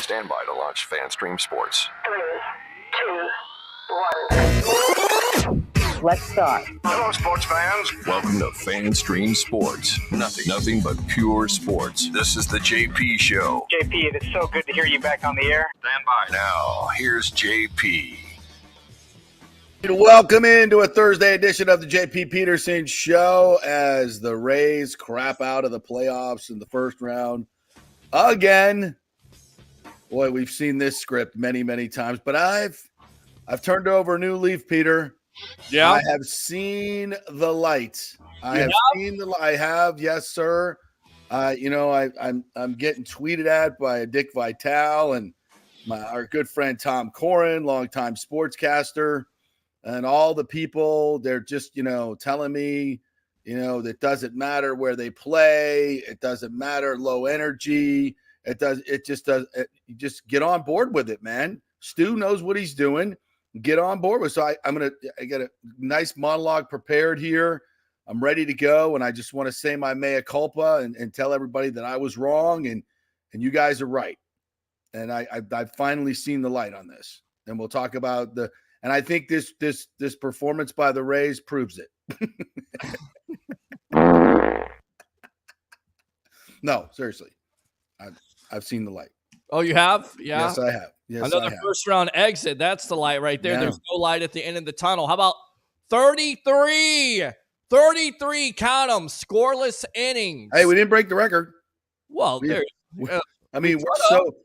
Stand by to launch FanStream Sports. 3, 2, 1. Let's start. Hello, sports fans. Welcome to FanStream Sports. Nothing but pure sports. This is the JP Show. JP, it is so good to hear you back on the air. Stand by. Now, here's JP. Welcome into a Thursday edition of the JP Peterson Show as the Rays crap out of the playoffs in the first round again. Boy, we've seen this script many, many times, but I've turned over a new leaf, Peter. Yeah, I have seen the light. I have, yes, sir. I'm getting tweeted at by Dick Vitale and our good friend Tom Corrin, longtime sportscaster, and all the people. They're just, telling me, that doesn't matter where they play. It doesn't matter low energy. You just get on board with it, man. Stu knows what he's doing. Get on board with. So I got a nice monologue prepared here. I'm ready to go, and I just want to say my mea culpa and tell everybody that I was wrong and you guys are right. And I've finally seen the light on this, and we'll talk about and I think this performance by the Rays proves it. No, seriously, I've seen the light. Oh, you have? Yeah. Yes, I have. Another first-round exit. That's the light right there. Yeah. There's no light at the end of the tunnel. How about 33? 33, count them, scoreless innings. Hey, we didn't break the record. Well,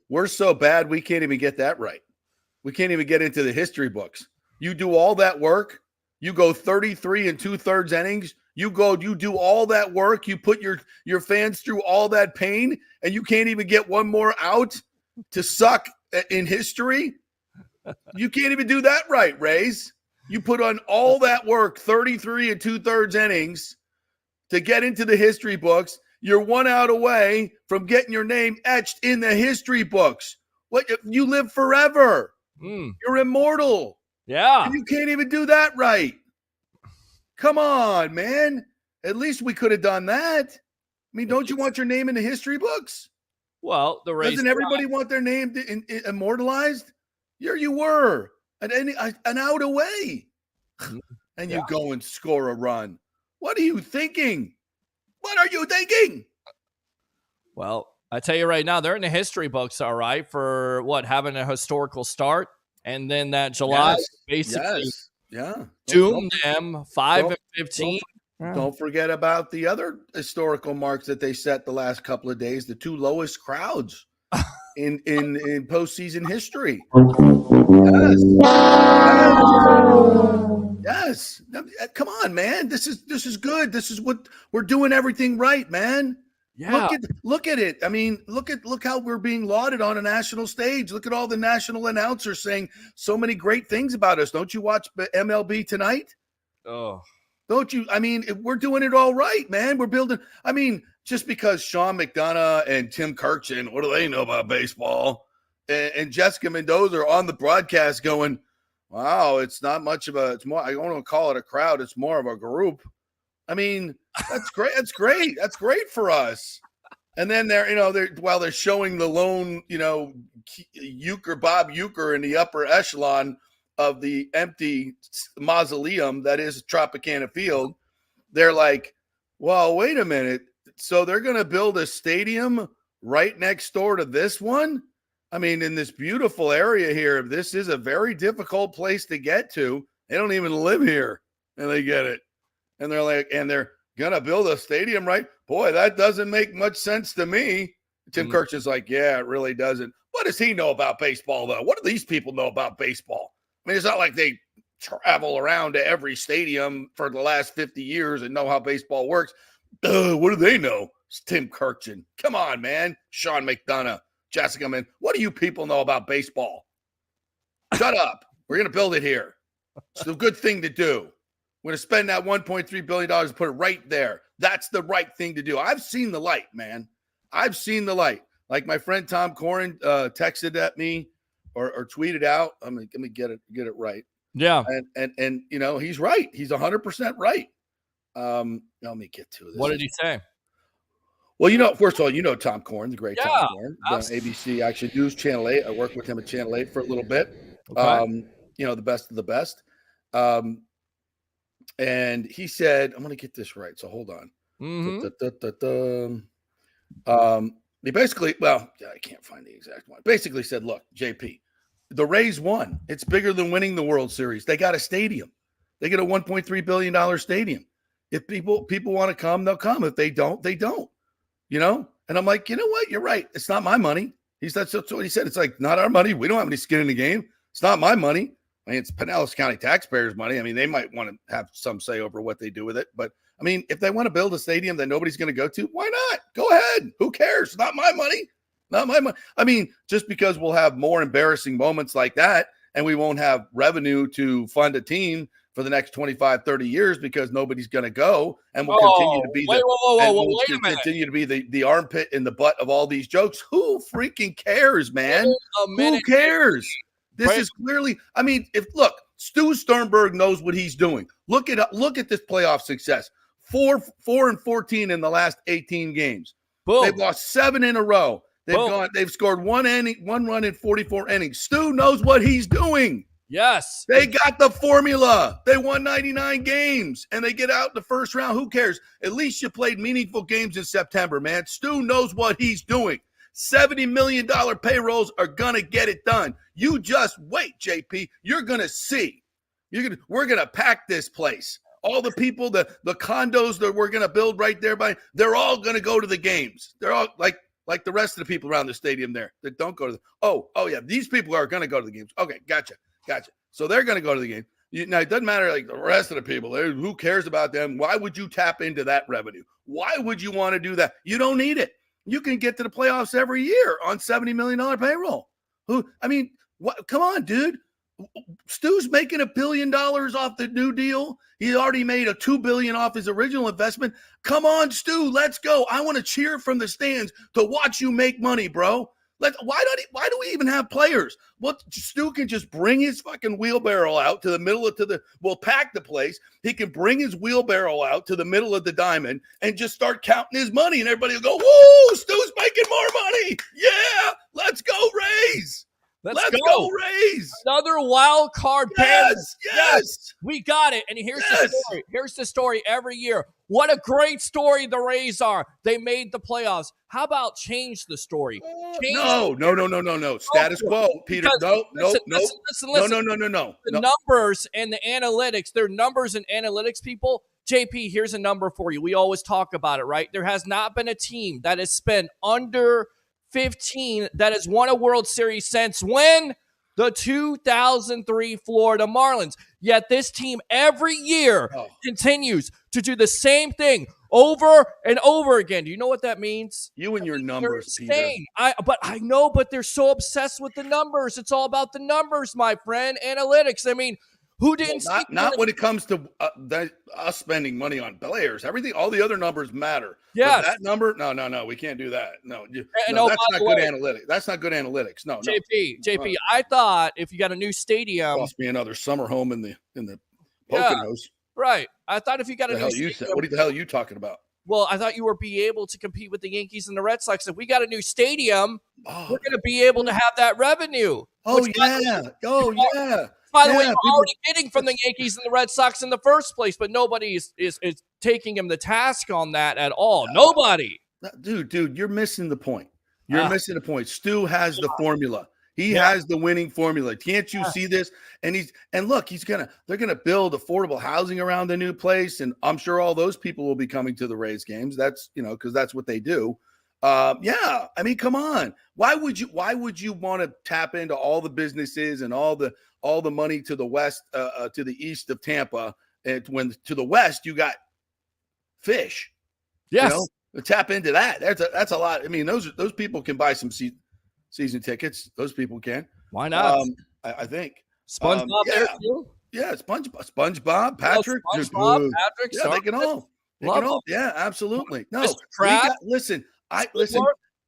we're so bad we can't even get that right. We can't even get into the history books. You do all that work. You go 33 and 2/3 innings. You do all that work. You put your fans through all that pain, and you can't even get one more out to suck in history. You can't even do that right, Rays. You put on all that work, 33 and 2/3 innings, to get into the history books. You're one out away from getting your name etched in the history books. What, you live forever. You're immortal. Yeah. And you can't even do that right. Come on, man. At least we could have done that. I mean, don't you want your name in the history books? Well, the Rays. Doesn't everybody want their name immortalized? Here you were, an out away. And you go and score a run. What are you thinking? What are you thinking? Well, I tell you right now, they're in the history books, all right, for having a historical start. And then that July basically doomed them 5-15. Don't forget about the other historical marks that they set the last couple of days, the two lowest crowds in postseason history. Yes. Come on, man. This is good. This is what we're doing, everything right, man. Yeah. Look at it. I mean, look how we're being lauded on a national stage. Look at all the national announcers saying so many great things about us. Don't you watch MLB tonight? Oh. Don't you? I mean, we're doing it all right, man. We're building. I mean, just because Sean McDonough and Tim Kirchin, what do they know about baseball? And Jessica Mendoza are on the broadcast going, wow, it's not much of it's more, I don't want to call it a crowd. It's more of a group. I mean, that's great. That's great. That's great for us. And then they're showing the lone, Bob Uecker in the upper echelon of the empty mausoleum that is Tropicana Field. They're like, well, wait a minute. So they're going to build a stadium right next door to this one? I mean, in this beautiful area here, this is a very difficult place to get to. They don't even live here, and they get it. And they're like, and they're going to build a stadium, right? Boy, that doesn't make much sense to me. Tim Kirchin's like, yeah, it really doesn't. What does he know about baseball, though? What do these people know about baseball? I mean, it's not like they travel around to every stadium for the last 50 years and know how baseball works. What do they know? It's Tim Kirchin. Come on, man. Sean McDonough, Jessica, man. What do you people know about baseball? Shut up. We're going to build it here. It's a good thing to do. We're going to spend that $1.3 billion and put it right there. That's the right thing to do. I've seen the light, man. I've seen the light. Like my friend Tom Corrin texted at me or tweeted out. Let me get it right. Yeah. And he's right. He's 100% right. Let me get to this. What did he say? Well, first of all, Tom Korn, the great Tom Korn, the absolutely. ABC Action News, Channel 8. I worked with him at Channel 8 for a little bit. Okay. The best of the best. And he said, I'm going to get this right, so hold on. He basically, I can't find the exact one. Basically said, look, JP, the Rays won. It's bigger than winning the World Series. They got a stadium. They get a $1.3 billion stadium. If people want to come, they'll come. If they don't, they don't. And I'm like, you know what? You're right. It's not my money. That's what he said. It's like, not our money. We don't have any skin in the game. It's not my money. I mean, it's Pinellas County taxpayers' money. I mean, they might want to have some say over what they do with it. But, I mean, if they want to build a stadium that nobody's going to go to, why not? Go ahead. Who cares? It's not my money. Not my money. I mean, just because we'll have more embarrassing moments like that and we won't have revenue to fund a team for the next 25, 30 years because nobody's going to go and we'll continue to be continue to be the armpit in the butt of all these jokes. Who freaking cares, man? Who cares? This is clearly, I mean, Stu Sternberg knows what he's doing. Look at this playoff success. 4-14 in the last 18 games. Boom. They've lost 7 in a row. They've scored one run in 44 innings. Stu knows what he's doing. Yes. They got the formula. They won 99 games and they get out in the first round. Who cares? At least you played meaningful games in September, man. Stu knows what he's doing. $70 million payrolls are going to get it done. You just wait, JP. You're going to see. We're going to pack this place. All the people, the condos that we're going to build right there they're all going to go to the games. They're all like the rest of the people around the stadium there that don't go to yeah, these people are going to go to the games. Okay, gotcha. So they're going to go to the game. Now, it doesn't matter like the rest of the people. Who cares about them? Why would you tap into that revenue? Why would you want to do that? You don't need it. You can get to the playoffs every year on $70 million payroll. Come on, dude. Stu's making $1 billion off the new deal. He already made a $2 billion off his original investment. Come on, Stu, let's go. I want to cheer from the stands to watch you make money, bro. Why do we even have players? Well, Stu can just bring his fucking wheelbarrow out to the middle we'll pack the place. He can bring his wheelbarrow out to the middle of the diamond and just start counting his money. And everybody will go, woo, Stu's making more money. Yeah, let's go Rays. Let's go Rays. Another wild card. Yes. We got it. And here's the story. Here's the story every year. What a great story the Rays are. They made the playoffs. How about change the story? No. Status quo, Peter. No. The numbers and the analytics, they're numbers and analytics people. JP, here's a number for you. We always talk about it, right? There has not been a team that has spent under 15 that has won a World Series since when? The 2003 Florida Marlins. Yet this team every year continues to do the same thing over and over again. Do you know what that means? You and your numbers, Peter. I know, but they're so obsessed with the numbers. It's all about the numbers, my friend. Analytics. I mean, who didn't? Not when it comes to us spending money on players. Everything, all the other numbers matter. Yeah, that number. No, we can't do that. No, that's not good analytics. That's not good analytics. No, JP. I thought if you got a new stadium, must be another summer home in the Poconos. Right. I thought if you got a new stadium, what the hell are you talking about? Well, I thought you would be able to compete with the Yankees and the Red Sox. If we got a new stadium, we're going to be able to have that revenue. By the way, we're already getting from the Yankees and the Red Sox in the first place, but nobody is taking him to task on that at all. Nobody. Dude, you're missing the point. You're missing the point. Stu has the formula. He has the winning formula. Can't you see this? And they're gonna build affordable housing around the new place, and I'm sure all those people will be coming to the Rays games. That's because that's what they do. I mean, come on. Why would you want to tap into all the businesses and all the money to the west, to the east of Tampa, and when to the west you got fish? Yes, tap into that. That's a lot. I mean, those people can buy some season tickets. Those people can. Why not? I think SpongeBob there too. Yeah, SpongeBob, Patrick, Patrick. Yeah, they can all. Yeah, absolutely. No, listen.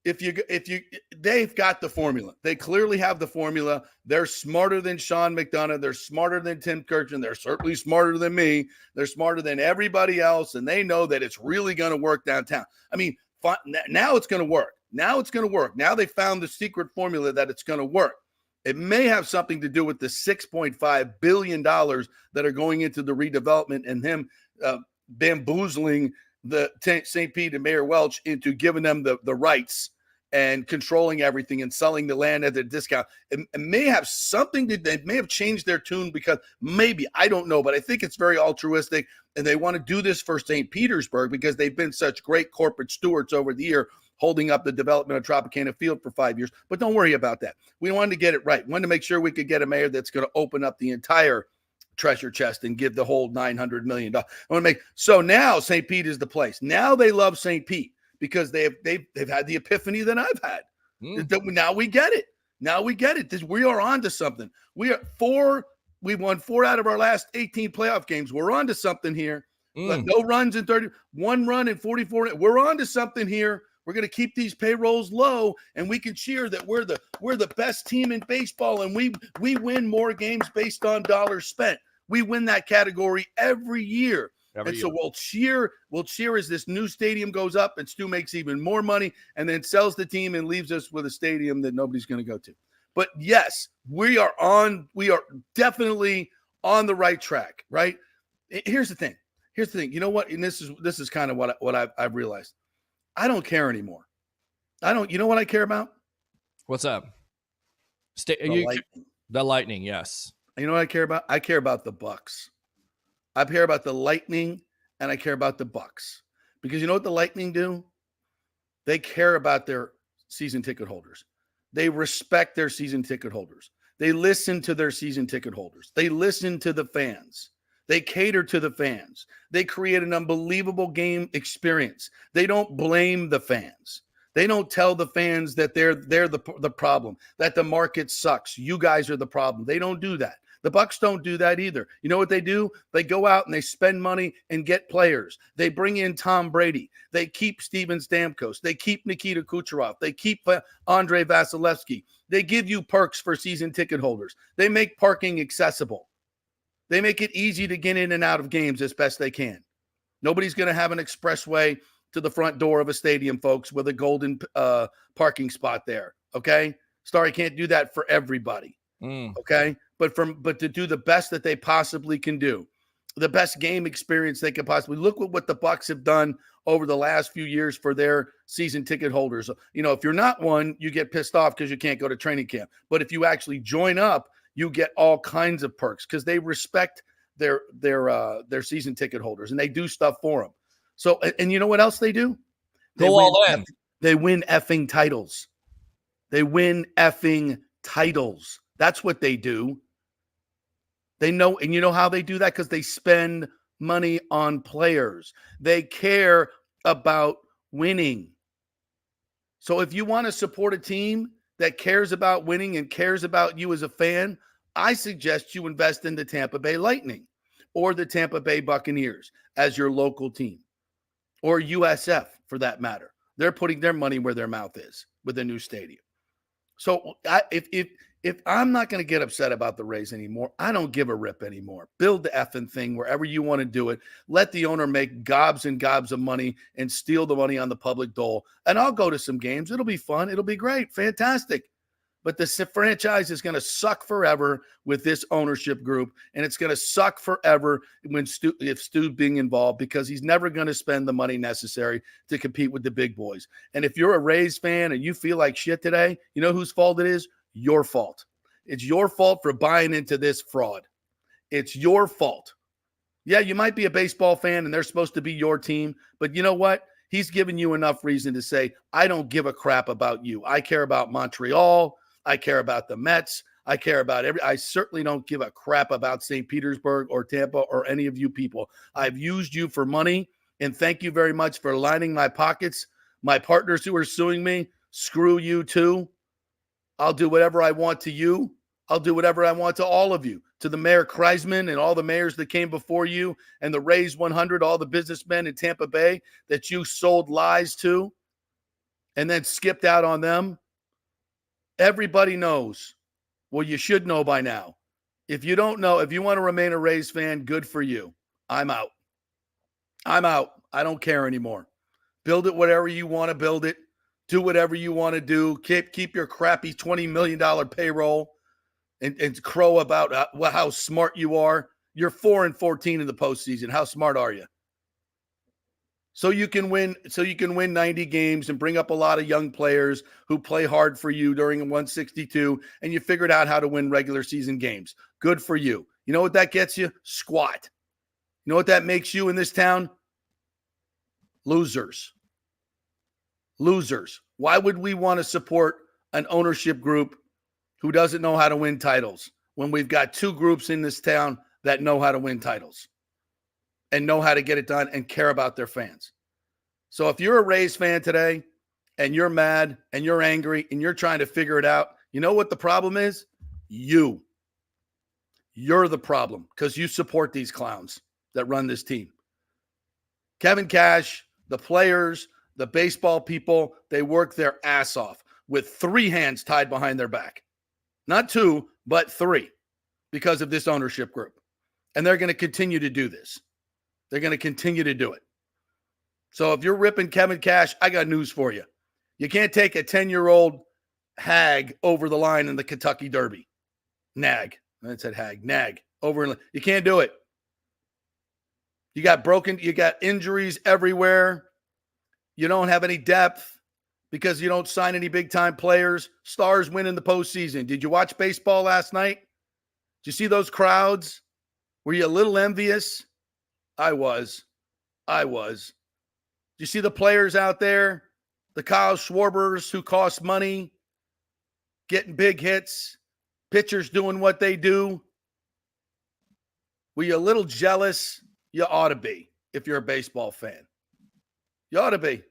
They've got the formula. They clearly have the formula. They're smarter than Sean McDonough. They're smarter than Tim Kirchin. They're certainly smarter than me. They're smarter than everybody else, and they know that it's really going to work downtown. I mean, now it's going to work. Now it's going to work. Now they found the secret formula that it's going to work. It may have something to do with the $6.5 billion that are going into the redevelopment and him bamboozling the St. Pete and Mayor Welch into giving them the rights and controlling everything and selling the land at a discount. It may have something they may have changed their tune because maybe, I don't know, but I think it's very altruistic and they want to do this for St. Petersburg because they've been such great corporate stewards over the year, holding up the development of Tropicana Field for 5 years. But don't worry about that. We wanted to get it right. We wanted to make sure we could get a mayor that's going to open up the entire treasure chest and give the whole $900 million. So now St. Pete is the place. Now they love St. Pete because they've had the epiphany that I've had. Now we get it. Now we get it. We are on to something. We won 4 out of our last 18 playoff games. We're on to something here. No runs in 30, 1 run in 44. We're on to something here. We're going to keep these payrolls low, and we can cheer that we're the best team in baseball, and we win more games based on dollars spent. We win that category every year. So we'll cheer as this new stadium goes up, and Stu makes even more money, and then sells the team and leaves us with a stadium that nobody's going to go to. But yes, we are definitely on the right track. Right? Here's the thing. You know what? And this is kind of what I've realized. I don't care anymore. You know what I care about? What's up? Lightning. The Lightning, yes. You know what I care about? I care about the Bucks. I care about the Lightning, and I care about the Bucks. Because you know what the Lightning do? They care about their season ticket holders. They respect their season ticket holders. They listen to their season ticket holders. They listen to the fans. They cater to the fans. They create an unbelievable game experience. They don't blame the fans. They don't tell the fans that they're the problem, that the market sucks. You guys are the problem. They don't do that. The Bucks don't do that either. You know what they do? They go out and they spend money and get players. They bring in Tom Brady. They keep Steven Stamkos. They keep Nikita Kucherov. They keep Andrei Vasilevsky. They give you perks for season ticket holders. They make parking accessible. They make it easy to get in and out of games as best they can. Nobody's going to have an expressway to the front door of a stadium, folks, with a golden parking spot there, okay? Sorry, can't do that for everybody, okay? But to do the best that they possibly can do, the best game experience they could possibly. Look at what the Bucks have done over the last few years for their season ticket holders. You know, if you're not one, you get pissed off because you can't go to training camp. But if you actually join up, you get all kinds of perks because they respect their season ticket holders and they do stuff for them. So, and you know what else they do? They win effing titles. They win effing titles. That's what they do. They know, and you know how they do that? Because they spend money on players. They care about winning. So if you want to support a team that cares about winning and cares about you as a fan, I suggest you invest in the Tampa Bay Lightning or the Tampa Bay Buccaneers as your local team, or USF for that matter. They're putting their money where their mouth is with a new stadium. So if I'm not going to get upset about the Rays anymore, I don't give a rip anymore. Build the effing thing wherever you want to do it. Let the owner make gobs and gobs of money and steal the money on the public dole. And I'll go to some games. It'll be fun. It'll be great. Fantastic. But the franchise is going to suck forever with this ownership group, and it's going to suck forever if Stu's being involved because he's never going to spend the money necessary to compete with the big boys. And if you're a Rays fan and you feel like shit today, you know whose fault it is? Your fault. It's your fault for buying into this fraud. It's your fault. Yeah, you might be a baseball fan and they're supposed to be your team, but you know what? He's given you enough reason to say, I don't give a crap about you. I care about Montreal. I care about the Mets. I care about I certainly don't give a crap about St. Petersburg or Tampa or any of you people. I've used you for money, and thank you very much for lining my pockets. My partners who are suing me, screw you too. I'll do whatever I want to you. I'll do whatever I want to all of you, to the Mayor Kreisman and all the mayors that came before you and the Rays 100, all the businessmen in Tampa Bay that you sold lies to and then skipped out on them. Everybody knows. Well, you should know by now. If you don't know, if you want to remain a Rays fan, good for you. I'm out. I don't care anymore. Build it whatever you want to build it. Do whatever you want to do. Keep your crappy $20 million payroll and crow about how smart you are. You're 4-14 in the postseason. How smart are you? So you can win 90 games and bring up a lot of young players who play hard for you during 162, and you figured out how to win regular season games. Good for you. You know what that gets you? Squat. You know what that makes you in this town? Losers. Losers. Why would we want to support an ownership group who doesn't know how to win titles when we've got two groups in this town that know how to win titles and know how to get it done and care about their fans? So if you're a Rays fan today and you're mad and you're angry and you're trying to figure it out, you know what the problem is? You're the problem because you support these clowns that run this team. Kevin Cash, the players, the baseball people, they work their ass off with 3 hands tied behind their back. Not 2, but 3 because of this ownership group. And they're going to continue to do this. They're going to continue to do it. So if you're ripping Kevin Cash, I got news for you. You can't take a 10-year-old hag over the line in the Kentucky Derby. Nag. I said hag. Nag. You can't do it. You got injuries everywhere. You don't have any depth because you don't sign any big-time players. Stars win in the postseason. Did you watch baseball last night? Did you see those crowds? Were you a little envious? I was. Did you see the players out there? The Kyle Schwarbers who cost money, getting big hits, pitchers doing what they do. Were you a little jealous? You ought to be if you're a baseball fan. You ought to be.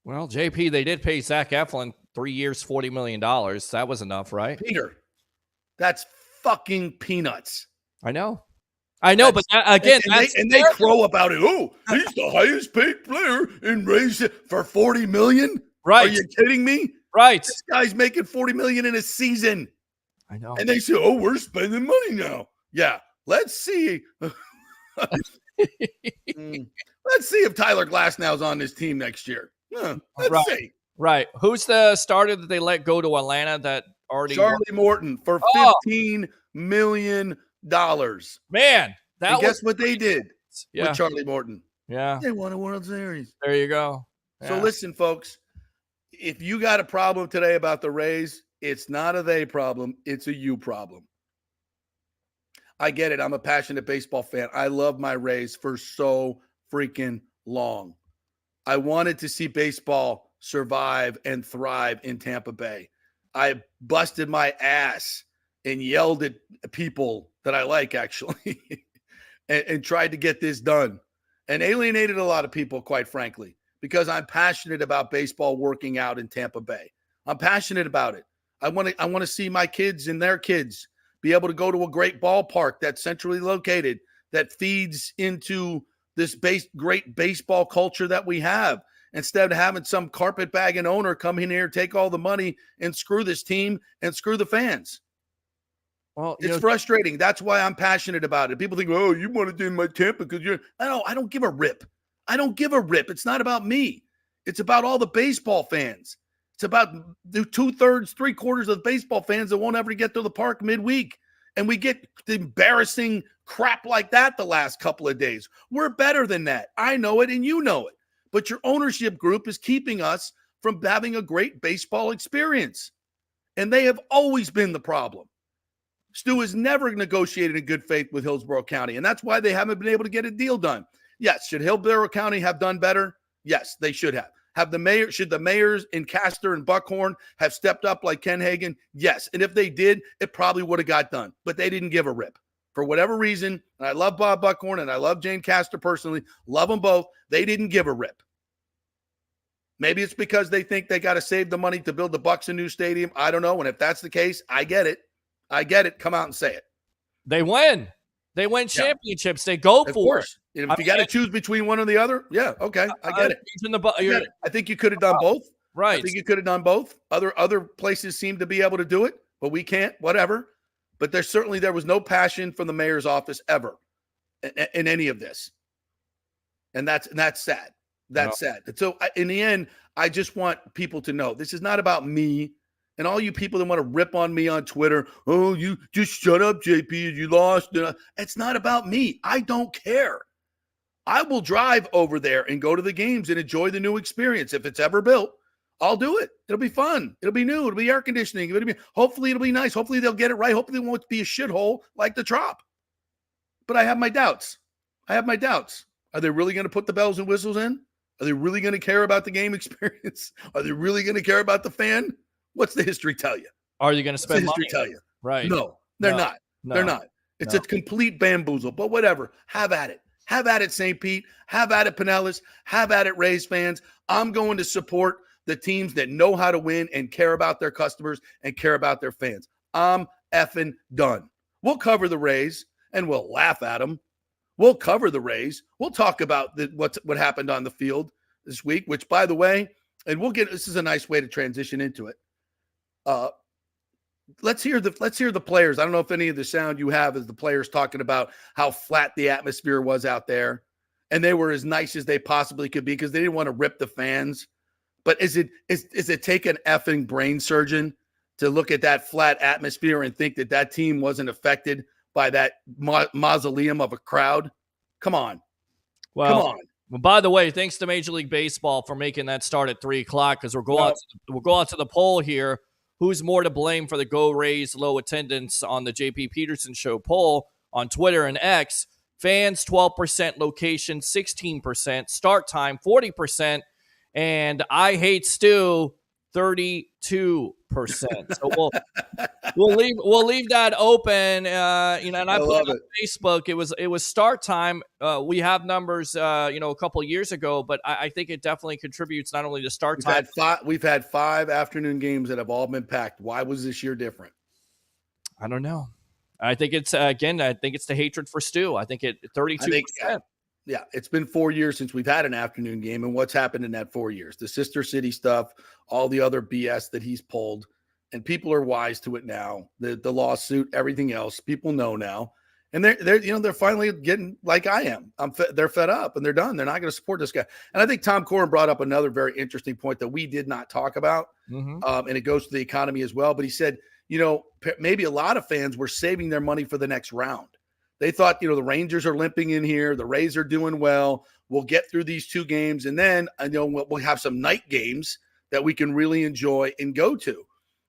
Well, JP, they did pay Zach Eflin 3 years, $40 million. That was enough, right? Peter, that's fucking peanuts. I know, but again, they crow about it. Oh, he's the highest paid player in Rays for $40 million. Right? Are you kidding me? Right. This guy's making $40 million in a season. I know. And they say, "Oh, we're spending money now." Yeah, let's see. Let's see if Tyler Glasnow's on this team next year. Let's see. Right. Who's the starter that they let go to Atlanta that already? Charlie Morton for $15 million. Man, and guess what they did with Charlie Morton? Yeah. They won a World Series. There you go. Yeah. So listen, folks, if you got a problem today about the Rays, it's not a they problem. It's a you problem. I get it. I'm a passionate baseball fan. I love my Rays for so freaking long. I wanted to see baseball survive and thrive in Tampa Bay. I busted my ass and yelled at people that I like, actually, and tried to get this done and alienated a lot of people, quite frankly, because I'm passionate about baseball working out in Tampa Bay. I'm passionate about it. I want to see my kids and their kids be able to go to a great ballpark that's centrally located, that feeds into this great baseball culture that we have, instead of having some carpetbagging owner come in here, take all the money, and screw this team and screw the fans. Well, it's frustrating. That's why I'm passionate about it. People think, "Oh, you want to do my Tampa because you're." I don't give a rip. I don't give a rip. It's not about me. It's about all the baseball fans. It's about the 2/3, 3/4 of the baseball fans that won't ever get to the park midweek. And we get embarrassing crap like that the last couple of days. We're better than that. I know it and you know it. But your ownership group is keeping us from having a great baseball experience. And they have always been the problem. Stu has never negotiated in good faith with Hillsborough County, and that's why they haven't been able to get a deal done. Yes, should Hillsborough County have done better? Yes, they should have. Should the mayors in Castor and Buckhorn have stepped up like Ken Hagan? Yes. And if they did, it probably would have got done. But they didn't give a rip. For whatever reason, and I love Bob Buckhorn and I love Jane Castor personally, love them both, they didn't give a rip. Maybe it's because they think they got to save the money to build the Bucks a new stadium. I don't know. And if that's the case, I get it. Come out and say it. They win. They win championships. They go for it. And if you got to choose between one or the other, yeah, okay, I get it. I think you could have done both. Right. I think you could have done both. Other places seem to be able to do it, but we can't. Whatever. But there was no passion from the mayor's office ever in any of this, and that's sad. That's sad. So in the end, I just want people to know this is not about me. And all you people that want to rip on me on Twitter, oh, you just shut up, JP, you lost. It's not about me. I don't care. I will drive over there and go to the games and enjoy the new experience. If it's ever built, I'll do it. It'll be fun. It'll be new. It'll be air conditioning. Hopefully it'll be nice. Hopefully they'll get it right. Hopefully it won't be a shithole like the Trop. But I have my doubts. Are they really going to put the bells and whistles in? Are they really going to care about the game experience? Are they really going to care about the fan? What's the history tell you? Are you going to spend money? Tell you? Right. No, they're not. No, they're not. It's a complete bamboozle, but whatever. Have at it. Have at it, St. Pete. Have at it, Pinellas. Have at it, Rays fans. I'm going to support the teams that know how to win and care about their customers and care about their fans. I'm effing done. We'll cover the Rays and we'll laugh at them. We'll cover the Rays. We'll talk about what happened on the field this week, which, by the way, and this is a nice way to transition into it. Let's hear the players. I don't know if any of the sound you have is the players talking about how flat the atmosphere was out there, and they were as nice as they possibly could be because they didn't want to rip the fans. But is it take an effing brain surgeon to look at that flat atmosphere and think that team wasn't affected by that mausoleum of a crowd? Come on. Well, come on. Well, by the way, thanks to Major League Baseball for making that start at 3:00 because we'll go out to the poll here. Who's more to blame for the Go Rays low attendance on the JP Peterson Show poll on Twitter and X? Fans 12%, location 16%, start time 40%, and I hate Stu 32%. So we'll leave that open. And I put it on Facebook. It was start time. We have numbers, a couple of years ago, but I think it definitely contributes not only to start time. We've had 5 afternoon games that have all been packed. Why was this year different? I don't know. I think it's the hatred for Stu. I think 32%. Yeah, it's been 4 years since we've had an afternoon game, and what's happened in that 4 years? The Sister City stuff, all the other BS that he's pulled, and people are wise to it now. The lawsuit, everything else, people know now, and they're finally getting like I am. They're fed up and they're done. They're not going to support this guy. And I think Tom Corrin brought up another very interesting point that we did not talk about, and it goes to the economy as well. But he said, maybe a lot of fans were saving their money for the next round. They thought, the Rangers are limping in here. The Rays are doing well. We'll get through these 2 games, and then we'll have some night games that we can really enjoy and go to.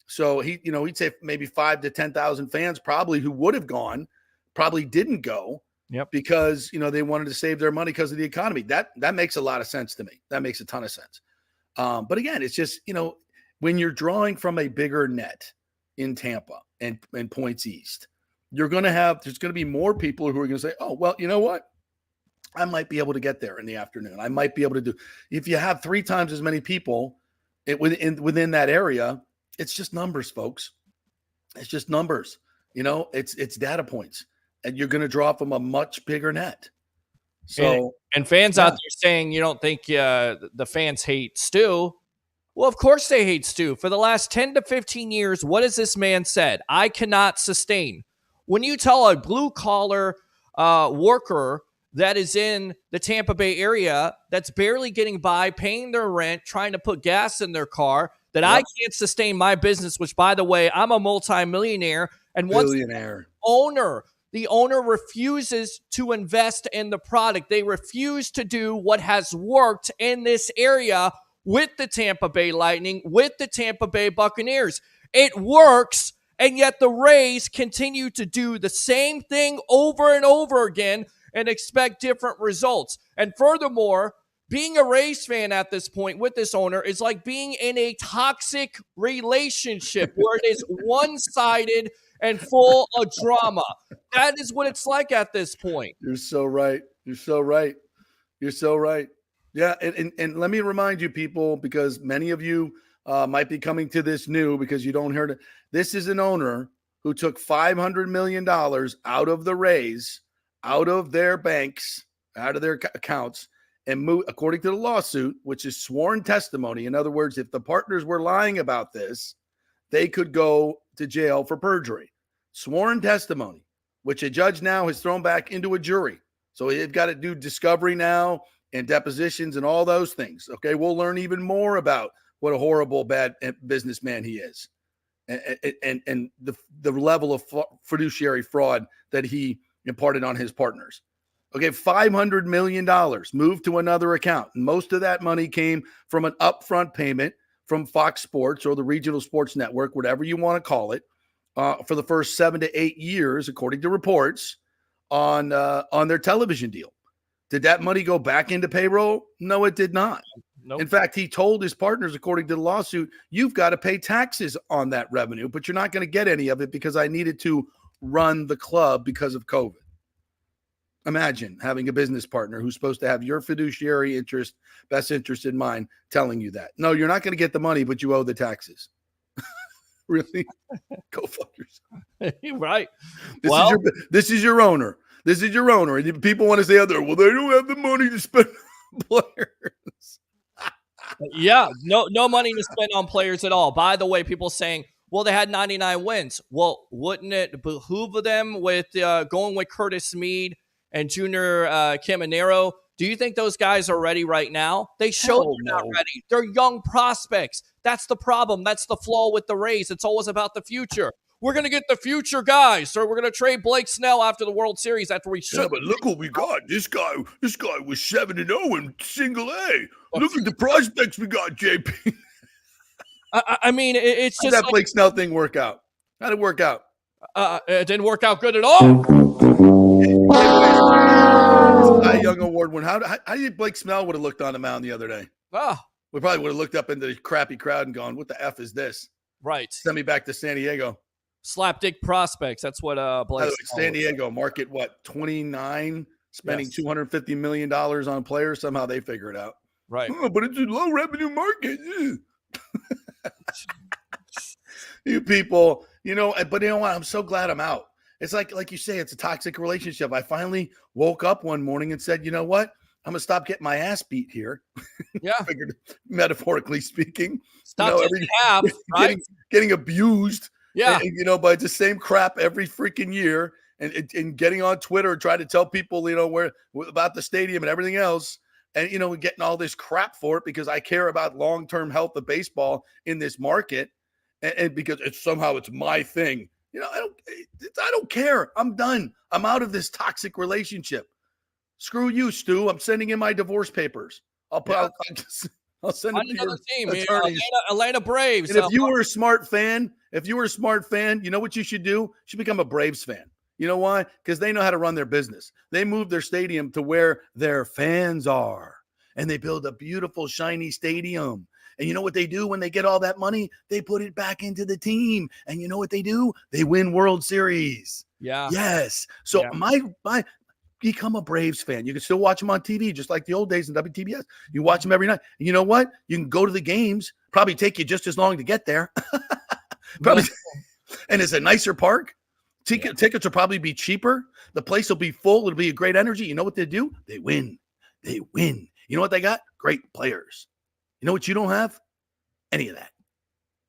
So he'd say maybe 5,000 to 10,000 fans probably who would have gone probably didn't go because they wanted to save their money because of the economy. That makes a lot of sense to me. That makes a ton of sense. But again, it's just when you're drawing from a bigger net in Tampa and points east. There's going to be more people who are going to say, oh, well, you know what? I might be able to get there in the afternoon. I might be able to do. If you have 3 times as many people within that area, it's just numbers, folks. It's just numbers. It's data points, and you're going to draw from a much bigger net. So and fans out there saying you don't think the fans hate Stu. Well, of course they hate Stu. For the last 10 to 15 years, what has this man said? I cannot sustain. When you tell a blue-collar worker that is in the Tampa Bay area that's barely getting by, paying their rent, trying to put gas in their car, that I can't sustain my business, which, by the way, I'm a multimillionaire. And once the owner refuses to invest in the product, they refuse to do what has worked in this area with the Tampa Bay Lightning, with the Tampa Bay Buccaneers. It works. And yet the Rays continue to do the same thing over and over again and expect different results. And furthermore, being a Rays fan at this point with this owner is like being in a toxic relationship where it is one-sided and full of drama. That is what it's like at this point. You're so right. Yeah, and let me remind you, people, because many of you might be coming to this new because you don't hear it. This is an owner who took $500 million out of the Rays, out of their banks, out of their accounts, and moved, according to the lawsuit, which is sworn testimony. In other words, if the partners were lying about this, they could go to jail for perjury. Sworn testimony, which a judge now has thrown back into a jury. So they've got to do discovery now. and depositions and all those things. Okay, we'll learn even more about what a horrible, bad businessman he is, and the level of fiduciary fraud that he imparted on his partners. Okay, $500 million moved to another account. Most of that money came from an upfront payment from Fox Sports or the regional sports network, whatever you want to call it, for the first 7 to 8 years, according to reports, on their television deal. Did that money go back into payroll? No, it did not. Nope. In fact, he told his partners, according to the lawsuit, you've got to pay taxes on that revenue, but you're not going to get any of it because I needed to run the club because of COVID. Imagine having a business partner who's supposed to have your fiduciary interest, best interest in mind, telling you that. No, you're not going to get the money, but you owe the taxes. Really? Go fuck yourself. Right. This is your owner. This is your owner. And people want to say out there, well, they don't have the money to spend on players. Yeah, no money to spend on players at all. By the way, people saying, well, they had 99 wins. Well, wouldn't it behoove them with going with Curtis Meade and Junior Caminero? Do you think those guys are ready right now? They showed they're not ready. They're young prospects. That's the problem. That's the flaw with the Rays. It's always about the future. We're going to get the future guys. So we're going to trade Blake Snell after the World Series after we should. Yeah, but look what we got. This guy was 7-0 in single A. Look at the prospects we got, JP. I mean, it's just how'd that Blake Snell thing work out? How'd it work out? It didn't work out good at all. Cy Young Award win. How do you think Blake Snell would have looked on the mound the other day? We probably would have looked up into the crappy crowd and gone, what the F is this? Right. Send me back to San Diego. Slapdick prospects. That's what Blake San Diego market, 29, spending $250 million on players. Somehow they figure it out. Right. Oh, but it's a low revenue market. You people, but you know what? I'm so glad I'm out. It's like you say, it's a toxic relationship. I finally woke up one morning and said, you know what? I'm gonna stop getting my ass beat here. Yeah. Figured, metaphorically speaking. Stop getting abused. Yeah. And, by the same crap every freaking year, and getting on Twitter and trying to tell people, where about the stadium and everything else, and getting all this crap for it because I care about long-term health of baseball in this market, and because it's my thing. I don't care. I'm done. I'm out of this toxic relationship. Screw you, Stu. I'm sending in my divorce papers. I'll send it to your team. attorneys. Atlanta Braves. And if you were a smart fan, you know what you should do? You should become a Braves fan. You know why? Because they know how to run their business. They move their stadium to where their fans are, and they build a beautiful, shiny stadium. And you know what they do when they get all that money? They put it back into the team. And you know what they do? They win World Series. Yeah. Yes. So my become a Braves fan. You can still watch them on TV, just like the old days in WTBS. You watch them every night. And you know what? You can go to the games. Probably take you just as long to get there. Probably. And it's a nicer park. Tickets will probably be cheaper. The place will be full. It'll be a great energy. You know what they do? They win. You know what they got? Great players. You know what you don't have? Any of that.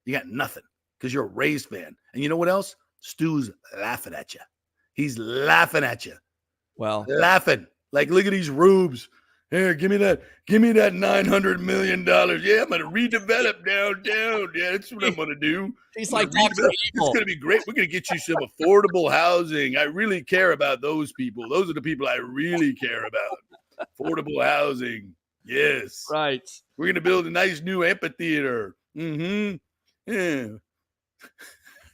You got nothing because you're a Rays fan. And you know what else? Stu's laughing at you. He's laughing at you. Well, laughing. Like, look at these rubes. Here, give me that $900 million. Yeah, I'm going to redevelop downtown. Yeah, that's what I'm going to do. He's like, it's going to be great. We're going to get you some affordable housing. I really care about those people. Those are the people I really care about. Affordable housing. Yes. Right. We're going to build a nice new amphitheater. Mm-hmm. Yeah.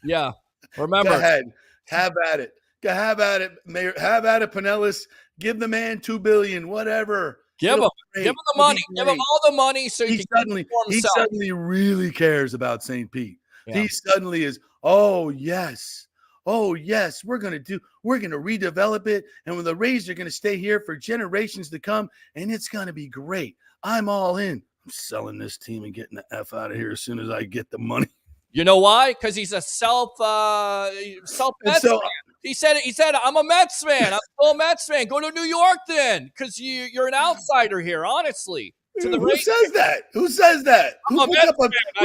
Yeah. Remember. Go ahead. Have at it. Have at it, Mayor. Have at it, Pinellas. Give the man $2 billion, whatever. Give him the money. Give him all the money so he suddenly really cares about St. Pete. Yeah. He suddenly is, oh yes, we're gonna redevelop it, and when the Rays are gonna stay here for generations to come, and it's gonna be great. I'm all in. I'm selling this team and getting the F out of here as soon as I get the money. You know why? Because he's a self Mets fan. He said, I'm a Mets fan. I'm still a Mets fan. Go to New York then, because you're an outsider here, honestly. Who says that? Who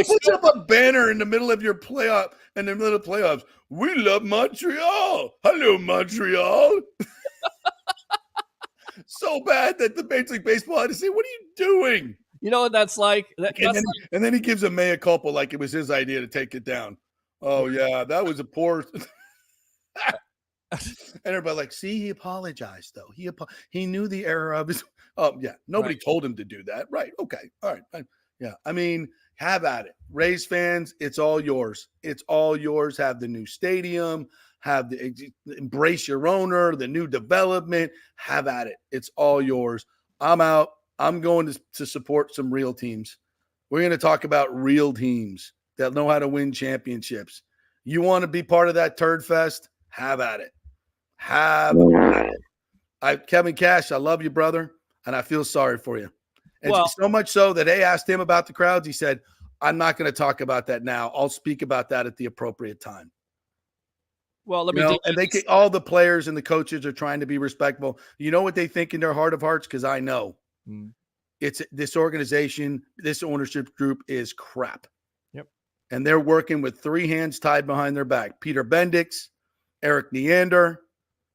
puts up a banner in the middle of your playoff, in the middle of playoffs? We love Montreal. Hello, Montreal. so bad that the Major League Baseball had to say, "What are you doing?" You know what that's like? And then he gives a mea culpa like it was his idea to take it down. Oh, yeah, that was a poor – and everybody like, see, he apologized, though. He knew the error of his – oh, yeah, nobody told him to do that. Right, okay, all right, fine. Yeah, I mean, have at it. Rays fans, it's all yours. It's all yours. Have the new stadium. Embrace your owner, the new development. Have at it. It's all yours. I'm out. I'm going to support some real teams. We're going to talk about real teams that know how to win championships. You want to be part of that turd fest? Have at it. Have at it. Kevin Cash, I love you, brother, and I feel sorry for you. And so much so that they asked him about the crowds. He said, I'm not going to talk about that now. I'll speak about that at the appropriate time. Well, all the players and the coaches are trying to be respectful. You know what they think in their heart of hearts? Because I know. It's this organization, this ownership group is crap. Yep. And they're working with 3 hands tied behind their back. Peter Bendix, Eric Neander,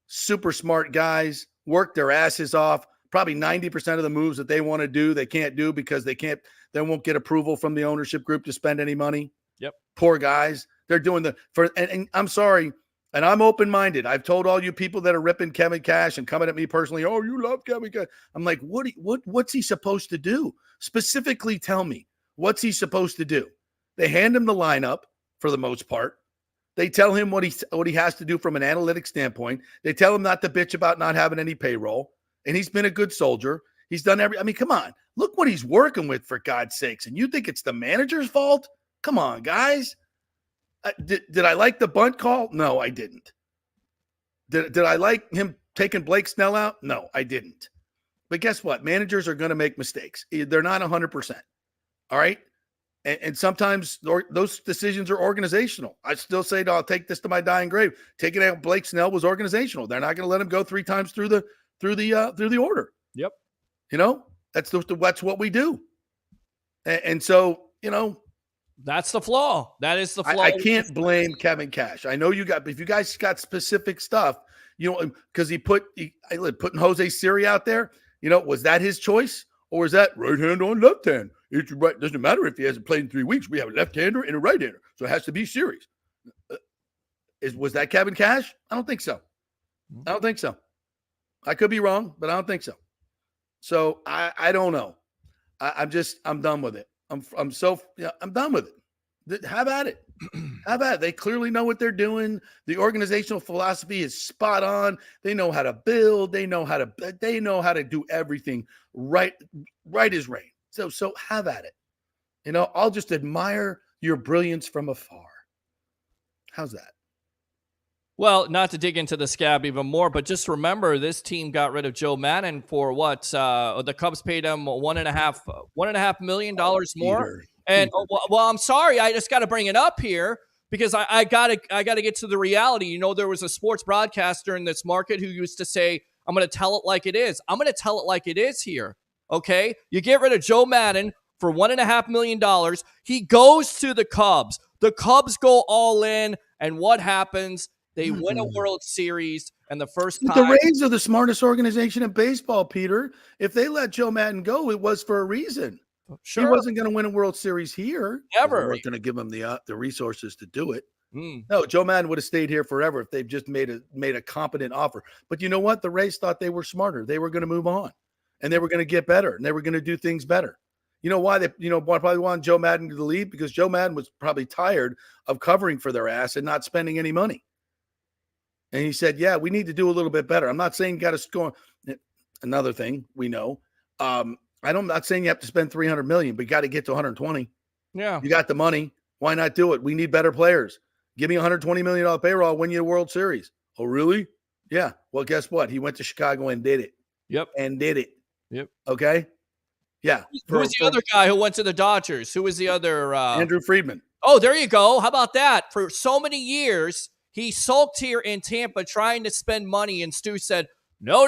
super smart guys, work their asses off. Probably 90% of the moves that they want to do, they can't do because they won't get approval from the ownership group to spend any money. Yep. Poor guys. They're doing and I'm sorry. And I'm open-minded. I've told all you people that are ripping Kevin Cash and coming at me personally, oh, you love Kevin Cash. I'm like, what's he supposed to do? Specifically tell me, what's he supposed to do? They hand him the lineup for the most part. They tell him what he has to do from an analytic standpoint. They tell him not to bitch about not having any payroll. And he's been a good soldier. He's done come on. Look what he's working with, for God's sakes. And you think it's the manager's fault? Come on, guys. Did I like the bunt call? No, I didn't. Did I like him taking Blake Snell out? No, I didn't. But guess what? Managers are going to make mistakes. They're not 100%. All right? And sometimes those decisions are organizational. I still say, I'll take this to my dying grave. Taking out Blake Snell was organizational. They're not going to let him go 3 times through the order. Yep. That's what we do. And so, that's the flaw. That is the flaw. I can't blame Kevin Cash. I know if you guys got specific stuff, because putting Jose Siri out there, was that his choice, or was that right hand on left hand? It's right. Doesn't matter if he hasn't played in 3 weeks. We have a left-hander and a right-hander, so it has to be series. Was that Kevin Cash? I don't think so. I don't think so. I could be wrong, but I don't think so. So I don't know. I'm done with it. I'm done with it. Have at it. Have at it. They clearly know what they're doing. The organizational philosophy is spot on. They know how to build. They know how to do everything right as rain. So have at it. I'll just admire your brilliance from afar. How's that? Well, not to dig into the scab even more, but just remember this team got rid of Joe Madden for what? The Cubs paid him $1.5 million more. And well, I'm sorry, I just got to bring it up here because I gotta get to the reality. There was a sports broadcaster in this market who used to say, "I'm going to tell it like it is." I'm going to tell it like it is here. Okay, you get rid of Joe Madden for $1.5 million. He goes to the Cubs. The Cubs go all in, and what happens? They win a World Series, and the first time. The Rays are the smartest organization in baseball, Peter. If they let Joe Madden go, it was for a reason. Sure. He wasn't going to win a World Series here. Never. They weren't going to give him the resources to do it. No, Joe Madden would have stayed here forever if they've just made a competent offer. But you know what? The Rays thought they were smarter. They were going to move on, and they were going to get better, and they were going to do things better. You know why they probably wanted Joe Madden to leave? Because Joe Madden was probably tired of covering for their ass and not spending any money. And he said, yeah, we need to do a little bit better. I'm not saying you got to score. Another thing we know, I'm not saying you have to spend $300 million, but you got to get to 120. Yeah. You got the money. Why not do it? We need better players. Give me $120 million payroll. I'll win you a World Series. Oh, really? Yeah. Well, guess what? He went to Chicago and did it. Yep. And did it. Yep. Okay. Yeah. Who was the other guy who went to the Dodgers? Who was the other? Andrew Friedman. Oh, there you go. How about that? For so many years, he sulked here in Tampa trying to spend money, and Stu said, no.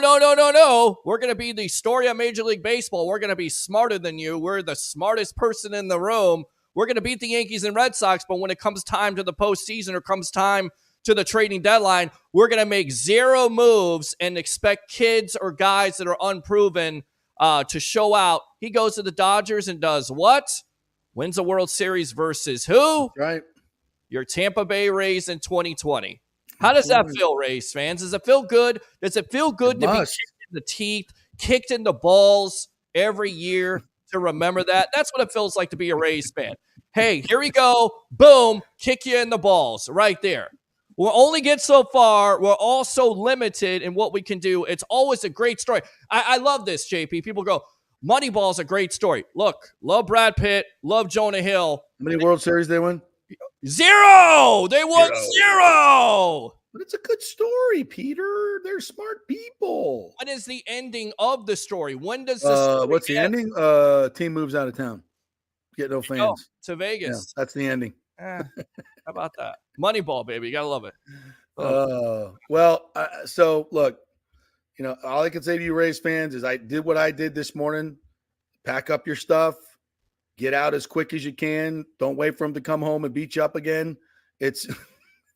We're going to be the story of Major League Baseball. We're going to be smarter than you. We're the smartest person in the room. We're going to beat the Yankees and Red Sox, but when it comes time to the postseason or comes time to the trading deadline, we're going to make 0 moves and expect kids or guys that are unproven to show out. He goes to the Dodgers and does what? Wins a World Series versus who? Right. Your Tampa Bay Rays in 2020. How does that feel, Rays fans? Does it feel good? Does it feel good to be kicked in the teeth, kicked in the balls every year to remember that? That's what it feels like to be a Rays fan. Hey, here we go. Boom. Kick you in the balls right there. We'll only get so far. We're all so limited in what we can do. It's always a great story. I love this, JP. People go, Moneyball's a great story. Look, love Brad Pitt, love Jonah Hill. How many World Series they win? 0. They won 0. But it's a good story, Peter. They're smart people. What is the ending of the story? When does the story what's the end? ending? Team moves out of town. Get no fans. To Vegas. Yeah, that's the ending. How about that? Moneyball, baby. You got to love it. So look, all I can say to you Rays fans is I did what I did this morning. Pack up your stuff. Get out as quick as you can. Don't wait for them to come home and beat you up again. It's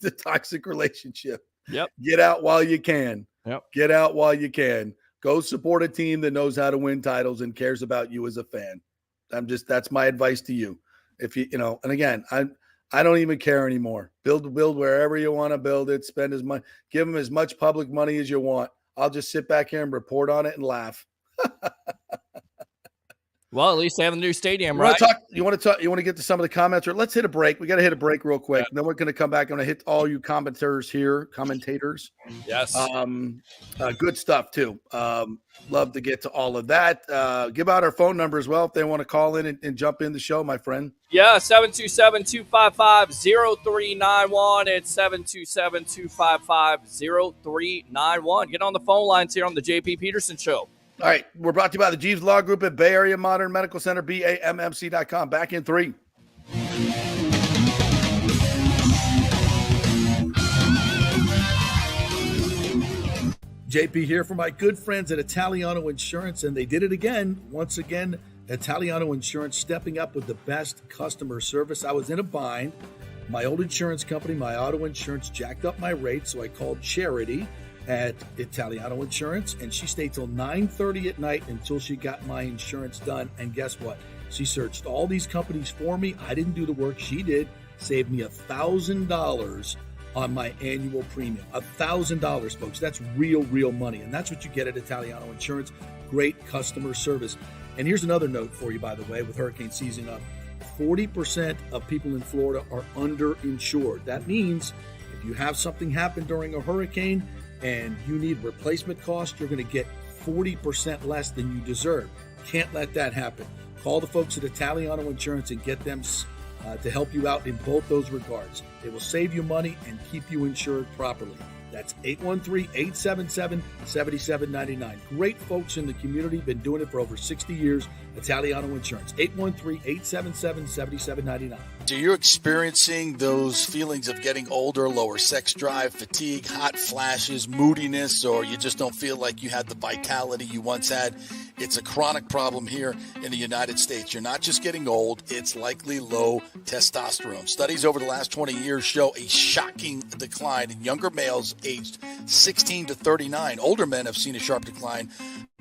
a toxic relationship. Yep. Get out while you can. Yep. Get out while you can. Go support a team that knows how to win titles and cares about you as a fan. That's my advice to you. If and again, I don't even care anymore. Build wherever you want to build it. Spend as much, give them as much public money as you want. I'll just sit back here and report on it and laugh. Well, at least they have a new stadium, right? You want to get to some of the comments, or let's hit a break. We got to hit a break real quick. Yeah. Then we're going to come back. I'm going to hit all you commentators. Yes. Good stuff too. Love to get to all of that. Give out our phone number as well if they want to call in and jump in the show, my friend. Yeah, 727-255-0391. It's 727-255-0391. Get on the phone lines here on the JP Peterson Show. All right, we're brought to you by the Jeeves Law Group at Bay Area Modern Medical Center, BAMMC.com. Back in 3. JP here for my good friends at Italiano Insurance, and they did it again. Once again, Italiano Insurance stepping up with the best customer service. I was in a bind. My old insurance company, my auto insurance, jacked up my rates, so I called Charity at Italiano Insurance, and she stayed till 9:30 at night until she got my insurance done. And guess what? She searched all these companies for me. I didn't do the work. She did. Saved me $1,000 on my annual premium. $1,000, folks. That's real money. And that's what you get at Italiano Insurance. Great customer service. And here's another note for you, by the way, with hurricane season up. 40% of people in Florida are underinsured. That means if you have something happen during a hurricane and you need replacement costs, you're going to get 40% less than you deserve. Can't let that happen. Call the folks at Italiano Insurance and get them to help you out in both those regards. They will save you money and keep you insured properly. That's 813-877-7799. Great folks in the community, been doing it for over 60 years. Italiano Insurance, 813-877-7799. So you're experiencing those feelings of getting older, lower sex drive, fatigue, hot flashes, moodiness, or you just don't feel like you had the vitality you once had. It's a chronic problem here in the United States. You're not just getting old, it's likely low testosterone. Studies over the last 20 years show a shocking decline in younger males aged 16 to 39. Older men have seen a sharp decline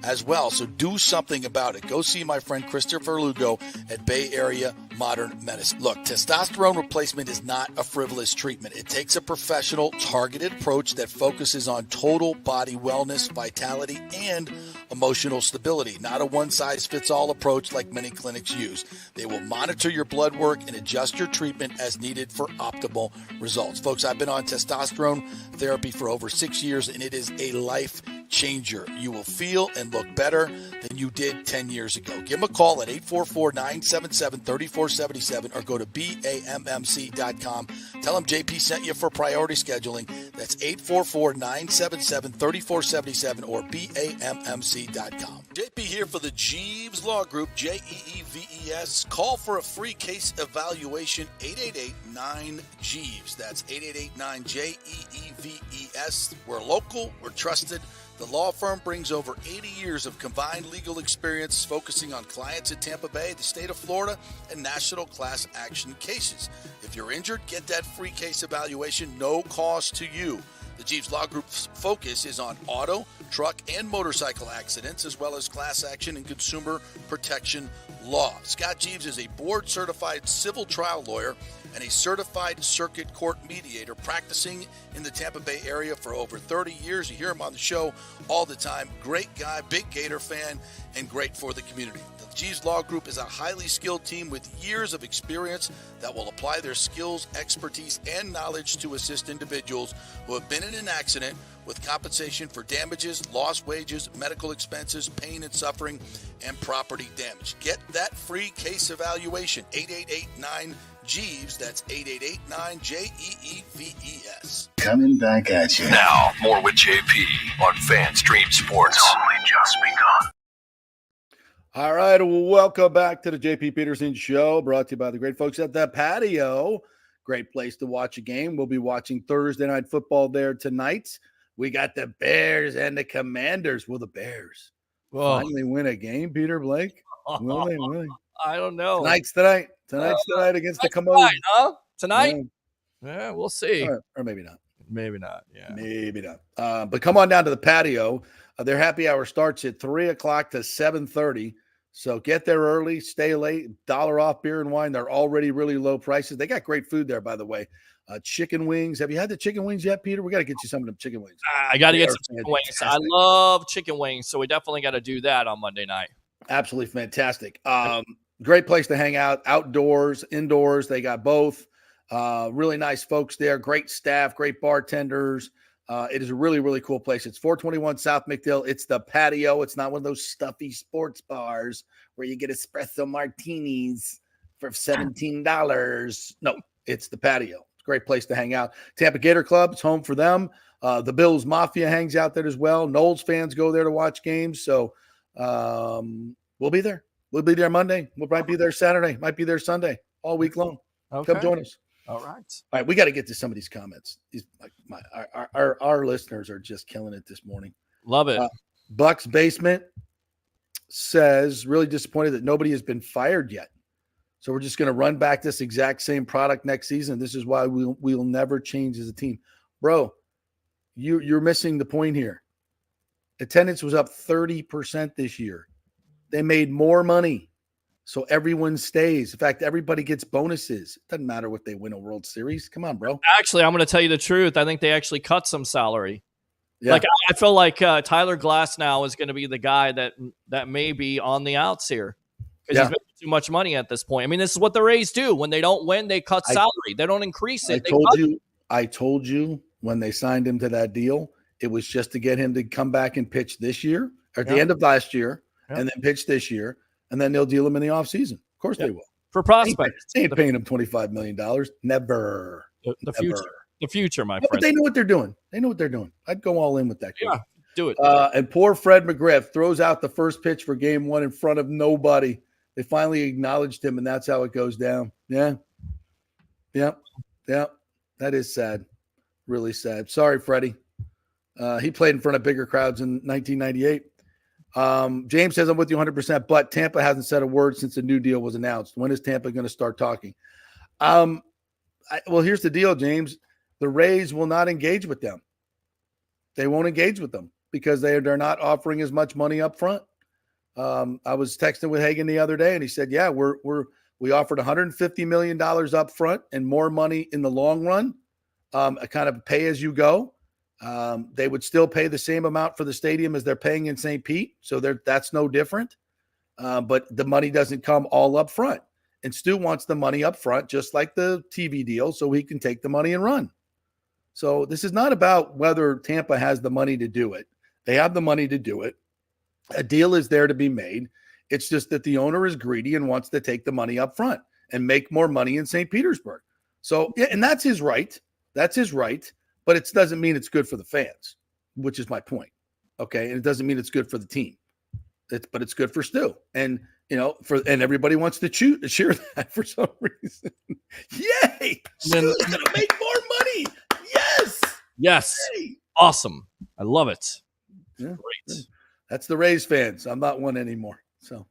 as well. So do something about it. Go see my friend Christopher Lugo at Bay Area Modern Medicine. Look, testosterone replacement is not a frivolous treatment. It takes a professional, targeted approach that focuses on total body wellness, vitality, and emotional stability. Not a one-size-fits-all approach like many clinics use. They will monitor your blood work and adjust your treatment as needed for optimal results. Folks, I've been on testosterone therapy for over 6 years, and it is a life changer. You will feel and look better than you did 10 years ago. Give them a call at 844-977-3477 or go to BAMMC.com. Tell them JP sent you for priority scheduling. That's 844-977-3477 or BAMMC.com. JP here for the Jeeves Law Group, Jeeves. Call for a free case evaluation, 888-9-JEEVES. That's 888-9-JEEVES. We're local, we're trusted. The law firm brings over 80 years of combined legal experience focusing on clients in Tampa Bay, the state of Florida, and national class action cases. If you're injured, get that free case evaluation, no cost to you. The Jeeves Law Group's focus is on auto, truck, and motorcycle accidents, as well as class action and consumer protection law. Scott Jeeves is a board-certified civil trial lawyer and a certified circuit court mediator practicing in the Tampa Bay area for over 30 years. You hear him on the show all the time. Great guy, big Gator fan, and great for the community. The Jeeves Law Group is a highly skilled team with years of experience that will apply their skills, expertise, and knowledge to assist individuals who have been in an accident with compensation for damages, lost wages, medical expenses, pain and suffering, and property damage. Get that free case evaluation, 888-9-JEEVES. That's 888-9-JEEVES. Coming back at you. Now, more with JP on FanStream Sports. It's only just begun. All right, welcome back to the JP Peterson Show, brought to you by the great folks at the Patio. Great place to watch a game. We'll be watching Thursday Night Football there tonight. We got the Bears and the Commanders. Will the Bears finally win a game, Peter Blake? Will they? I don't know. Tonight's tonight against the Commanders. Tonight? Yeah, we'll see. Or maybe not. Maybe not. Yeah. Maybe not. But come on down to the Patio. Their happy hour starts at 3 o'clock to 7:30. So get there early, stay late, $1 off beer and wine. They're already really low prices. They got great food there, by the way. Chicken wings. Have you had the chicken wings yet, Peter? We got to get you some of them chicken wings. I got to get some chicken wings. I love chicken wings, so we definitely got to do that on Monday night. Absolutely fantastic. Great place to hang out, outdoors, indoors. They got both. Really nice folks there. Great staff, great bartenders. It is a really, really cool place. It's 421 South McDill. It's the Patio. It's not one of those stuffy sports bars where you get espresso martinis for $17. No, it's the Patio. It's a great place to hang out. Tampa Gator Club, it's home for them. The Bills Mafia hangs out there as well. Knowles fans go there to watch games. So we'll be there. We'll be there Monday. We'll probably be there Saturday. Might be there Sunday, all week long. Okay. Come join us. All right. All right, we got to get to some of these comments. Our listeners are just killing it this morning. Love it. Buck's Basement says, really disappointed that nobody has been fired yet. So we're just going to run back this exact same product next season. This is why we'll never change as a team. Bro, you're missing the point here. Attendance was up 30% this year. They made more money. So everyone stays. In fact, everybody gets bonuses. It doesn't matter what they win a World Series. Come on, bro. Actually, I'm going to tell you the truth. I think they actually cut some salary. Yeah. Like I feel like Tyler Glass now is going to be the guy that may be on the outs here because he's making too much money at this point. I mean, this is what the Rays do. When they don't win, they cut salary. They don't increase it. I told you when they signed him to that deal, it was just to get him to come back and pitch this year or at the end of last year and then pitch this year. And then they'll deal him in the offseason. Of course they will. For prospects. They ain't paying him $25 million. Never. The future. The future, my friend. But they know what they're doing. I'd go all in with that kid. Yeah, do it. And poor Fred McGriff throws out the first pitch for game one in front of nobody. They finally acknowledged him, and that's how it goes down. Yeah. That is sad. Really sad. Sorry, Freddie. He played in front of bigger crowds in 1998. James says, I'm with you 100%, but Tampa hasn't said a word since the new deal was announced. When is Tampa going to start talking? Well, here's the deal, James. The Rays will not engage with them. They won't engage with them because they're not offering as much money up front. I was texting with Hagan the other day, and he said, yeah, we offered $150 million up front and more money in the long run, a kind of pay as you go. They would still pay the same amount for the stadium as they're paying in St. Pete. So that's no different. But the money doesn't come all up front. And Stu wants the money up front, just like the TV deal, so he can take the money and run. So this is not about whether Tampa has the money to do it. They have the money to do it. A deal is there to be made. It's just that the owner is greedy and wants to take the money up front and make more money in St. Petersburg. So, and that's his right. That's his right. But it doesn't mean it's good for the fans, which is my point. Okay. And it doesn't mean it's good for the team. But it's good for Stu. And, and everybody wants to cheer that for some reason. Yay! Stu's going to make more money. Yes. Yay. Awesome. I love it. Yeah. Great. That's the Rays fans. I'm not one anymore. So,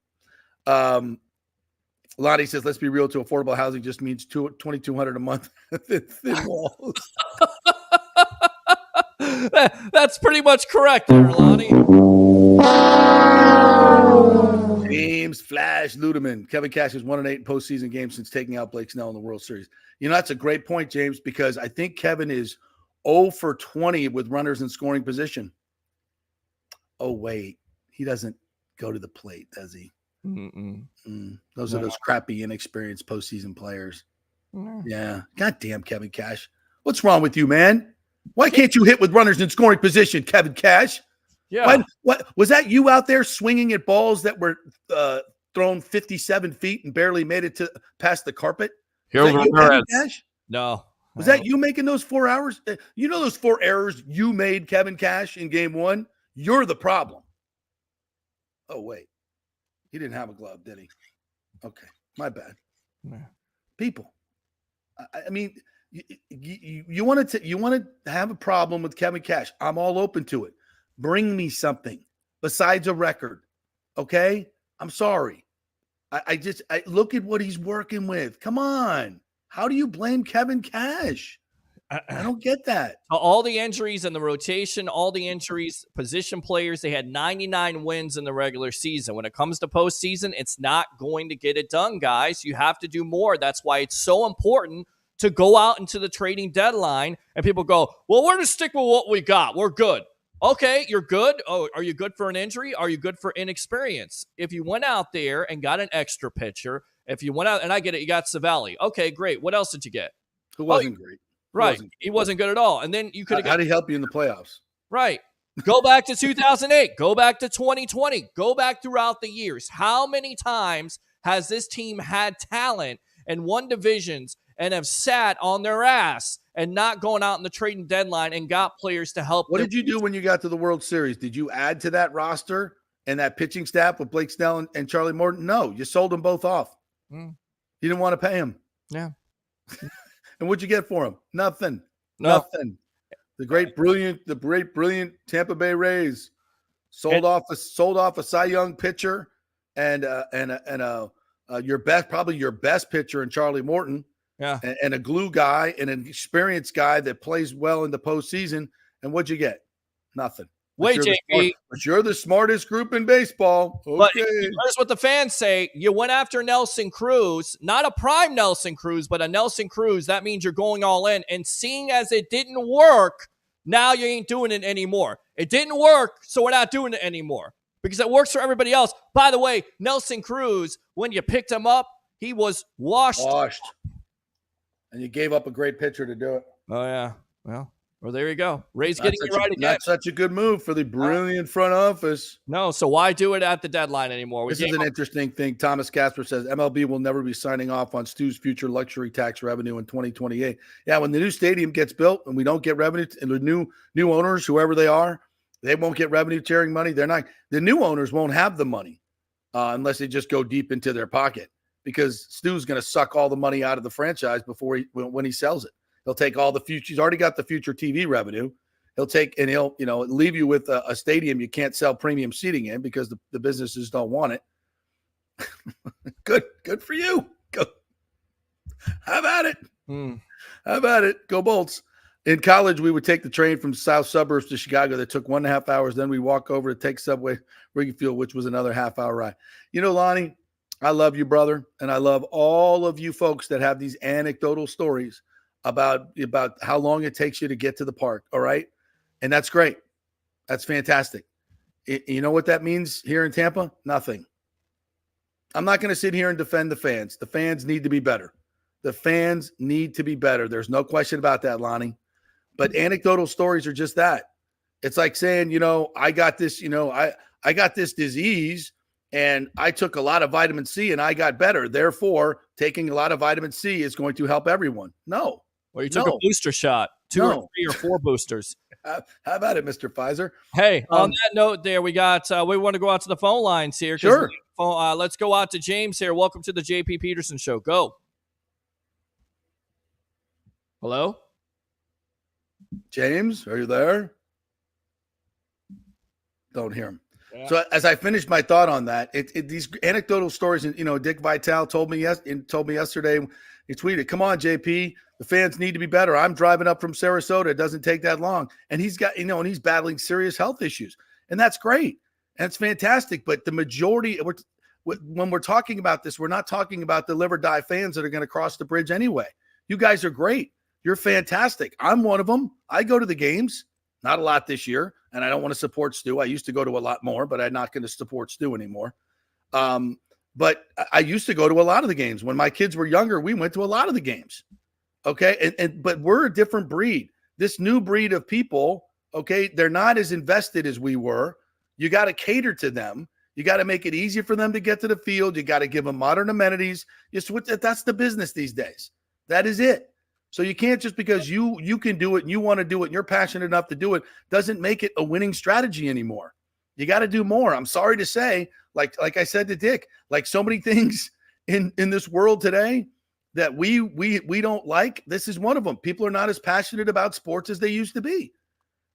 Lonnie says, let's be real, to affordable housing just means $2,200 a month. Thin walls. That's pretty much correct there, Lonnie. James Flash Ludeman. Kevin Cash has 1-8 in postseason games since taking out Blake Snell in the World Series. That's a great point, James, because I think Kevin is 0 for 20 with runners in scoring position. Oh, wait. He doesn't go to the plate, does he? Those are those crappy, inexperienced postseason players. Yeah. Goddamn, Kevin Cash. What's wrong with you, man? Why can't you hit with runners in scoring position, Kevin Cash? Yeah. What was that? You out there swinging at balls that were thrown 57 feet and barely made it to past the carpet? Was that you, Kevin Cash? No. Was that you making those 4 hours? You know those 4 errors you made, Kevin Cash, in game 1? You're the problem. Oh, wait. He didn't have a glove, did he? Okay. My bad. Yeah. People. I mean, you want to have a problem with Kevin Cash. I'm all open to it. Bring me something besides a record. Okay? I'm sorry. I look at what he's working with. Come on. How do you blame Kevin Cash? I don't get that. All the injuries in the rotation, all the injuries, position players, they had 99 wins in the regular season. When it comes to postseason, it's not going to get it done, guys. You have to do more. That's why it's so important to go out into the trading deadline and people go, well, we're going to stick with what we got. We're good. Okay, you're good. Oh, are you good for an injury? Are you good for inexperience? If you went out there and got an extra pitcher, if you went out, and I get it, you got Savali. Okay, great. What else did you get? Who wasn't great? Right. He wasn't good at all. And then you could have. How did he help you in the playoffs? Right. Go back to 2008. Go back to 2020. Go back throughout the years. How many times has this team had talent and won divisions and have sat on their ass and not going out in the trading deadline and got players to help? What did you do when you got to the World Series? Did you add to that roster and that pitching staff with Blake Snell and Charlie Morton? No, you sold them both off. You didn't want to pay them. Yeah. And what'd you get for him? Nothing. No. Nothing. The great brilliant Tampa Bay Rays sold off a Cy Young pitcher and probably your best pitcher in Charlie Morton. Yeah. And a glue guy and an experienced guy that plays well in the postseason. And what'd you get? Nothing. Wait, JP. But you're the smartest group in baseball. Okay. But here's what the fans say. You went after Nelson Cruz, not a prime Nelson Cruz, but a Nelson Cruz. That means you're going all in. And seeing as it didn't work, now you ain't doing it anymore. It didn't work, so we're not doing it anymore. Because it works for everybody else. By the way, Nelson Cruz, when you picked him up, he was washed. And you gave up a great pitcher to do it. Oh, yeah. Well, there you go. Ray's getting it right again. Not such a good move for the brilliant front office. No, so why do it at the deadline anymore? This is an interesting thing. Thomas Casper says MLB will never be signing off on Stu's future luxury tax revenue in 2028. Yeah, when the new stadium gets built and we don't get revenue, and the new owners, whoever they are, they won't get revenue sharing money. They're not. The new owners won't have the money unless they just go deep into their pocket, because Stu's going to suck all the money out of the franchise when he sells it. He'll take all the future. He's already got the future TV revenue. He'll leave you with a stadium you can't sell premium seating in because the businesses don't want it. Good for you. Go. How about it? How about it? Go Bolts. In college, we would take the train from south suburbs to Chicago. That took 1.5 hours. Then we walk over to take subway Wrigleyfield, which was another half-hour ride. Lonnie, I love you, brother, and I love all of you folks that have these anecdotal stories about how long it takes you to get to the park, all right? And that's great. That's fantastic. You know what that means here in Tampa? Nothing. I'm not going to sit here and defend the fans. The fans need to be better. The fans need to be better. There's no question about that, Lonnie. But anecdotal stories are just that. It's like saying, I got this, I got this disease and I took a lot of vitamin C and I got better. Therefore, taking a lot of vitamin C is going to help everyone. No. Well, you took a booster shot, 2 or 3 or 4 boosters. How about it, Mr. Pfizer? Hey, on that note there, we want to go out to the phone lines here. Sure. Let's go out to James here. Welcome to the JP Peterson Show. Go. Hello? James, are you there? Don't hear him. Yeah. So as I finished my thought on that, these anecdotal stories, and Dick Vitale told me yesterday. He tweeted, "Come on, JP, the fans need to be better. I'm driving up from Sarasota. It doesn't take that long." And he's got, and he's battling serious health issues, and that's great. And it's fantastic. But the majority, when we're talking about this, we're not talking about the live or die fans that are going to cross the bridge anyway. You guys are great. You're fantastic. I'm one of them. I go to the games. Not a lot this year, and I don't want to support Stu. I used to go to a lot more, but I'm not going to support Stu anymore. But I used to go to a lot of the games. When my kids were younger, we went to a lot of the games. Okay, but we're a different breed. This new breed of people, okay, they're not as invested as we were. You got to cater to them. You got to make it easier for them to get to the field. You got to give them modern amenities. That's the business these days. That is it. So you can't, just because you can do it and you want to do it and you're passionate enough to do it, doesn't make it a winning strategy anymore. You got to do more. I'm sorry to say, like I said to Dick, like so many things in this world today that we don't like, this is one of them. People are not as passionate about sports as they used to be.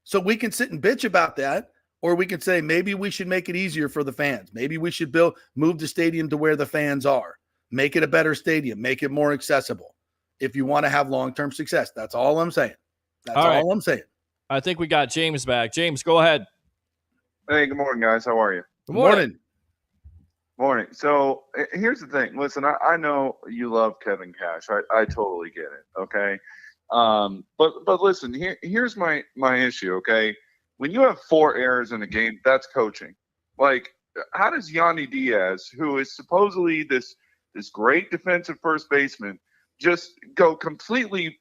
So we can sit and bitch about that, or we can say maybe we should make it easier for the fans. Maybe we should move the stadium to where the fans are. Make it a better stadium. Make it more accessible. If you want to have long-term success. That's all I'm saying. That's all I'm saying. I think we got James back. James, go ahead. Hey, good morning, guys. How are you? Good morning. Morning. So here's the thing. Listen, I know you love Kevin Cash. I totally get it. Okay. But listen, here's my issue. Okay. When you have 4 errors in a game, that's coaching. Like, how does Yanni Diaz, who is supposedly this great defensive first baseman, just go completely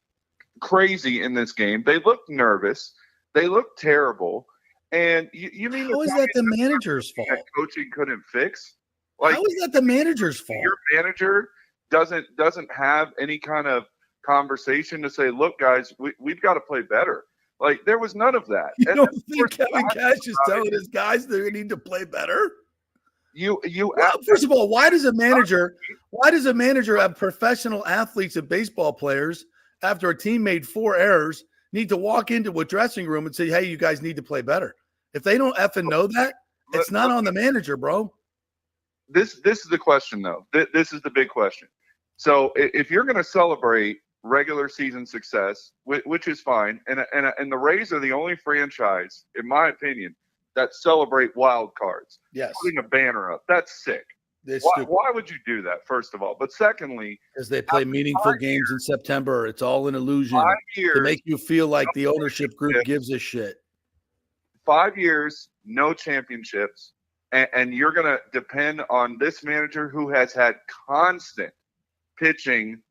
crazy in this game? They look nervous. They look terrible. And you mean how is that the manager's fault? That coaching couldn't fix? Like, how is that the manager's fault? Your manager doesn't have any kind of conversation to say, look, guys, we've got to play better. Like, there was none of that. You don't think Kevin Cash is telling his guys they need to play better? First of all, why does a manager have professional athletes and baseball players, after a team made 4 errors, need to walk into a dressing room and say, hey, you guys need to play better? If they don't effing know that, it's not on the manager, bro. This is the question, though. This is the big question. So if you're going to celebrate regular season success, which is fine, and the Rays are the only franchise, in my opinion, that celebrate wild cards. Yes. Putting a banner up. That's sick. Why would you do that, first of all? But secondly, because they play meaningful games in September. It's all an illusion to make you feel like the ownership group gives a shit. 5 years, no championships, and you're going to depend on this manager who has had constant pitching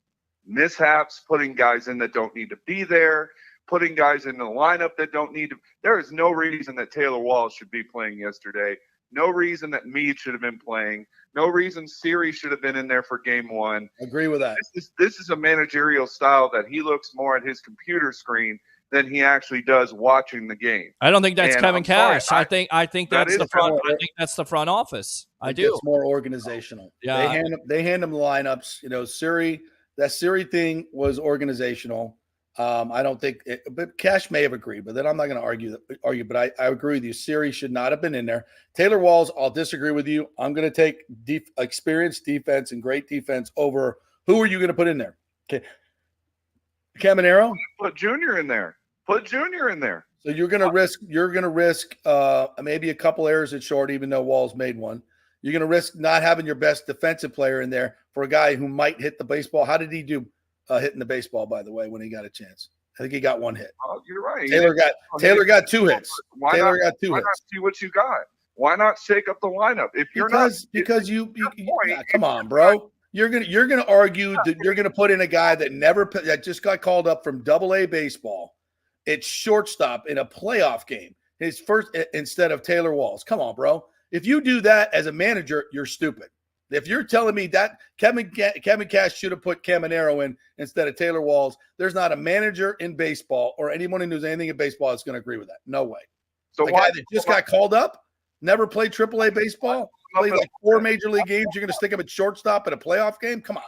mishaps, putting guys in that don't need to be there, putting guys in the lineup that don't need to. There is no reason that Taylor Walls should be playing yesterday. No reason that Meade should have been playing. No reason Siri should have been in there for game 1. Agree with that. This is a managerial style that he looks more at his computer screen than he actually does watching the game. I don't think that's Kevin Cash. I think that's the front. I think that's the front office. I do. It's more organizational. Yeah. They hand them the lineups. Siri, that Siri thing was organizational. I don't think but Cash may have agreed, but then I'm not going to argue. But I agree with you. Siri should not have been in there. Taylor Walls, I'll disagree with you. I'm going to take experienced defense and great defense over. Who are you going to put in there? Okay, Caminero. Put Junior in there. So you're going to risk maybe a couple errors at short, even though Walls made one. You're going to risk not having your best defensive player in there for a guy who might hit the baseball. How did he do? Hitting the baseball, by the way, when he got a chance. I think he got 1 hit. Oh, you're right. Taylor got 2 hits. Why not see what you got? Why not shake up the lineup? If you're because you come on, bro. You're gonna argue that you're gonna put in a guy that just got called up from Double-A baseball. It's shortstop in a playoff game. His first instead of Taylor Walls. Come on, bro. If you do that as a manager, you're stupid. If you're telling me that Kevin Cash should have put Caminero in instead of Taylor Walls, there's not a manager in baseball or anyone who knows anything in baseball that's going to agree with that. No way. So a guy that just got called up, never played AAA baseball, played like 4 major league games, you're going to stick him at shortstop in a playoff game? Come on.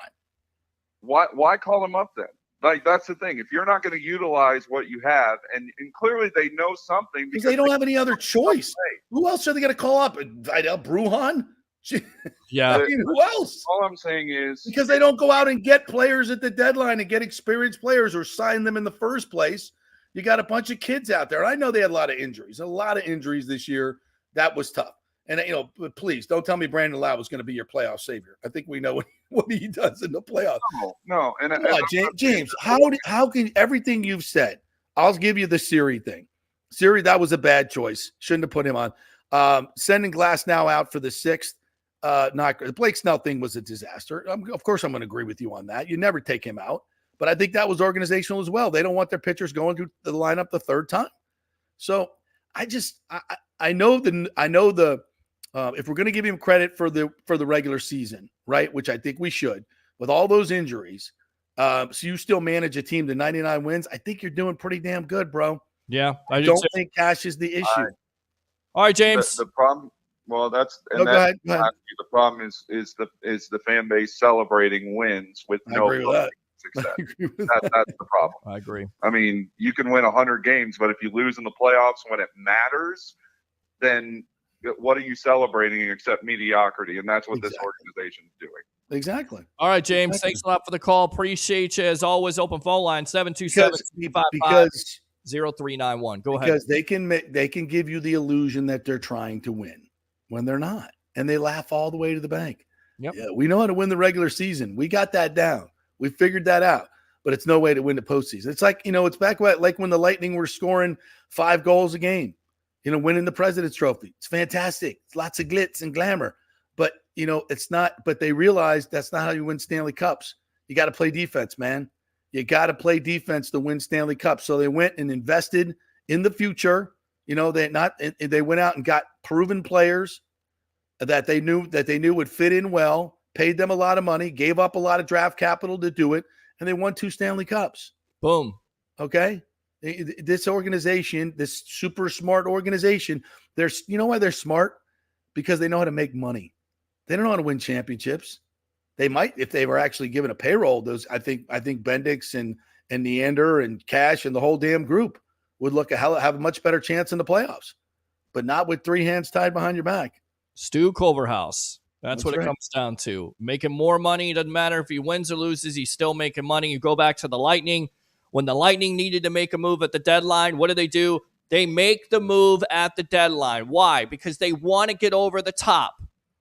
Why call him up then? Like, that's the thing. If you're not going to utilize what you have, and clearly they know something because they don't have any other choice. Who else are they going to call up? Vidal Brujan? Yeah. I mean, who else? All I'm saying is because they don't go out and get players at the deadline and get experienced players or sign them in the first place. You got a bunch of kids out there. I know they had a lot of injuries this year. That was tough. And, please don't tell me Brandon Lau was going to be your playoff savior. I think we know what he does in the playoffs. No. James, how can everything you've said, I'll give you the Siri thing. Siri, that was a bad choice. Shouldn't have put him on. Sending Glass now out for the 6th. The Blake Snell thing was a disaster. Of course, I'm going to agree with you on that. You never take him out. But I think that was organizational as well. They don't want their pitchers going through the lineup the third time. So I know if we're going to give him credit for the regular season, right, which I think we should, with all those injuries, so you still manage a team to 99 wins, I think you're doing pretty damn good, bro. Yeah, I don't think cash is the issue. All right, James. The problem. Well, go ahead. The problem is the fan base celebrating wins with no success. That's the problem. I agree. I mean, you can win 100 games, but if you lose in the playoffs when it matters, then what are you celebrating except mediocrity? And that's what this organization is doing. Exactly. All right, James. Thanks a lot for the call. Appreciate you as always. Open phone line 727-355-0391. Go ahead. Because they can give you the illusion that they're trying to win when they're not, and they laugh all the way to the bank. Yep. Yeah, we know how to win the regular season. We got that down. We figured that out. But it's no way to win the postseason. It's like, it's back like when the Lightning were scoring 5 goals a game, winning the President's Trophy. It's fantastic. It's lots of glitz and glamour. But, it's not – but they realized that's not how you win Stanley Cups. You got to play defense, man. You got to play defense to win Stanley Cups. So they went and invested in the future. They went out and got proven players that they knew would fit in well, paid them a lot of money, gave up a lot of draft capital to do it, and they won 2 Stanley Cups. Boom. Okay? This organization, this super smart organization, you know why they're smart? Because they know how to make money. They don't know how to win championships. They might if they were actually given a payroll. Those I think Bendix and Neander and Cash and the whole damn group would have a much better chance in the playoffs, but not with 3 hands tied behind your back. Stu Culverhouse. That's what it comes down to. Making more money. Doesn't matter if he wins or loses. He's still making money. You go back to the Lightning. When the Lightning needed to make a move at the deadline, what do? They make the move at the deadline. Why? Because they want to get over the top.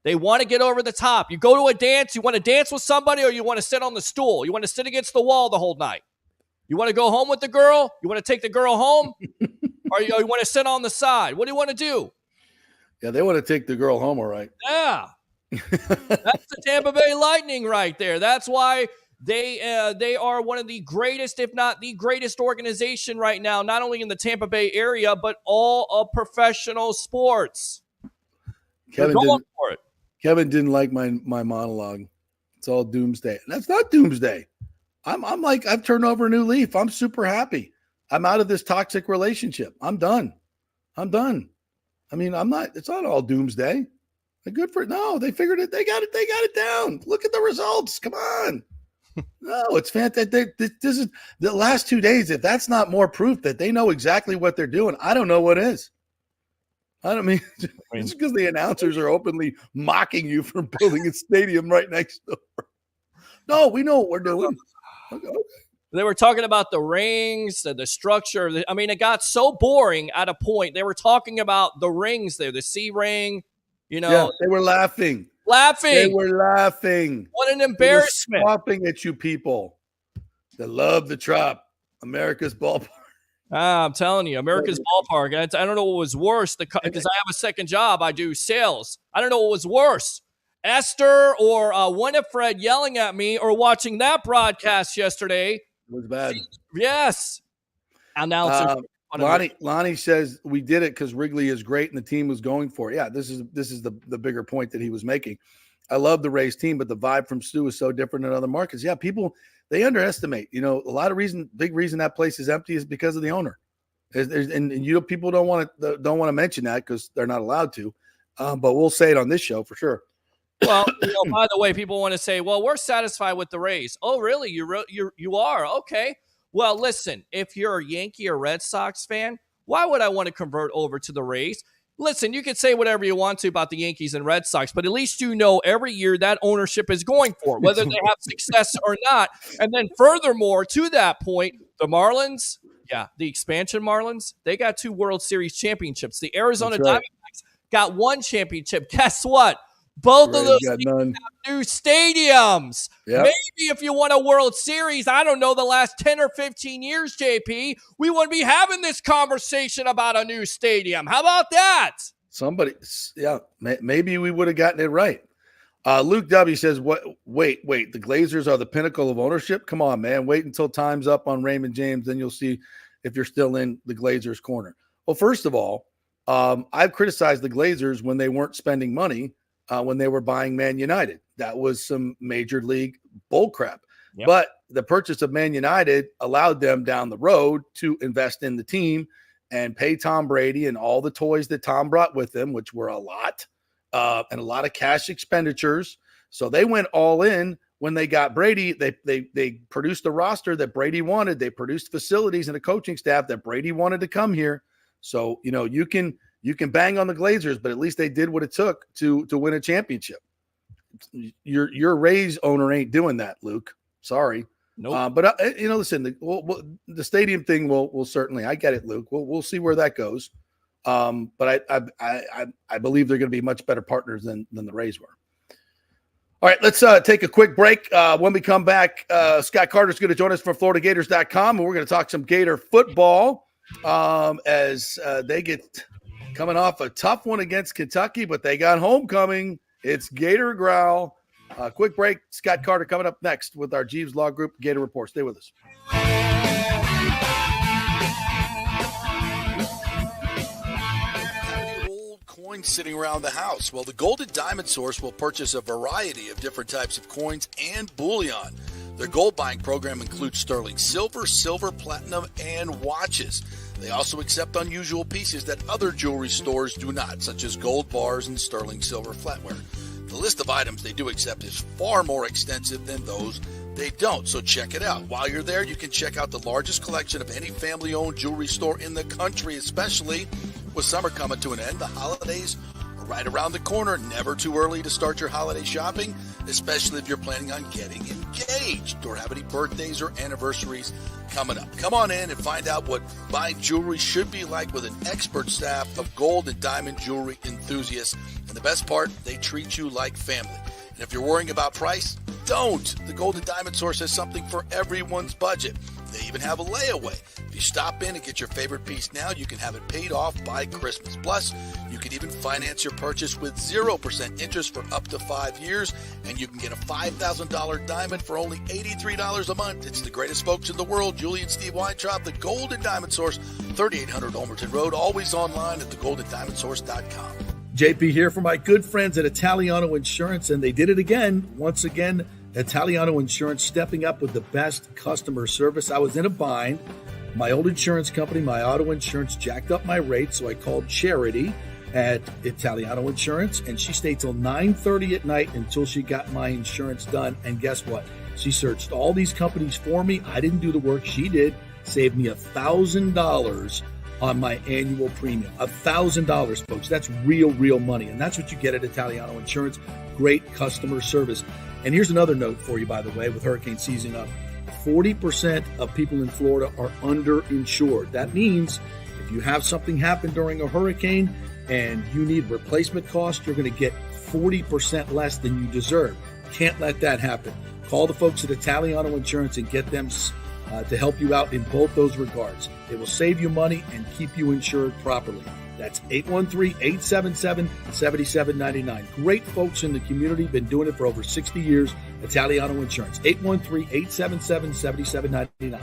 They want to get over the top. You go to a dance. You want to dance with somebody, or you want to sit on the stool. You want to sit against the wall the whole night. You want to go home with the girl? You want to take the girl home? Or you want to sit on the side? What do you want to do? Yeah, they want to take the girl home, all right. Yeah. That's the Tampa Bay Lightning right there. That's why they are one of the greatest, if not the greatest organization right now, not only in the Tampa Bay area, but all of professional sports. Kevin didn't like my monologue. It's all doomsday. That's not doomsday. I'm like, I've turned over a new leaf. I'm super happy. I'm out of this toxic relationship. I'm done. I mean, it's not all doomsday. They're good for it. No, they figured it. They got it down. Look at the results. Come on. No, it's fantastic. This is the last 2 days. If that's not more proof that they know exactly what they're doing, I don't know what is. I don't mean, it's because the announcers are openly mocking you for building a stadium right next door. No, we know what we're doing. Okay. They were talking about the rings, the structure. I mean, it got so boring at a point. They were talking about the rings there, the C ring, Yeah, they were laughing. They were laughing. What an embarrassment. They were scoffing at you people that love the Trop, America's ballpark. I'm telling you, America's ballpark. I don't know what was worse because I have a second job. I do sales. I don't know what was worse. Esther or Winifred yelling at me or watching that broadcast yesterday. It was bad. Yes. Announcer. Lonnie says we did it because Wrigley is great and the team was going for it. Yeah, this is the bigger point that he was making. I love the Rays team, but the vibe from Stu is so different in other markets. Yeah, people, they underestimate. A lot of big reason that place is empty is because of the owner. And people don't want to mention that because they're not allowed to. But we'll say it on this show for sure. Well, by the way, people want to say, well, we're satisfied with the Rays. Oh, really? You are? Okay. Well, listen, if you're a Yankee or Red Sox fan, why would I want to convert over to the Rays? Listen, you can say whatever you want to about the Yankees and Red Sox, but at least you know every year that ownership is going for, whether they have success or not. And then furthermore, to that point, the Marlins, the expansion Marlins, they got 2 World Series championships. The Arizona Diamondbacks got 1 championship. Guess what? Both of those teams have new stadiums. Yep. Maybe if you won a World Series, I don't know, the last 10 or 15 years, JP, we wouldn't be having this conversation about a new stadium. How about that? Maybe we would have gotten it right. Luke W. says, wait, the Glazers are the pinnacle of ownership? Come on, man. Wait until time's up on Raymond James, then you'll see if you're still in the Glazers' corner. Well, first of all, I've criticized the Glazers when they weren't spending money. When they were buying Man United. That was some major league bullcrap. Yep. But the purchase of Man United allowed them down the road to invest in the team and pay Tom Brady and all the toys that Tom brought with him, which were a lot, and a lot of cash expenditures. So they went all in when they got Brady. They produced a roster that Brady wanted. They produced facilities and a coaching staff that Brady wanted to come here. So, you can bang on the Glazers, but at least they did what it took to win a championship. Your Rays owner ain't doing that, Luke. Sorry. Nope. But listen, the stadium thing will certainly. I get it, Luke. We'll see where that goes. But I believe they're going to be much better partners than the Rays were. All right, let's take a quick break. When we come back, Scott Carter's going to join us from FloridaGators.com, and we're going to talk some Gator football as they get coming off a tough one against Kentucky, but they got homecoming. It's Gator Growl. Quick break. Scott Carter coming up next with our Jeeves Law Group Gator Report. Stay with us. Old coins sitting around the house. Well, the Golden Diamond Source will purchase a variety of different types of coins and bullion. Their gold buying program includes sterling silver, silver, platinum, and watches. They also accept unusual pieces that other jewelry stores do not, such as gold bars and sterling silver flatware. The list of items they do accept is far more extensive than those they don't, so check it out. While you're there, you can check out the largest collection of any family-owned jewelry store in the country, especially with summer coming to an end. The holidays are right around the corner. Never too early to start your holiday shopping, especially if you're planning on getting engaged or have any birthdays or anniversaries coming up. Come on in and find out what buying jewelry should be like with an expert staff of gold and diamond jewelry enthusiasts. And the best part, they treat you like family. And if you're worrying about price, don't. The Golden Diamond Source has something for everyone's budget. They even have a layaway. If you stop in and get your favorite piece now, you can have it paid off by Christmas. Plus, you can even finance your purchase with 0% interest for up to 5 years, and you can get a $5,000 diamond for only $83 a month. It's the greatest folks in the world, Julie and Steve Weintraub, the Golden Diamond Source, 3800 Olmerton Road, always online at thegoldendiamondsource.com. JP here for my good friends at Italiano Insurance, and they did it again. Once again, Italiano Insurance stepping up with the best customer service. I was in a bind. My old insurance company, my auto insurance, jacked up my rates, so I called Charity at Italiano Insurance, and she stayed till 9:30 at night until she got my insurance done. And guess what? She searched all these companies for me. I didn't do the work. She did. Saved me $1,000 on my annual premium. $1,000, folks. That's real money. And that's what you get at Italiano Insurance. Great customer service. And here's another note for you, by the way, with hurricane season up. 40% of people in Florida are underinsured. That means if you have something happen during a hurricane and you need replacement costs, you're going to get 40% less than you deserve. Can't let that happen. Call the folks at Italiano Insurance and get them to help you out in both those regards. It will save you money and keep you insured properly. That's 813-877-7799. Great folks in the community, been doing it for over 60 years. Italiano Insurance, 813-877-7799.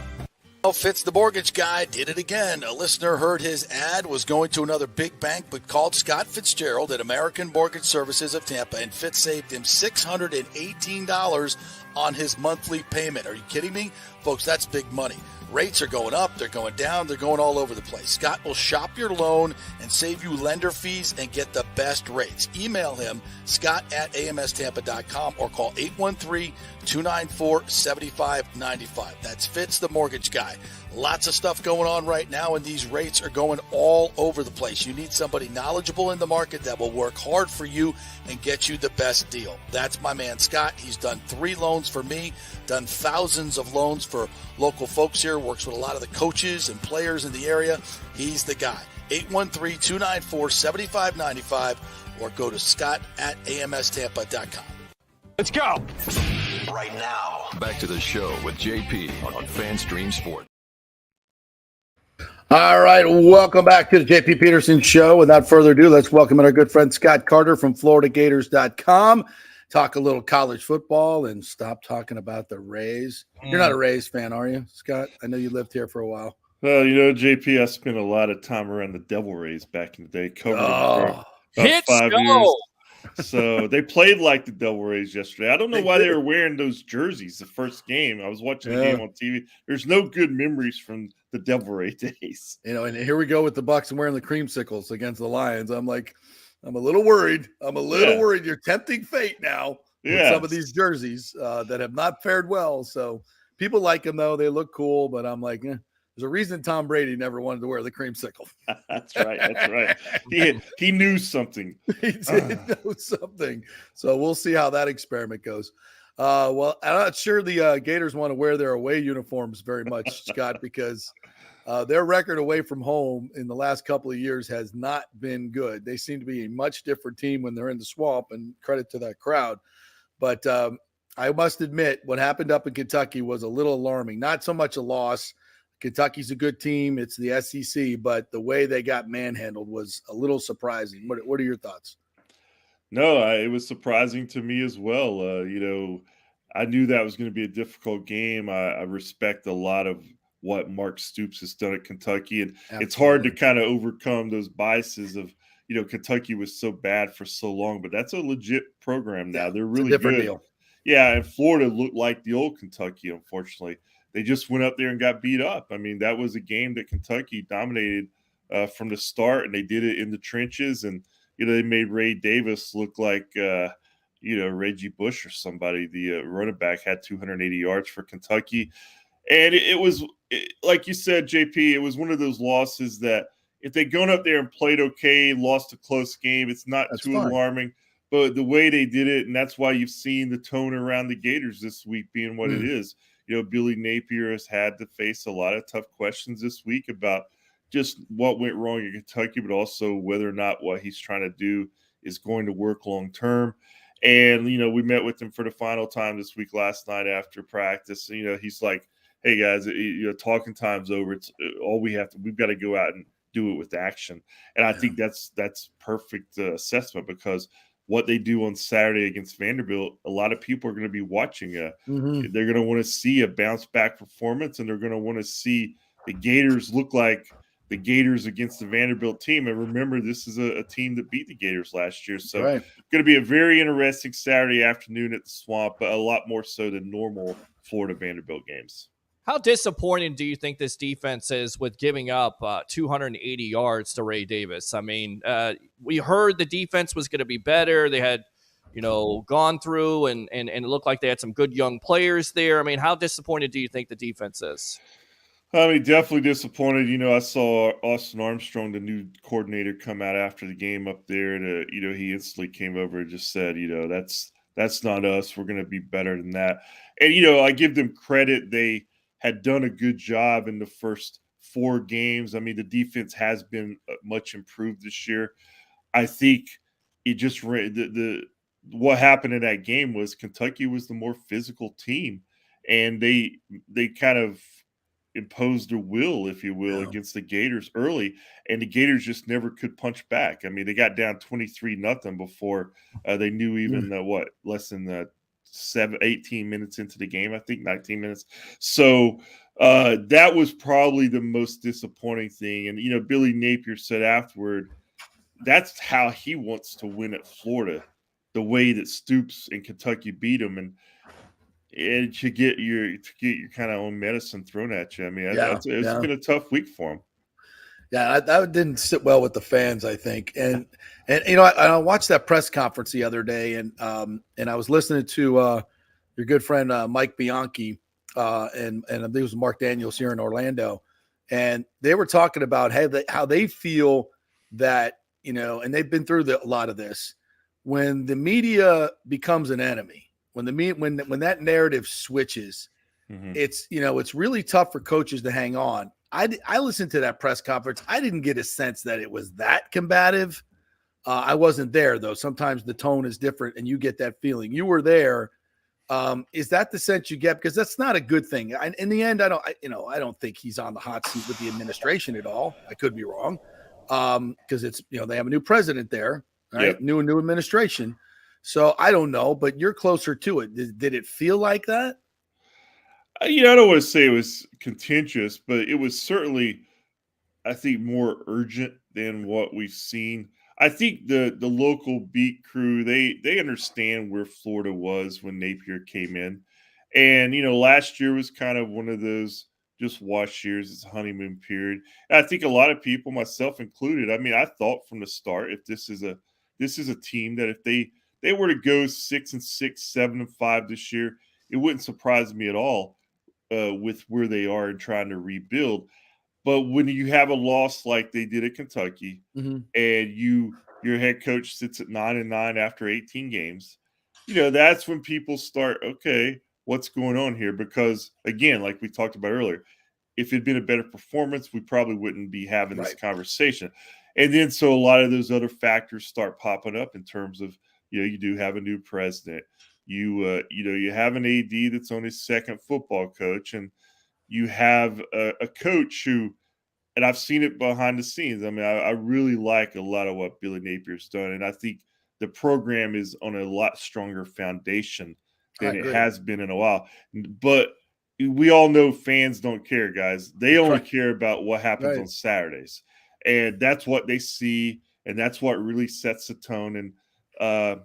Well, Fitz, the mortgage guy, did it again. A listener heard his ad, was going to another big bank, but called Scott Fitzgerald at American Mortgage Services of Tampa, and Fitz saved him $618 on his monthly payment. Are you kidding me? Folks, that's big money. Rates are going up, they're going down, they're going all over the place. Scott will shop your loan and save you lender fees and get the best rates. Email him, scott@amstampa.com, or call 813-294-7595. That's Fitz, the mortgage guy. Lots of stuff going on right now, and these rates are going all over the place. You need somebody knowledgeable in the market that will work hard for you and get you the best deal. That's my man, Scott. He's done 3 loans for me, done thousands of loans for local folks here, works with a lot of the coaches and players in the area. He's the guy. 813-294-7595, or go to scott@amstampa.com. Let's go. Right now, back to the show with JP on FanStream Sports. All right, welcome back to the JP Peterson Show. Without further ado, let's welcome in our good friend Scott Carter from FloridaGators.com. Talk a little college football and stop talking about the Rays. You're not a Rays fan, are you, Scott? I know you lived here for a while. Well, JP, I spent a lot of time around the Devil Rays back in the day, covering them for about 5 years. So they played like the Devil Rays yesterday. I don't know why they were wearing those jerseys the first game. I was watching the game on TV. There's no good memories from the Devil Ray days. And here we go with the Bucs and wearing the creamsicles against the Lions. I'm a little worried. Worried. You're tempting fate now with some of these jerseys that have not fared well. So people like them, though. They look cool, but I'm like, there's a reason Tom Brady never wanted to wear the creamsicle. That's right. He knew something. He did know something. So we'll see how that experiment goes. Well, I'm not sure the Gators want to wear their away uniforms very much, Scott, because their record away from home in the last couple of years has not been good. They seem to be a much different team when they're in the swamp, and credit to that crowd. But I must admit, what happened up in Kentucky was a little alarming. Not so much a loss. Kentucky's a good team. It's the SEC, but the way they got manhandled was a little surprising. What are your thoughts? No, it was surprising to me as well. I knew that was going to be a difficult game. I respect a lot of what Mark Stoops has done at Kentucky, and Absolutely. It's hard to kind of overcome those biases of, Kentucky was so bad for so long, but that's a legit program now. They're really good. Deal. Yeah, and Florida looked like the old Kentucky, unfortunately. They just went up there and got beat up. I mean, that was a game that Kentucky dominated from the start, and they did it in the trenches. And, they made Ray Davis look like, Reggie Bush or somebody. The running back had 280 yards for Kentucky. And it was, like you said, JP, it was one of those losses that if they'd gone up there and played okay, lost a close game, it's not too alarming. But the way they did it, and that's why you've seen the tone around the Gators this week being what it is. Billy Napier has had to face a lot of tough questions this week about just what went wrong in Kentucky, but also whether or not what he's trying to do is going to work long term. And, we met with him for the final time this week last night after practice. He's like, hey, guys, talking time's over. It's all we've got to go out and do it with action. And I think that's perfect assessment, because what they do on Saturday against Vanderbilt, a lot of people are going to be watching. They're going to want to see a bounce back performance, and they're going to want to see the Gators look like the Gators against the Vanderbilt team. And remember, this is a team that beat the Gators last year. So It's going to be a very interesting Saturday afternoon at the Swamp, but a lot more so than normal Florida Vanderbilt games. How disappointing do you think this defense is with giving up 280 yards to Ray Davis? I mean, we heard the defense was going to be better. They had, gone through and it looked like they had some good young players there. I mean, how disappointed do you think the defense is? I mean, definitely disappointed. I saw Austin Armstrong, the new coordinator, come out after the game up there. He instantly came over and just said, that's not us. We're going to be better than that. And, I give them credit. They had done a good job in the first 4 games. I mean, the defense has been much improved this year. I think it just what happened in that game was Kentucky was the more physical team, and they kind of imposed their will, if you will, against the Gators early, and the Gators just never could punch back. I mean, they got down 23-0 before they knew even less than 18 minutes into the game, I think 19 minutes. So that was probably the most disappointing thing. And, Billy Napier said afterward, that's how he wants to win at Florida, the way that Stoops and Kentucky beat him. And and to get your kind of own medicine thrown at you. I mean, it's been a tough week for him. Yeah, that didn't sit well with the fans, I think. And I watched that press conference the other day, and I was listening to your good friend Mike Bianchi, and I think it was Mark Daniels here in Orlando, and they were talking about how they feel that, and they've been through a lot of this, when the media becomes an enemy, when that narrative switches, it's really tough for coaches to hang on. I listened to that press conference. I didn't get a sense that it was that combative. I wasn't there, though. Sometimes the tone is different and you get that feeling. You were there. Is that the sense you get? Because that's not a good thing. In the end, I don't think he's on the hot seat with the administration at all. I could be wrong. Because it's, they have a new president there, right? Yep. New administration. So I don't know, but you're closer to it. Did it feel like that? I don't want to say it was contentious, but it was certainly, I think, more urgent than what we've seen. I think the local beat crew, they understand where Florida was when Napier came in. And, last year was kind of one of those just wash years. It's a honeymoon period. And I think a lot of people, myself included, I mean, I thought from the start, if this is a team that if they were to go 6-6, 7-5 this year, it wouldn't surprise me at all. With where they are and trying to rebuild. But when you have a loss like they did at Kentucky, and your head coach sits at 9-9 after 18 games, that's when people start, okay, what's going on here? Because again, like we talked about earlier, if it'd been a better performance, we probably wouldn't be having this conversation. And then so a lot of those other factors start popping up in terms of, you do have a new president. You have an AD that's on his second football coach, and you have a coach who, and I've seen it behind the scenes. I mean, I really like a lot of what Billy Napier's done, and I think the program is on a lot stronger foundation than it has been in a while. But we all know fans don't care, guys. They only care about what happens on Saturdays, and that's what they see, and that's what really sets the tone. And I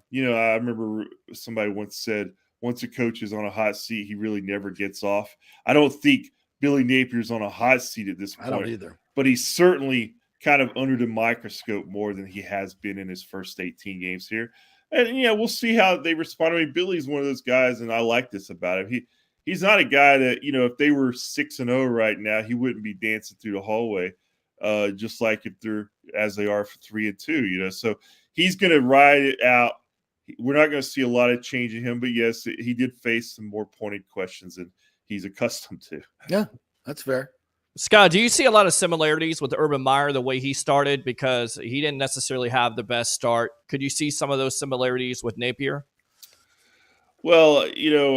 remember somebody once said, once a coach is on a hot seat, he really never gets off. I don't think Billy Napier's on a hot seat at this point. I don't either. But he's certainly kind of under the microscope more than he has been in his first 18 games here. And, we'll see how they respond. I mean, Billy's one of those guys, and I like this about him. He's not a guy that, if they were 6-0 right now, he wouldn't be dancing through the hallway, just like if they're as they are for 3-2, So he's going to ride it out. We're not going to see a lot of change in him, but yes, he did face some more pointed questions than he's accustomed to. Yeah, that's fair. Scott, do you see a lot of similarities with Urban Meyer, the way he started? Because he didn't necessarily have the best start. Could you see some of those similarities with Napier? Well,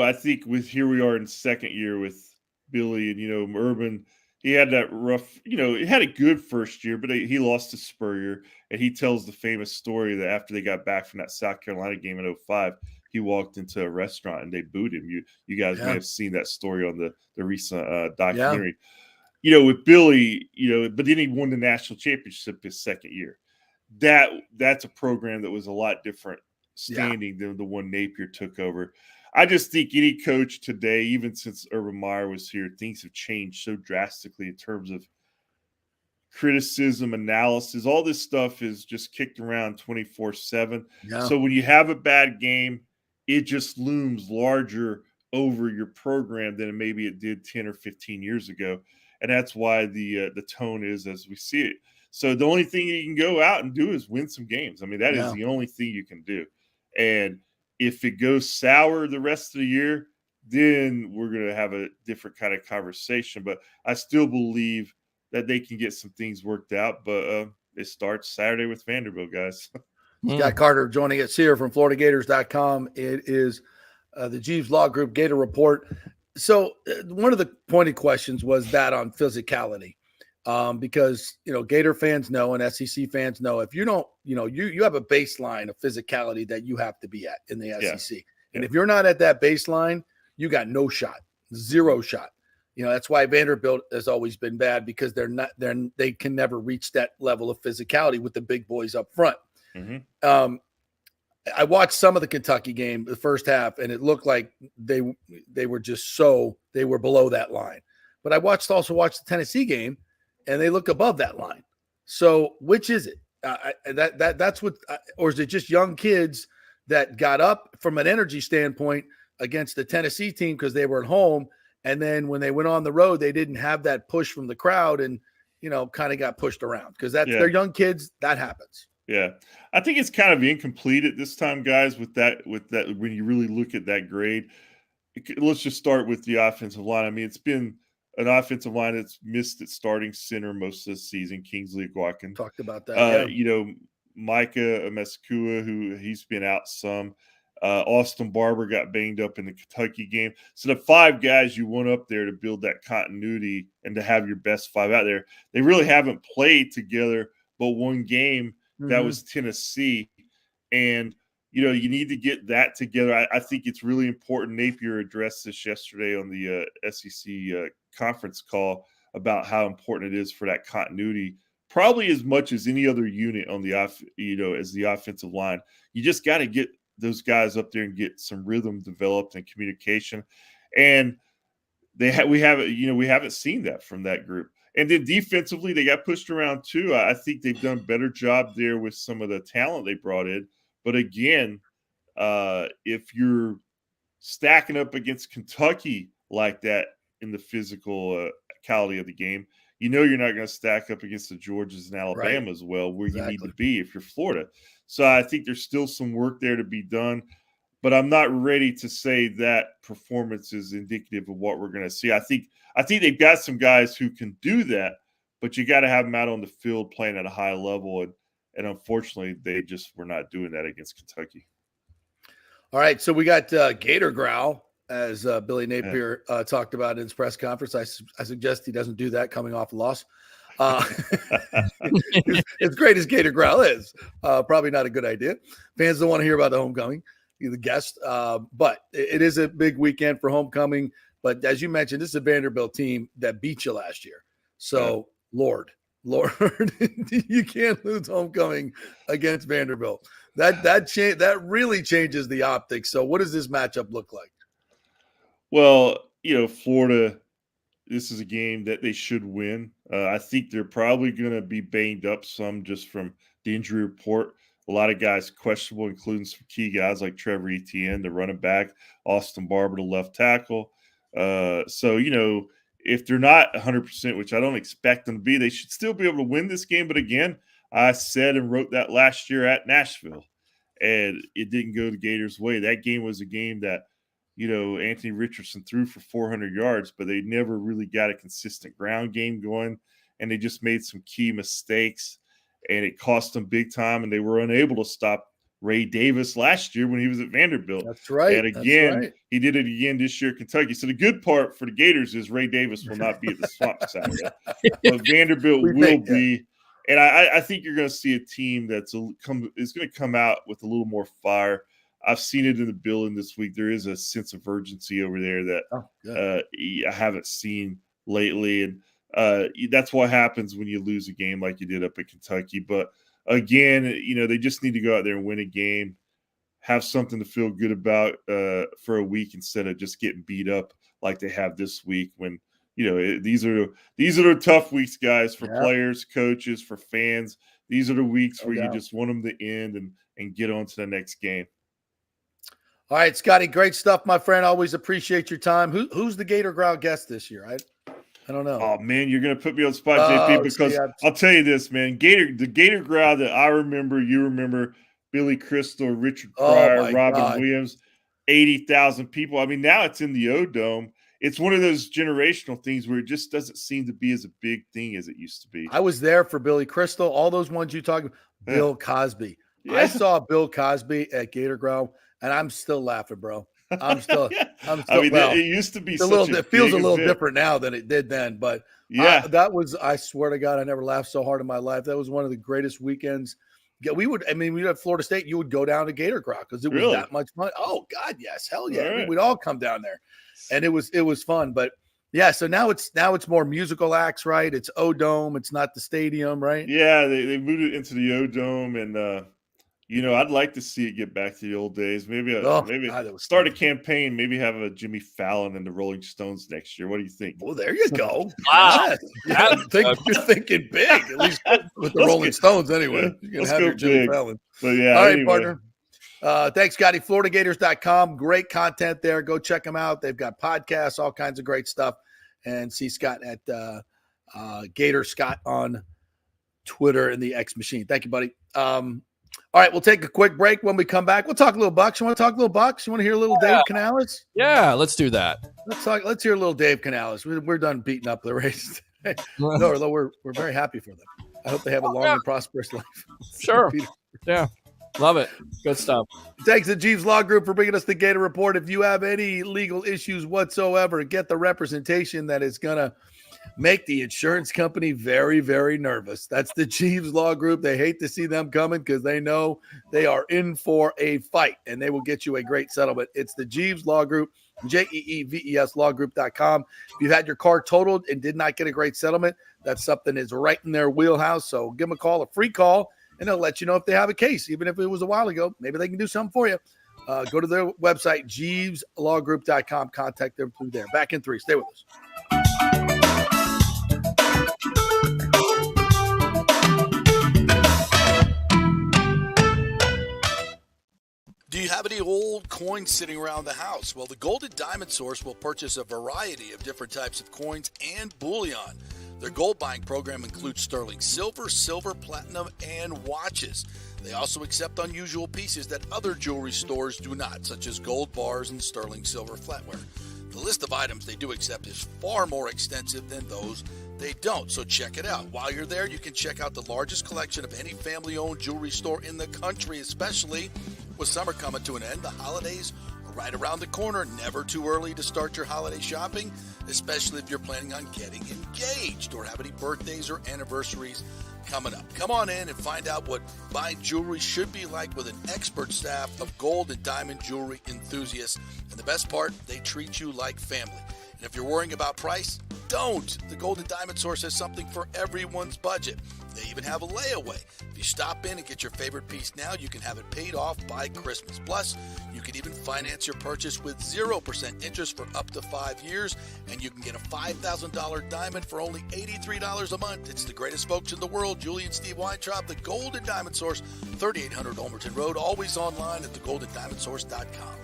I think here we are in second year with Billy and, Urban. He had that rough, he had a good first year, but he lost to Spurrier. And he tells the famous story that after they got back from that South Carolina game in 2005, he walked into a restaurant and they booed him. You guys may have seen that story on the recent documentary. With Billy, but then he won the national championship his second year. That's a program that was a lot different standing than the one Napier took over. I just think any coach today, even since Urban Meyer was here, things have changed so drastically in terms of criticism, analysis. All this stuff is just kicked around 24/7. Yeah. So when you have a bad game, it just looms larger over your program than maybe it did 10 or 15 years ago. And that's why the tone is as we see it. So the only thing you can go out and do is win some games. I mean, that is the only thing you can do. And if it goes sour the rest of the year, then we're going to have a different kind of conversation. But I still believe that they can get some things worked out. But it starts Saturday with Vanderbilt, guys. Scott Carter joining us here from FloridaGators.com. It is the Jeeves Law Group Gator Report. So one of the pointed questions was that on physicality. Because, Gator fans know and SEC fans know if you don't, you have a baseline of physicality that you have to be at in the SEC. And if you're not at that baseline, you got no shot, zero shot. That's why Vanderbilt has always been bad because they can never reach that level of physicality with the big boys up front. Mm-hmm. I watched some of the Kentucky game, the first half, and it looked like they were they were below that line. But I also watched the Tennessee game, and they look above that line. So which is it? That's what, or is it just young kids that got up from an energy standpoint against the Tennessee team because they were at home, and then when they went on the road, they didn't have that push from the crowd, and kind of got pushed around because they're young kids. That happens. Yeah, I think it's kind of incomplete at this time, guys. With that, when you really look at that grade, let's just start with the offensive line. I mean, it's been an offensive line that's missed its starting center most of the season. Kingsley Aguakin. Talked about that. Micah Mescua, who he's been out some. Austin Barber got banged up in the Kentucky game. So the 5 guys you want up there to build that continuity and to have your best 5 out there, they really haven't played together but one game. That was Tennessee. And, you need to get that together. I think it's really important. Napier addressed this yesterday on the SEC conference call about how important it is for that continuity, probably as much as any other unit on the as the offensive line. You just got to get those guys up there and get some rhythm developed and communication. And we haven't seen that from that group. And then defensively, they got pushed around too. I think they've done a better job there with some of the talent they brought in. But again, if you're stacking up against Kentucky like that in the physicality of the game, you're not going to stack up against the Georgias and Alabama as well, where you need to be if you're Florida. So I think there's still some work there to be done. But I'm not ready to say that performance is indicative of what we're going to see. I think they've got some guys who can do that, but you got to have them out on the field playing at a high level. And unfortunately, they just were not doing that against Kentucky. All right, so we got Gator growl, as Billy Napier talked about in his press conference. I suggest he doesn't do that coming off a loss. As great as Gator growl is, probably not a good idea. Fans don't want to hear about the homecoming, the guest. But it is a big weekend for homecoming. But as you mentioned, this is a Vanderbilt team that beat you last year. So, Lord, you can't lose homecoming against Vanderbilt. That really changes the optics. So what does this matchup look like? Well, Florida, this is a game that they should win. I think they're probably going to be banged up some just from the injury report. A lot of guys questionable, including some key guys like Trevor Etienne, the running back, Austin Barber, the left tackle. So, if they're not 100%, which I don't expect them to be, they should still be able to win this game. But again, I said and wrote that last year at Nashville, and it didn't go the Gators' way. That game was a game that, Anthony Richardson threw for 400 yards, but they never really got a consistent ground game going, and they just made some key mistakes, and it cost them big time, and they were unable to stop Ray Davis last year when he was at Vanderbilt. That's right. And again, he did it again this year at Kentucky. So the good part for the Gators is Ray Davis will not be at the Swamp Saturday, but Vanderbilt will be. And I think you're going to see a team is going to come out with a little more fire. I've seen it in the building this week. There is a sense of urgency over there that I haven't seen lately. And that's what happens when you lose a game like you did up at Kentucky. But again, they just need to go out there and win a game, have something to feel good about for a week instead of just getting beat up like they have this week when, these are the tough weeks, guys, for players, coaches, for fans. These are the weeks where you just want them to end and get on to the next game. All right, Scotty, great stuff, my friend. Always appreciate your time. Who's the Gator Growl guest this year? I don't know. Oh, man, you're going to put me on the spot, JP, because I'll tell you this, man. The Gator Growl that I remember, you remember, Billy Crystal, Richard Pryor, Robin Williams, 80,000 people. I mean, now it's in the O-Dome. It's one of those generational things where it just doesn't seem to be as a big thing as it used to be. I was there for Billy Crystal, all those ones you talking about. Bill Cosby. Yeah. I saw Bill Cosby at Gator Growl, and I'm still laughing, bro. I'm still. It used to be it feels a little different now than it did then, but that was. I swear to God, I never laughed so hard in my life. That was one of the greatest weekends. We at Florida State, you would go down to Gator Growl because it was that much fun. Oh God, yes, hell yeah, right. We'd all come down there, and it was fun. But yeah, so now it's more musical acts, right? It's O-Dome, it's not the stadium, right? Yeah, they moved it into the O-Dome, and I'd like to see it get back to the old days. Maybe start a campaign. Maybe have a Jimmy Fallon and the Rolling Stones next year. What do you think? Well, there you go. Wow. You're thinking big, at least with the Rolling Stones anyway. You can have your Jimmy Fallon. But yeah, all right, anyway. partner. Thanks, Scotty. FloridaGators.com. Great content there. Go check them out. They've got podcasts, all kinds of great stuff. And see Scott at Gator Scott on Twitter and the X Machine. Thank you, buddy. All right, we'll take a quick break. When we come back, we'll talk a little Bucks. You want to talk a little Bucks? You want to hear a little Dave Canales? Yeah, let's do that. Let's hear a little Dave Canales. We're done beating up the Rays. No, although we're very happy for them. I hope they have a long and prosperous life. Sure. Yeah. Love it. Good stuff. Thanks to Jeeves Law Group for bringing us the Gator Report. If you have any legal issues whatsoever, get the representation that is going to make the insurance company very, very nervous. That's the Jeeves Law Group. They hate to see them coming because they know they are in for a fight, and they will get you a great settlement. It's the Jeeves Law Group, JEEVES lawgroup.com. If you've had your car totaled and did not get a great settlement, that's something is right in their wheelhouse. So give them a call, a free call, and they'll let you know if they have a case. Even if it was a while ago, maybe they can do something for you. Go to their website, jeeveslawgroup.com. Contact them through there. Back in 3. Stay with us. Do you have any old coins sitting around the house? Well, the Golden Diamond Source will purchase a variety of different types of coins and bullion. Their gold buying program includes sterling silver, silver, platinum, and watches. They also accept unusual pieces that other jewelry stores do not, such as gold bars and sterling silver flatware. The list of items they do accept is far more extensive than those they don't, so check it out. While you're there, you can check out the largest collection of any family-owned jewelry store in the country, especially with summer coming to an end. The holidays are right around the corner. Never too early to start your holiday shopping, especially if you're planning on getting engaged or have any birthdays or anniversaries coming up. Come on in and find out what buying jewelry should be like with an expert staff of gold and diamond jewelry enthusiasts. And the best part, they treat you like family. And if you're worrying about price, don't. The Golden Diamond Source has something for everyone's budget. They even have a layaway. If you stop in and get your favorite piece now, you can have it paid off by Christmas. Plus, you can even finance your purchase with 0% interest for up to 5 years, and you can get a $5,000 diamond for only $83 a month. It's the greatest folks in the world, Julie and Steve Weintraub, the Golden Diamond Source, 3800 Olmerton Road, always online at thegoldendiamondsource.com.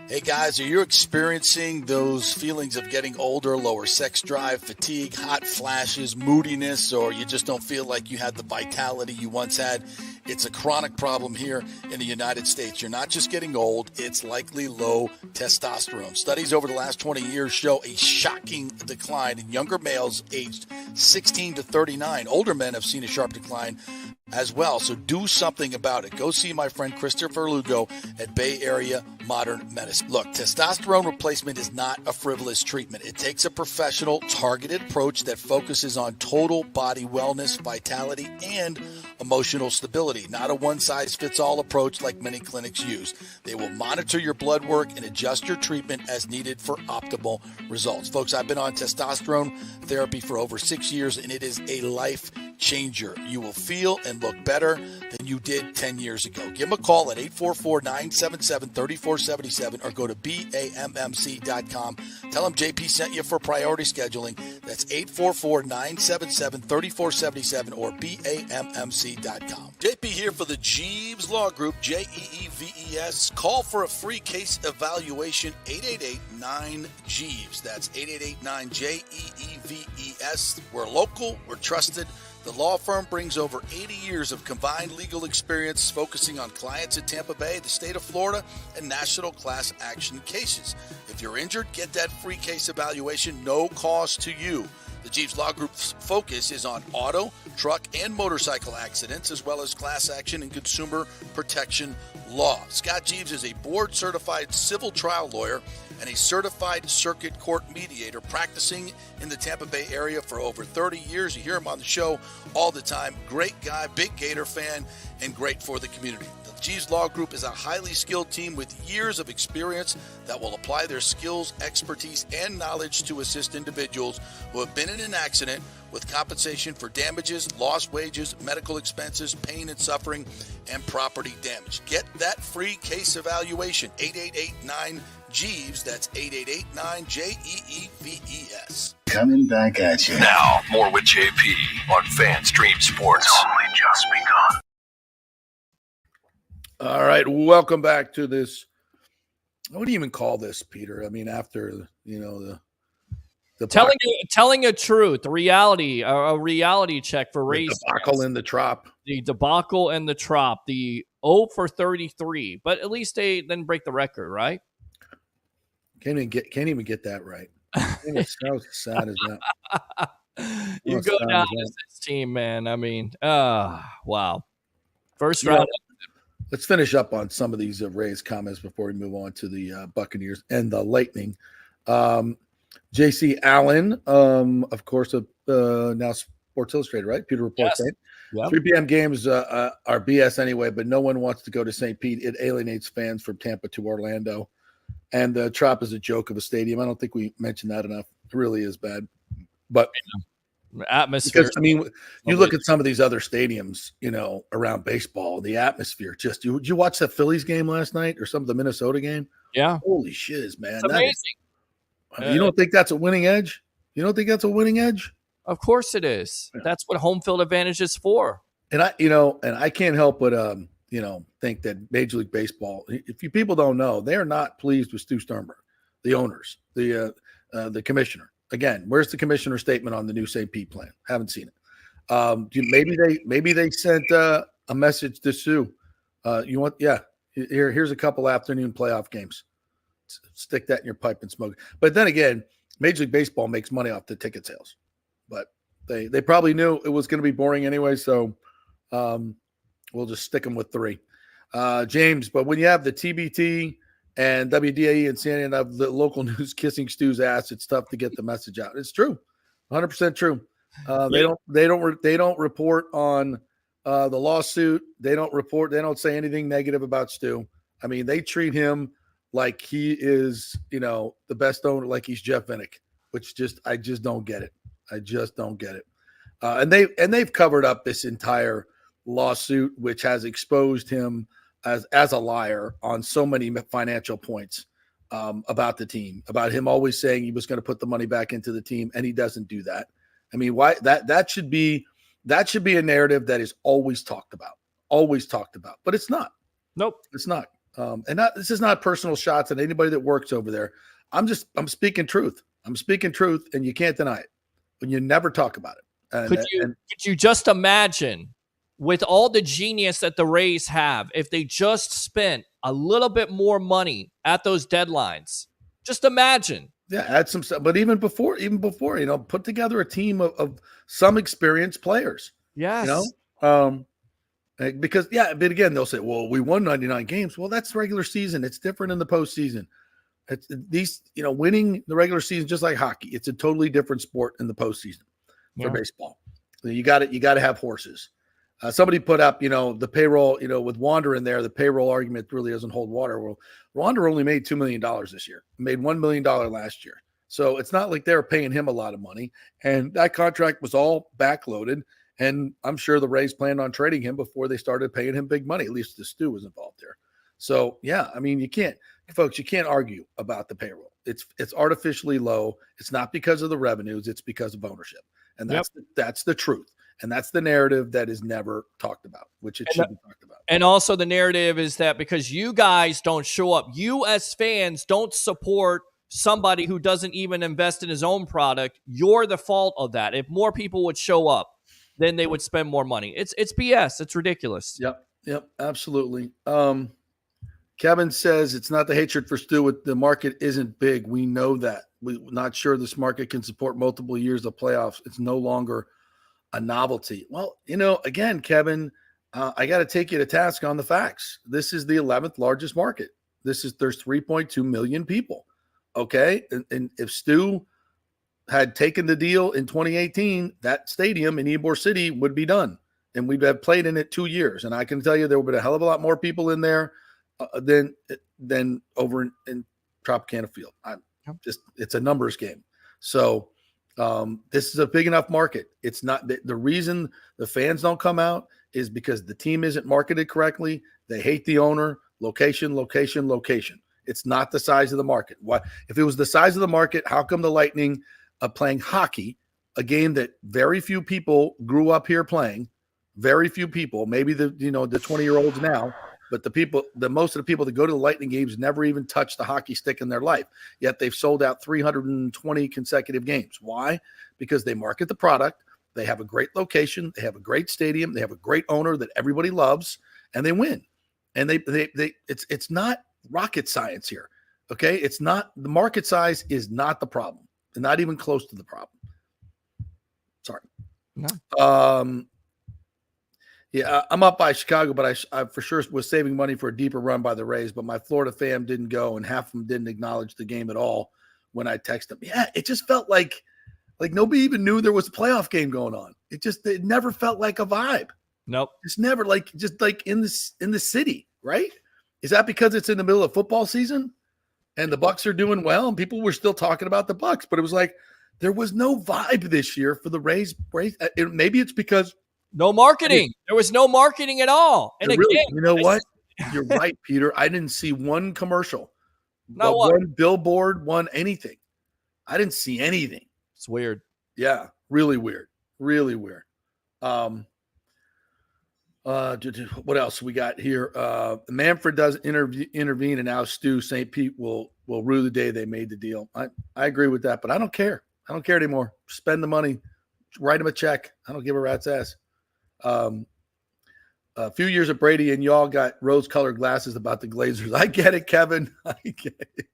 Hey guys, are you experiencing those feelings of getting older, lower sex drive, fatigue, hot flashes, moodiness, or you just don't feel like you had the vitality you once had? It's a chronic problem here in the United States. You're not just getting old, it's likely low testosterone. Studies over the last 20 years show a shocking decline in younger males aged 16 to 39. Older men have seen a sharp decline as well, so do something about it. Go see my friend Christopher Lugo at Bay Area Modern Medicine. Look, testosterone replacement is not a frivolous treatment. It takes a professional, targeted approach that focuses on total body wellness, vitality, and emotional stability, not a one-size-fits-all approach like many clinics use. They will monitor your blood work and adjust your treatment as needed for optimal results. Folks, I've been on testosterone therapy for over 6 years, and it is a life changer. You will feel and look better than you did 10 years ago. Give them a call at 844-977-3477 or go to BAMMC.com. Tell them JP sent you for priority scheduling. That's 844-977-3477 or BAMMC.com. JP here for the Jeeves Law Group, JEEVES. Call for a free case evaluation, 888-9-JEEVES. That's 888-9-JEEVES. We're local, we're trusted. The law firm brings over 80 years of combined legal experience focusing on clients in Tampa Bay, the state of Florida, and national class action cases. If you're injured, get that free case evaluation, no cost to you. The Jeeves Law Group's focus is on auto, truck, and motorcycle accidents, as well as class action and consumer protection law. Scott Jeeves is a board-certified civil trial lawyer and a certified circuit court mediator practicing in the Tampa Bay area for over 30 years. You hear him on the show all the time. Great guy, big Gator fan, and great for the community. The G's Law Group is a highly skilled team with years of experience that will apply their skills, expertise, and knowledge to assist individuals who have been in an accident with compensation for damages, lost wages, medical expenses, pain and suffering, and property damage. Get that free case evaluation, 888-9-GEEVES. That's 888-9-JEEVES. Coming back at you. Now, more with JP on FanStream Sports. It's only just begun. All right, welcome back to this. What do you even call this, Peter? I mean, after, the telling a truth, a reality check for Rays. The debacle in the trop. The debacle and the trop. The 0 for 33, but at least they didn't break the record, right? Can't even get that right. How sad is that? You go down as this team, man. I mean, wow. First round. Let's finish up on some of these Rays comments before we move on to the Buccaneers and the Lightning. J.C. Allen, of course, now Sports Illustrated, right? Pewter Report, yes. right? Yep. 3 p.m. games are BS anyway, but no one wants to go to St. Pete. It alienates fans from Tampa to Orlando. And the Trop is a joke of a stadium. I don't think we mentioned that enough. It really is bad. But atmosphere. Because, I mean, you look at some of these other stadiums, around baseball, the atmosphere. Just, did you watch that Phillies game last night or some of the Minnesota game? Yeah. Holy shiz, man. It's amazing. You don't think that's a winning edge? You don't think that's a winning edge? Of course it is. Yeah. That's what home field advantage is for. And I can't help but think that Major League Baseball, if you people don't know, they are not pleased with Stu Sternberg, the owners, the commissioner. Again, where's the commissioner's statement on the new St. Pete plan? Haven't seen it. Maybe they sent a message to Stu. Here's a couple afternoon playoff games. Stick that in your pipe and smoke it. But then again, Major League Baseball makes money off the ticket sales. But they probably knew it was going to be boring anyway, so we'll just stick them with 3. James, but when you have the TBT and WDAE and CNN have the local news kissing Stu's ass, it's tough to get the message out. It's true, 100% true. They don't report on the lawsuit. They don't say anything negative about Stu. I mean, they treat him like he is, the best owner, like he's Jeff Vinnick, which I just don't get it. I just don't get it. And they've covered up this entire lawsuit, which has exposed him as a liar on so many financial points about the team, about him always saying he was going to put the money back into the team, and he doesn't do that. I mean, why that should be a narrative that is always talked about, but it's not. Nope, it's not. This is not personal shots at anybody that works over there. I'm speaking truth. And you can't deny it when you never talk about it. Could you just imagine, with all the genius that the Rays have, if they just spent a little bit more money at those deadlines? Just imagine. Yeah, add some stuff. But even before, put together a team of some experienced players. Yes. Because, but again, they'll say, well, we won 99 games. Well, that's regular season. It's different in the postseason. It's these, winning the regular season, just like hockey, it's a totally different sport in the postseason for baseball. You got to have horses. Somebody put up, the payroll, with Wander in there, the payroll argument really doesn't hold water. Well, Wander only made $2 million this year, made $1 million last year. So it's not like they're paying him a lot of money. And that contract was all backloaded. And I'm sure the Rays planned on trading him before they started paying him big money. At least the Stu was involved there. So, I mean, you can't argue about the payroll. It's artificially low. It's not because of the revenues. It's because of ownership. And that's the truth. And that's the narrative that is never talked about, which it should be talked about. And also the narrative is that because you guys don't show up, you as fans don't support somebody who doesn't even invest in his own product, you're the fault of that. If more people would show up, then they would spend more money. It's BS. It's ridiculous. Yep, absolutely. Kevin says it's not the hatred for Stu. The market isn't big. We know that. We're not sure this market can support multiple years of playoffs. It's no longer a novelty. Well, again, Kevin, I got to take you to task on the facts. This is the 11th largest market. There's 3.2 million people. Okay. And if Stu had taken the deal in 2018, that stadium in Ybor City would be done. And we'd have played in it 2 years. And I can tell you there would be a hell of a lot more people in there than over in Tropicana Field. It's a numbers game. So this is a big enough market. It's not the reason the fans don't come out is because the team isn't marketed correctly. They hate the owner. Location. It's not the size of the market. Why? If it was the size of the market, how come the Lightning playing hockey, a game that very few people grew up here playing, very few people, maybe the 20-year-olds now, but most of the people that go to the Lightning games never even touched the hockey stick in their life. Yet they've sold out 320 consecutive games. Why? Because they market the product. They have a great location. They have a great stadium. They have a great owner that everybody loves, and they win. And it's not rocket science here. Okay. It's not, the market size is not the problem. Not even close to the problem. Sorry. No. Yeah, I'm up by Chicago, but I for sure was saving money for a deeper run by the Rays, but my Florida fam didn't go, and half of them didn't acknowledge the game at all when I texted them. Yeah, it just felt like nobody even knew there was a playoff game going on. It never felt like a vibe. Nope. It's never just in the city, right? Is that because it's in the middle of football season and the Bucs are doing well and people were still talking about the Bucs, but it was like there was no vibe this year for the Rays. Maybe it's because no marketing. There was no marketing at all. And again, you know what? You're right, Peter. I didn't see one commercial, one billboard, one anything. I didn't see anything. It's weird. Yeah, really weird. Really weird. What else we got here? Manfred does intervene, and now Stu St. Pete will rue the day they made the deal. I agree with that, but I don't care. I don't care anymore. Spend the money, write him a check. I don't give a rat's ass. A few years of Brady, and y'all got rose-colored glasses about the Glazers. I get it, Kevin. I get it.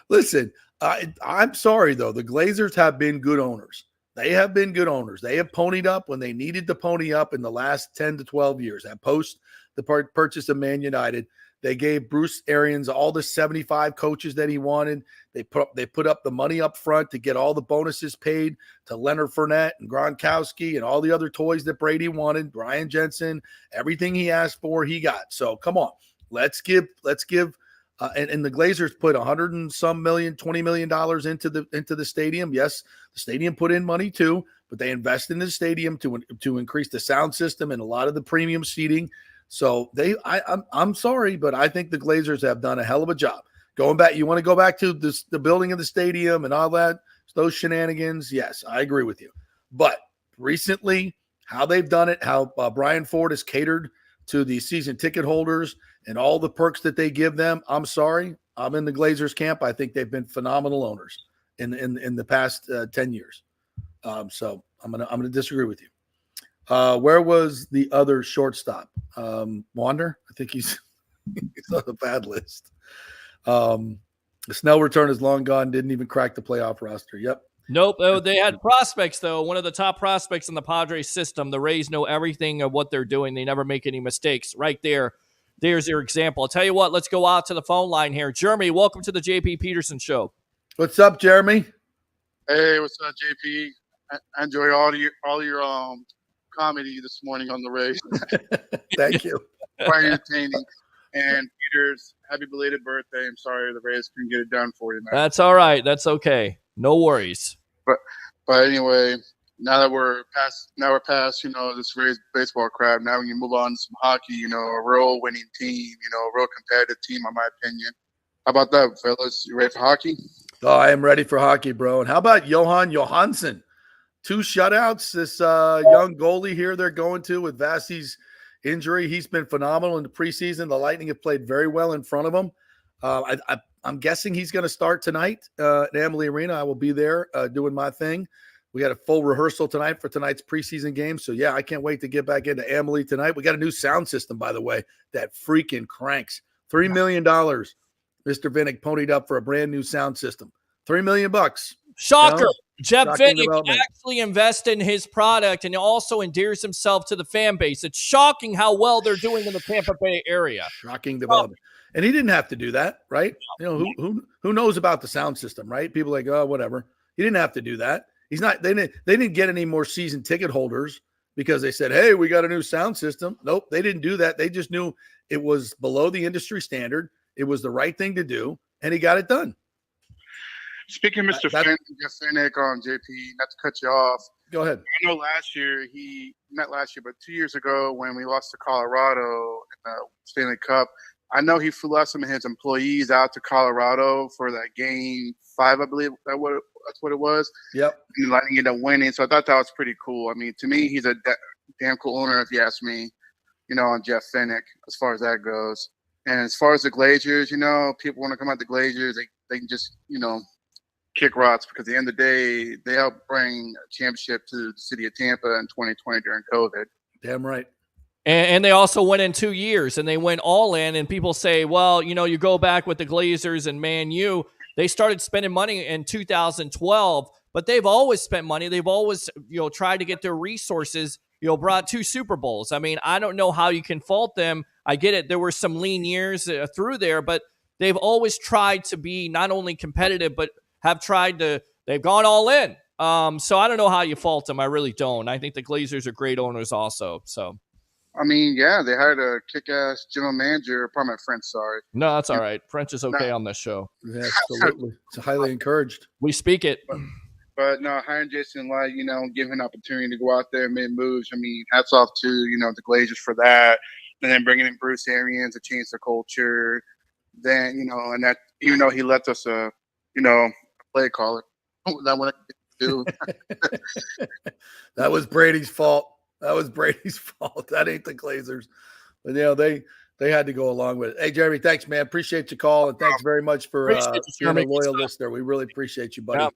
Listen, I'm sorry though. The Glazers have been good owners. They have been good owners. They have ponied up when they needed to pony up in the last 10 to 12 years. At post the purchase of Man United, they gave Bruce Arians all the 75 coaches that he wanted. They put up the money up front to get all the bonuses paid to Leonard Fournette and Gronkowski and all the other toys that Brady wanted. Brian Jensen, everything he asked for, he got. So come on, let's give. And the Glazers put $20 million into the stadium. Yes, the stadium put in money too, but they invested in the stadium to increase the sound system and a lot of the premium seating. So I'm sorry, but I think the Glazers have done a hell of a job. Going back, you want to go back to the building of the stadium and all that, those shenanigans. Yes, I agree with you. But recently, how they've done it, how Brian Ford has catered to the season ticket holders and all the perks that they give them. I'm sorry. I'm in the Glazers camp. I think they've been phenomenal owners in the past 10 years. So I'm gonna disagree with you. Where was the other shortstop? Wander? I think he's on the bad list. The Snell return is long gone. Didn't even crack the playoff roster. Yep. Nope. Oh, they had prospects, though. One of the top prospects in the Padres system. The Rays know everything of what they're doing. They never make any mistakes. Right there. There's your example. I'll tell you what. Let's go out to the phone line here. Jeremy, welcome to the JP Peterson Show. What's up, Jeremy? Hey, what's up, JP? I enjoy all your comedy this morning on the Rays. Thank you. Quite entertaining. And Peters, happy belated birthday. I'm sorry the Rays couldn't get it done for you, man. That's all right. That's okay. No worries. But anyway, now we're past, this Rays baseball crap. Now we can move on to some hockey, a real winning team, a real competitive team, in my opinion. How about that, fellas? You ready for hockey? Oh, I am ready for hockey, bro. And how about Johan Johansson? 2 shutouts. This young goalie here they're going to with Vasi's injury. He's been phenomenal in the preseason. The Lightning have played very well in front of him. I'm guessing he's going to start tonight at Amalie Arena. I will be there doing my thing. We got a full rehearsal tonight for tonight's preseason game. So, yeah, I can't wait to get back into Amalie tonight. We got a new sound system, by the way, that freaking cranks. $3 million. Mr. Vinnick ponied up for a brand new sound system. $3 million. Shocker. Jeff Vinnick actually invested in his product and also endears himself to the fan base. It's shocking how well they're doing in the Tampa Bay area. Shocking development. And he didn't have to do that, right? Who knows about the sound system, right? People like, oh, whatever. He didn't have to do that. They didn't get any more season ticket holders because they said, hey, we got a new sound system. Nope, they didn't do that. They just knew it was below the industry standard. It was the right thing to do, and he got it done. Speaking of Mr. Finnick on JP, not to cut you off. Go ahead. I know last year, not last year, but 2 years ago when we lost to Colorado in the Stanley Cup, I know he flew some of his employees out to Colorado for that game 5, I believe that's what it was. Yep. And letting it up winning. So I thought that was pretty cool. I mean, to me, he's a damn cool owner, if you ask me, on Jeff Finnick as far as that goes. And as far as the Glaziers, people want to come out the Glaziers, they can just, kick rocks because at the end of the day, they helped bring a championship to the city of Tampa in 2020 during COVID. Damn right. And they also went in 2 years, and they went all in. And people say, well, you go back with the Glazers and Man U, they started spending money in 2012, but they've always spent money. They've always, tried to get their resources, brought 2 Super Bowls. I mean, I don't know how you can fault them. I get it. There were some lean years through there, but they've always tried to be not only competitive, but they've gone all in. So I don't know how you fault them. I really don't. I think the Glazers are great owners also. So, I mean, yeah, they hired a kick-ass general manager. Pardon my French, sorry. No, that's all right. French is okay on this show. Yeah, absolutely. It's highly encouraged. We speak it. But no, hiring Jason Light, giving him an opportunity to go out there and make moves. I mean, hats off to, the Glazers for that. And then bringing in Bruce Arians to change the culture. Then, and that, even though he left us play caller. That one do. That was Brady's fault. That ain't the Glazers. But they had to go along with it. Hey, Jeremy, thanks, man. Appreciate your call, and thanks very much for being a loyal listener. We really appreciate you, buddy. Yeah.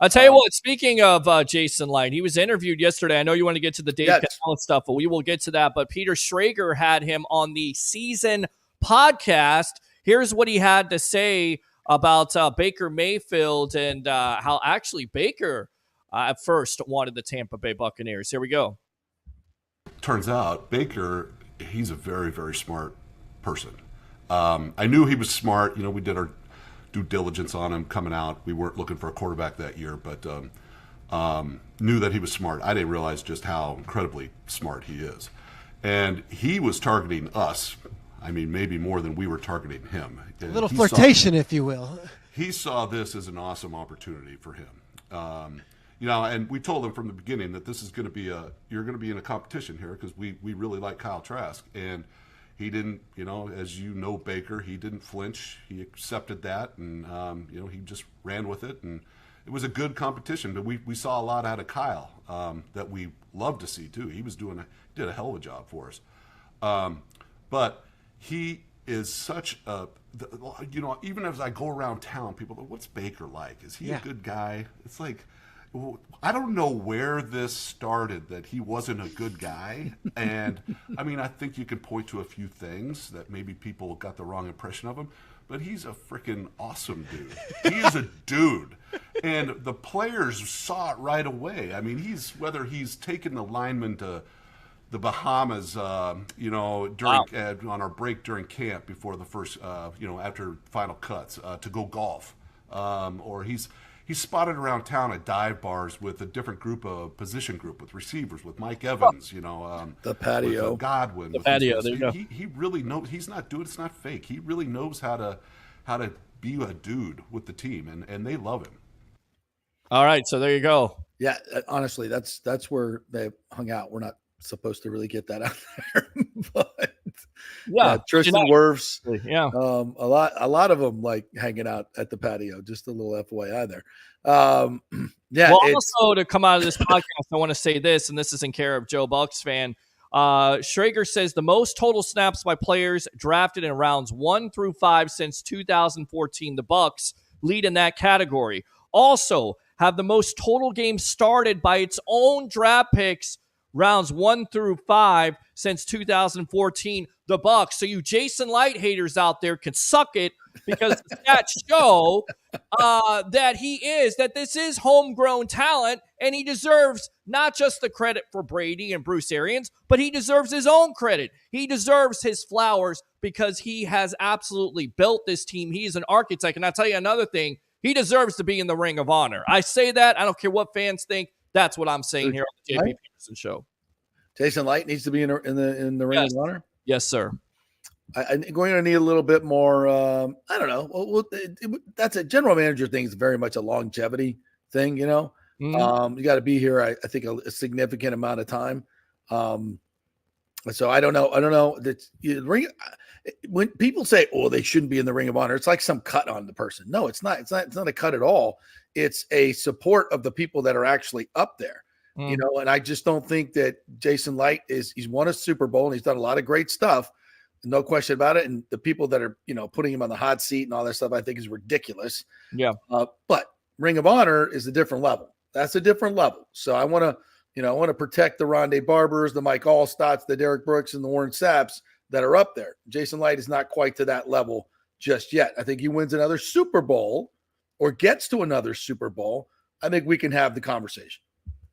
I'll tell you what, speaking of Jason Light, he was interviewed yesterday. I know you want to get to the Dave Canales stuff, but we will get to that. But Peter Schrager had him on the season podcast. Here's what he had to say about Baker Mayfield and how actually Baker at first wanted the Tampa Bay Buccaneers. Here we go. Turns out Baker, he's a very, very smart person. I knew he was smart. We did our due diligence on him coming out. We weren't looking for a quarterback that year, but knew that he was smart. I didn't realize just how incredibly smart he is. And he was targeting us. I mean, maybe more than we were targeting him. A little flirtation, if you will. He saw this as an awesome opportunity for him. And we told him from the beginning that this is going to be you're going to be in a competition here because we really like Kyle Trask. And he didn't, as Baker, he didn't flinch. He accepted that, and, he just ran with it. And it was a good competition, but we saw a lot out of Kyle that we love to see, too. He did a hell of a job for us. But he is such even as I go around town, people go, what's Baker like? Is he a good guy? It's like, I don't know where this started that he wasn't a good guy. And I mean, I think you can point to a few things that maybe people got the wrong impression of him, but he's a freaking awesome dude. He is a dude. And the players saw it right away. I mean, whether he's taken the lineman to the Bahamas, during on our break during camp before the first, after final cuts, to go golf, or he's spotted around town at dive bars with a different position group with receivers, with Mike Evans, the patio, with, Godwin, the patio. There you go. He really knows. He's not doing. It's not fake. He really knows how to be a dude with the team, and they love him. All right, so there you go. Yeah, honestly, that's where they hung out. We're not supposed to really get that out there, but Tristan Wirfs, a lot of them like hanging out at the patio. Just a little FYI there. Well, also to come out of this podcast, I want to say this, and this is in care of Joe Bucks fan. Schrager says the most total snaps by players drafted in rounds 1 through 5 since 2014. The Bucks lead in that category. Also have the most total games started by its own draft picks rounds 1 through 5 since 2014, the Bucks. So you Jason Light haters out there can suck it because the stats show that this is homegrown talent, and he deserves not just the credit for Brady and Bruce Arians, but he deserves his own credit. He deserves his flowers because he has absolutely built this team. He's an architect. And I'll tell you another thing. He deserves to be in the Ring of Honor. I say that. I don't care what fans think. That's what I'm saying here on the JP Peterson Show. Jason Light needs to be in the Ring of Honor? Yes, sir. I think we're going to need a little bit more. I don't know. That's a general manager thing. It's very much a longevity thing, you know. You got to be here, I think, a significant amount of time. So I don't know that when people say, "Oh, they shouldn't be in the Ring of Honor," it's like some cut on the person. No, it's not. It's not a cut at all. It's a support of the people that are actually up there. You know, and I just don't think that Jason Light he's won a Super Bowl and he's done a lot of great stuff. No question about it. And the people that are, putting him on the hot seat and all that stuff, I think is ridiculous. Yeah. But Ring of Honor is a different level. That's a different level. So I want to protect the Rondé Barbers, the Mike Allstotts, the Derek Brooks, and the Warren Sapps that are up there. Jason Light is not quite to that level just yet. I think he wins another Super Bowl or gets to another Super Bowl. I think we can have the conversation.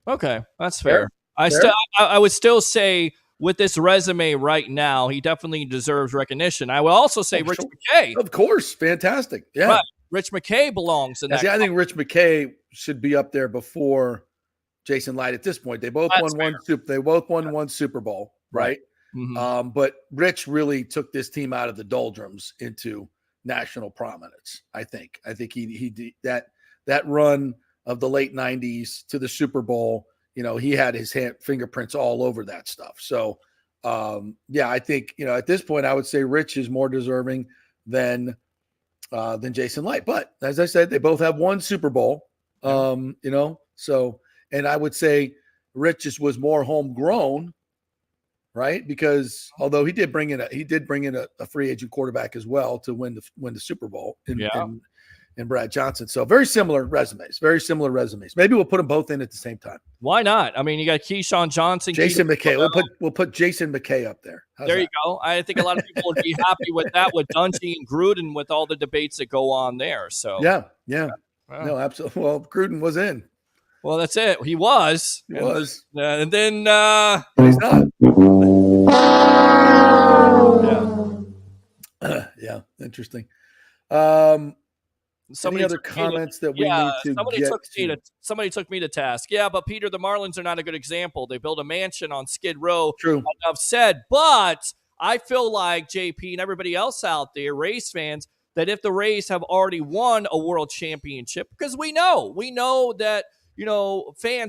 Okay, that's fair. I would still say with this resume right now, he definitely deserves recognition. I would also say Rich McKay. Of course, fantastic. Yeah, right. Rich McKay belongs in that. I think Rich McKay should be up there before Jason Light at this point. They both won one Super Bowl, right? Mm-hmm. But Rich really took this team out of the doldrums into national prominence. I think he did that run of the late 90s to the Super Bowl. He had his fingerprints all over that stuff. So, I think, at this point, I would say Rich is more deserving than Jason Light. But as I said, they both have one Super Bowl, so, and I would say Rich was more homegrown, right? Because although he did bring in a free agent quarterback as well to win the Super Bowl and Brad Johnson. So very similar resumes. Maybe we'll put them both in at the same time. Why not? I mean, you got Keyshawn Johnson. Jason McKay. We'll put Jason McKay up there. There you go. I think a lot of people would be happy with that, with Dungy and Gruden, with all the debates that go on there. So yeah. Wow. No, absolutely. Well, Gruden was in. Well, that's it. He was. And then he's not. Yeah. Interesting. Any other comments that we need to get to? Somebody took me to task. Yeah, but Peter, the Marlins are not a good example. They built a mansion on Skid Row. True. Enough said. But I feel like JP and everybody else out there, Rays fans, that if the Rays have already won a world championship, because we know that,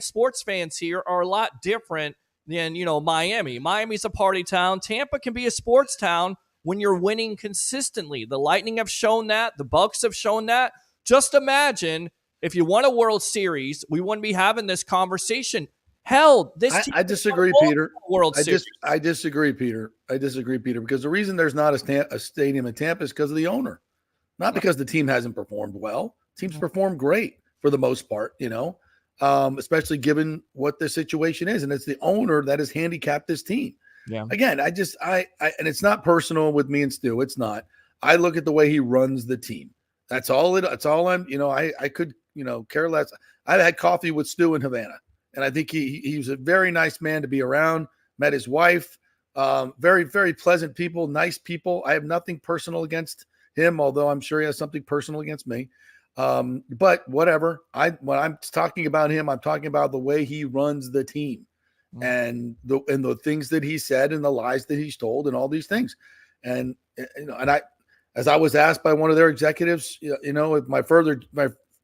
sports fans here are a lot different than, Miami. Miami's a party town. Tampa can be a sports town when you're winning consistently. The Lightning have shown that. The Bucks have shown that. Just imagine if you won a World Series, we wouldn't be having this conversation. Hell, I disagree, Peter. World Series. I disagree, Peter. Because the reason there's not a stadium in Tampa is because of the owner, not because the team hasn't performed well. Teams perform great for the most part, especially given what the situation is, and it's the owner that has handicapped this team. Yeah. Again, I and it's not personal with me and Stu. It's not. I look at the way he runs the team. That's all I'm, I could, care less. I've had coffee with Stu in Havana, and I think he was a very nice man to be around. Met his wife, very, very pleasant people, nice people. I have nothing personal against him, although I'm sure he has something personal against me. But whatever. When I'm talking about him, I'm talking about the way he runs the team. And the things that he said and the lies that he's told and all these things. And as I was asked by one of their executives, at my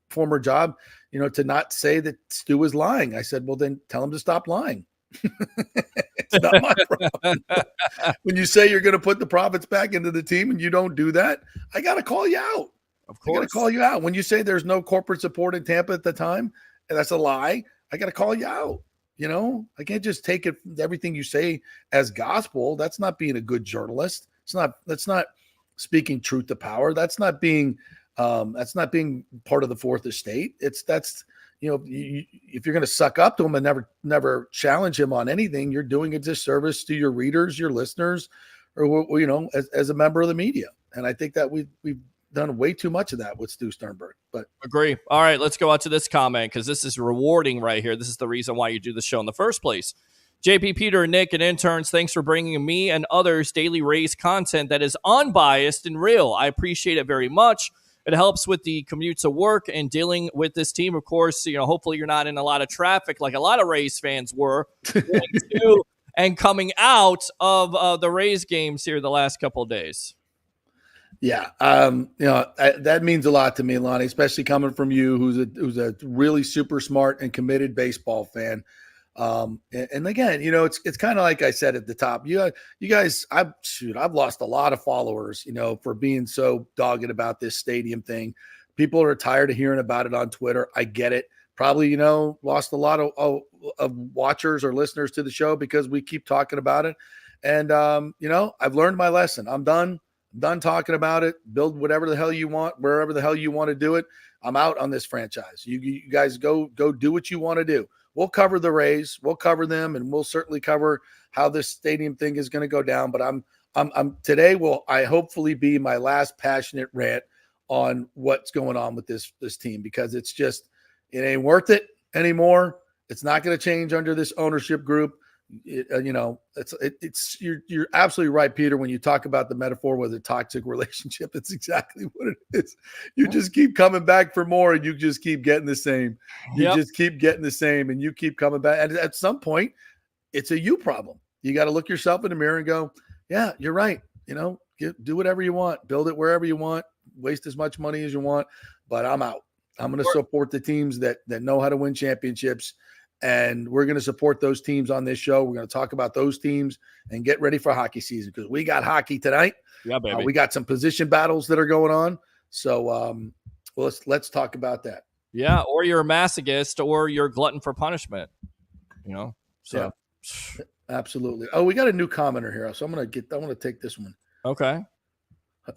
former job, to not say that Stu was lying. I said, well, then tell him to stop lying. It's not my problem. When you say you're going to put the profits back into the team and you don't do that, I got to call you out. Of course. I got to call you out. When you say there's no corporate support in Tampa at the time, and that's a lie, I got to call you out. I can't just take everything you say as gospel. That's not being a good journalist. That's not speaking truth to power. That's not being part of the fourth estate. If you're going to suck up to him and never challenge him on anything, you're doing a disservice to your readers, your listeners, or, as a member of the media. And I think that we've done way too much of that with Stu Sternberg. But agree. All right, let's go out to this comment because this is rewarding right here. This is the reason why you do the show in the first place. JP, Peter, Nick, and interns, thanks for bringing me and others daily Rays content that is unbiased and real. I appreciate it very much. It helps with the commute to work and dealing with this team. Of course, hopefully you're not in a lot of traffic like a lot of Rays fans were going to and coming out of the Rays games here the last couple of days. Yeah, that means a lot to me, Lonnie, especially coming from you, who's a really super smart and committed baseball fan. And again, it's kind of like I said at the top. You guys, I've lost a lot of followers, for being so dogged about this stadium thing. People are tired of hearing about it on Twitter. I get it. Probably, lost a lot of watchers or listeners to the show because we keep talking about it. And I've learned my lesson. I'm done talking about it. Build whatever the hell you want, wherever the hell you want to do it. I'm out on this franchise. You guys go do what you want to do. We'll cover the Rays, we'll cover them, and we'll certainly cover how this stadium thing is going to go down. But I'm today will I hopefully be my last passionate rant on what's going on with this team, because it ain't worth it anymore. It's not going to change under this ownership group. You're absolutely right, Peter, when you talk about the metaphor with a toxic relationship. It's exactly what it is. You just keep coming back for more, and you just keep getting the same. Just keep getting the same, and you keep coming back. And at some point, it's a you problem. You got to look yourself in the mirror and go, yeah, you're right. Do whatever you want, build it wherever you want, waste as much money as you want, but I'm out. I'm going to support the teams that know how to win championships. And we're going to support those teams on this show. We're going to talk about those teams and get ready for hockey season, because we got hockey tonight. Yeah, baby. We got some position battles that are going on. So let's talk about that. Yeah, or you're a masochist, or you're a glutton for punishment. So yeah, absolutely. Oh, we got a new commenter here, so I want to take this one. Okay.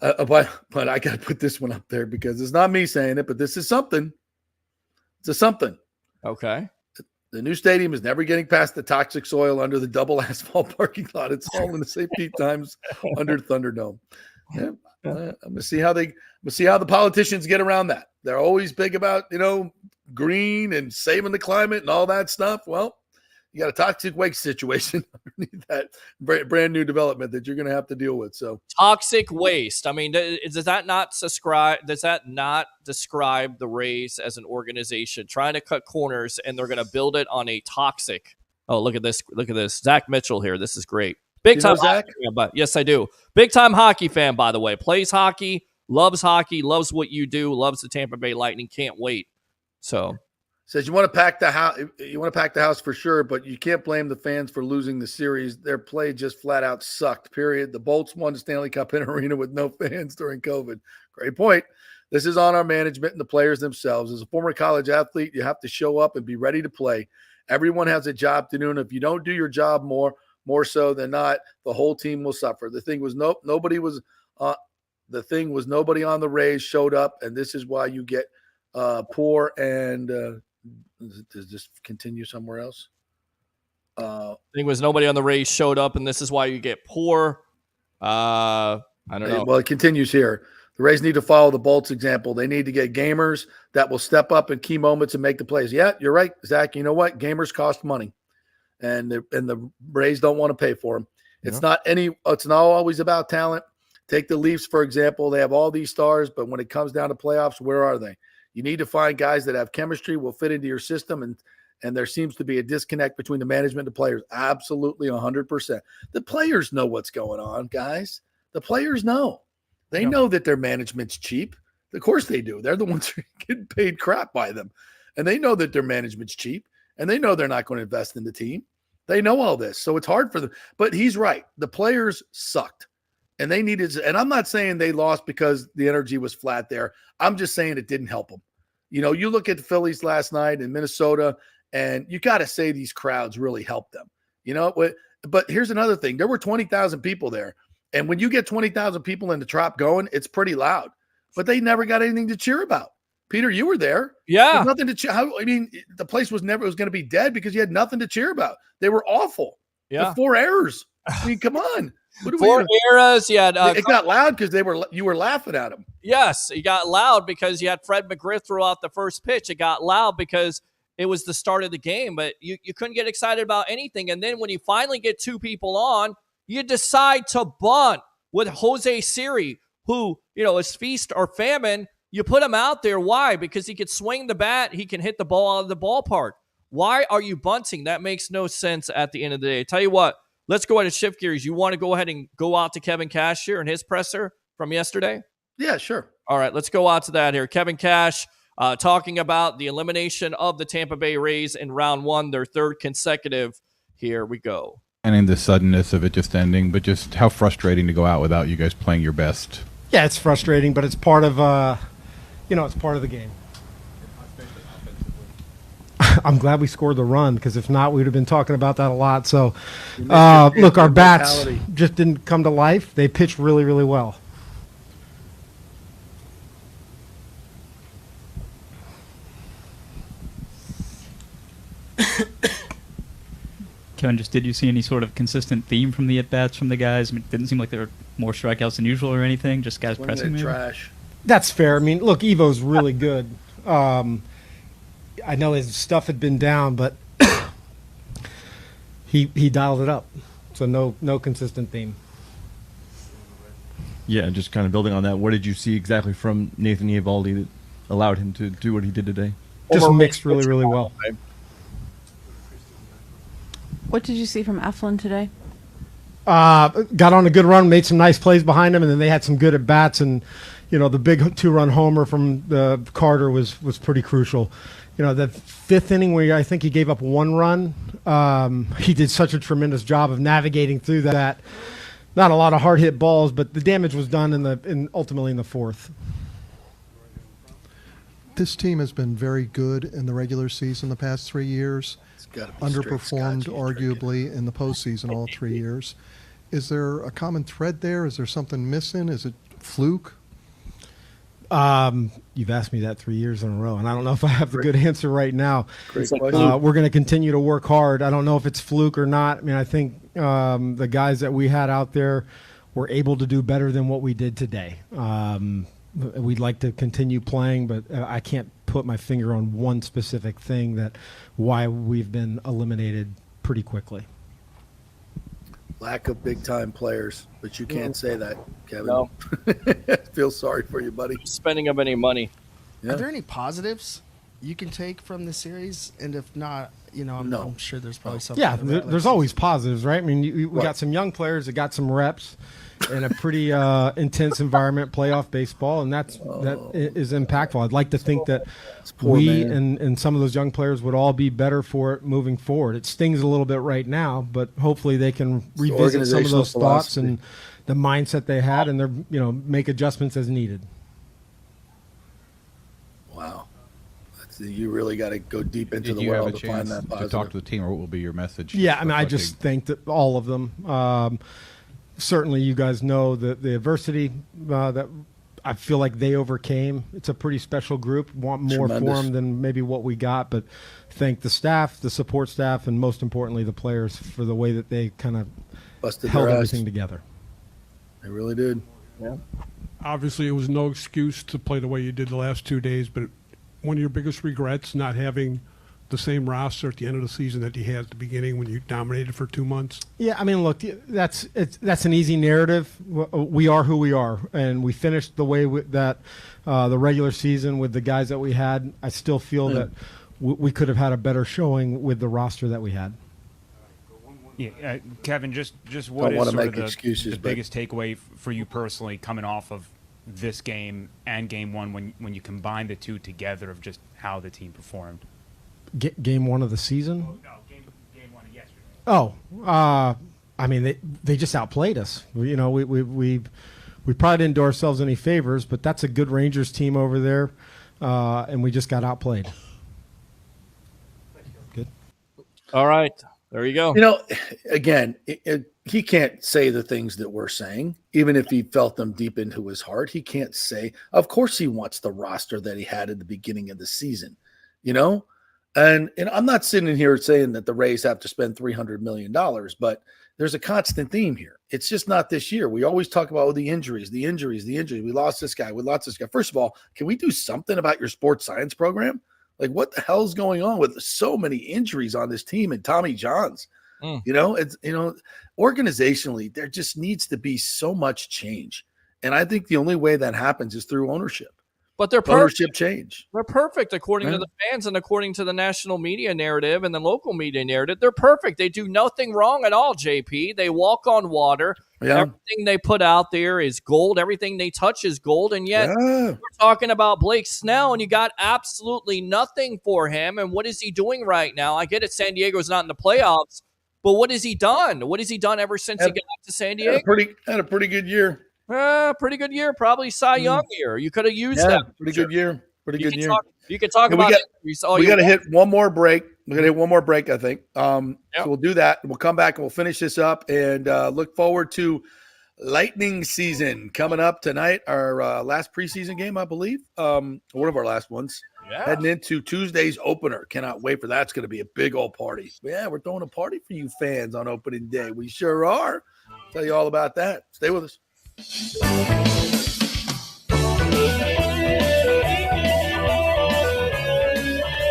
But I got to put this one up there because it's not me saying it, but this is something. It's a something. Okay. The new stadium is never getting past the toxic soil under the double asphalt parking lot. It's all in the St. Pete Times under Thunderdome. Yeah, I'm gonna see how the politicians get around that. They're always big about green and saving the climate and all that stuff. Well, you got a toxic waste situation underneath that brand new development that you're going to have to deal with. So toxic waste. I mean, does that not describe the Rays as an organization trying to cut corners, and they're going to build it on a toxic? Oh, look at this! Look at this. Zach Mitchell here. This is great. Big time Zach? But yes, I do. Big time hockey fan, by the way. Plays hockey, loves what you do, loves the Tampa Bay Lightning. Can't wait. So. Says you want to pack the house. You want to pack the house for sure, but you can't blame the fans for losing the series. Their play just flat out sucked. Period. The Bolts won the Stanley Cup in an arena with no fans during COVID. Great point. This is on our management and the players themselves. As a former college athlete, you have to show up and be ready to play. Everyone has a job to do, and if you don't do your job more so than not, the whole team will suffer. The thing was nobody on the Rays showed up, and this is why you get poor and. Does this continue somewhere else? I think it was nobody on the Rays showed up, and this is why you get poor. I don't know. Well, it continues here. The Rays need to follow the Bolts example. They need to get gamers that will step up in key moments and make the plays. Yeah, you're right, Zach. You know what? Gamers cost money, and the Rays don't want to pay for them. It's not always about talent. Take the Leafs, for example. They have all these stars, but when it comes down to playoffs, where are they? You need to find guys that have chemistry, will fit into your system, and there seems to be a disconnect between the management and the players. Absolutely 100%. The players know what's going on, guys. The players know. They know that their management's cheap. Of course they do. They're the ones who get paid crap by them. And they know that their management's cheap, and they know they're not going to invest in the team. They know all this, so it's hard for them. But he's right. The players sucked. And they needed, and I'm not saying they lost because the energy was flat there. I'm just saying it didn't help them. You look at the Phillies last night in Minnesota, and you got to say these crowds really helped them. But here's another thing. There were 20,000 people there. And when you get 20,000 people in the Trop going, it's pretty loud. But they never got anything to cheer about. Peter, you were there. Yeah. There's nothing to cheer. The place was going to be dead because you had nothing to cheer about. They were awful. Yeah. The 4 errors. Come on. Four eras, yeah. It got loud because you were laughing at them. Yes, it got loud because you had Fred McGriff throw out the first pitch. It got loud because it was the start of the game, but you couldn't get excited about anything. And then when you finally get two people on, you decide to bunt with Jose Siri, who, is feast or famine. You put him out there. Why? Because he could swing the bat. He can hit the ball out of the ballpark. Why are you bunting? That makes no sense at the end of the day. Tell you what, let's go ahead and shift gears. You want to go ahead and go out to Kevin Cash here and his presser from yesterday? Yeah, sure. All right, let's go out to that here. Kevin Cash talking about the elimination of the Tampa Bay Rays in round one, their third consecutive. Here we go. And in the suddenness of it just ending, but just how frustrating to go out without you guys playing your best. Yeah, it's frustrating, but it's part of, it's part of the game. I'm glad we scored the run, because if not, we would have been talking about that a lot. So, look, our bats just didn't come to life. They pitched really, really well. Kevin, did you see any sort of consistent theme from the at-bats from the guys? I mean, it didn't seem like there were more strikeouts than usual or anything, just guys pressing maybe? Trash. That's fair. I mean, look, Evo's really good. I know his stuff had been down, but he dialed it up. So no consistent theme. Yeah, just kind of building on that, what did you see exactly from Nathan Eovaldi that allowed him to do what he did today? Just mixed really, really well. What did you see from Eflin today? Got on a good run, made some nice plays behind him, and then they had some good at bats. And the big 2-run homer from Carter was pretty crucial. The fifth inning where I think he gave up 1 run, he did such a tremendous job of navigating through that. Not a lot of hard hit balls, but the damage was done ultimately in the fourth. This team has been very good in the regular season the past 3 years. Underperformed arguably in the postseason all 3 years. Is there a common thread there? Is there something missing? Is it fluke? You've asked me that 3 years in a row, and I don't know if I have the good answer right now. Great question. We're going to continue to work hard. I don't know if it's fluke or not. I mean, I think the guys that we had out there were able to do better than what we did today. We'd like to continue playing, but I can't put my finger on one specific thing why we've been eliminated pretty quickly. Lack of big-time players, but you can't say that, Kevin. No. Feel sorry for you, buddy. Spending of any money. Yeah. Are there any positives you can take from the series? And if not, I'm sure there's probably something. Yeah, there's always positives, right? I mean, we got some young players that got some reps in a pretty intense environment, playoff baseball, and that is impactful. I'd like to think that and some of those young players would all be better for it moving forward. It stings a little bit right now, but hopefully they can revisit some of those thoughts and the mindset they had, and they're make adjustments as needed. Wow. You really got to go deep into the world to find that positive. To talk to the team, or what will be your message? Yeah, I mean, I just think that all of them. Certainly, you guys know the adversity that I feel like they overcame. It's a pretty special group. Want more for them than maybe what we got, but thank the staff, the support staff, and most importantly, the players for the way that they kind of held everything together. They really did. Yeah. Obviously, it was no excuse to play the way you did the last 2 days, but one of your biggest regrets not having the same roster at the end of the season that you had at the beginning when you dominated for 2 months? Yeah, I mean, look, that's an easy narrative. We are who we are, and we finished the way that the regular season with the guys that we had. I still feel that we could have had a better showing with the roster that we had. Yeah, Kevin, just what is sort of the biggest takeaway for you personally coming off of this game and game one when you combine the two together of just how the team performed? Game one of the season? No, game one of yesterday. Oh, I mean, they just outplayed us. We probably didn't do ourselves any favors, but that's a good Rangers team over there, and we just got outplayed. Good. All right. There you go. Again, he can't say the things that we're saying, even if he felt them deep into his heart. He can't say, of course he wants the roster that he had at the beginning of the season, And I'm not sitting here saying that the Rays have to spend $300 million, but there's a constant theme here. It's just not this year. We always talk about the injuries. We lost this guy. First of all, can we do something about your sports science program? Like, what the hell's going on with so many injuries on this team and Tommy John's? It's organizationally, there just needs to be so much change. And I think the only way that happens is through ownership. But they're perfect. Ownership change. They're perfect according to the fans and according to the national media narrative and the local media narrative. They're perfect. They do nothing wrong at all, JP. They walk on water. Yeah. Everything they put out there is gold. Everything they touch is gold. And yet we're talking about Blake Snell, and you got absolutely nothing for him. And what is he doing right now? I get it, San Diego's not in the playoffs, but what has he done? What has he done ever since he got to San Diego? Had a pretty good year. Pretty good year. Probably Cy Young year. You could have used that. Pretty good year. You can talk about injuries. We got to hit one more break. We're going to hit one more break, I think. So we'll do that. We'll come back and we'll finish this up and look forward to Lightning season coming up tonight. Our last preseason game, I believe. One of our last ones. Yeah. Heading into Tuesday's opener. Cannot wait for that. It's going to be a big old party. Yeah, we're throwing a party for you fans on opening day. We sure are. Tell you all about that. Stay with us.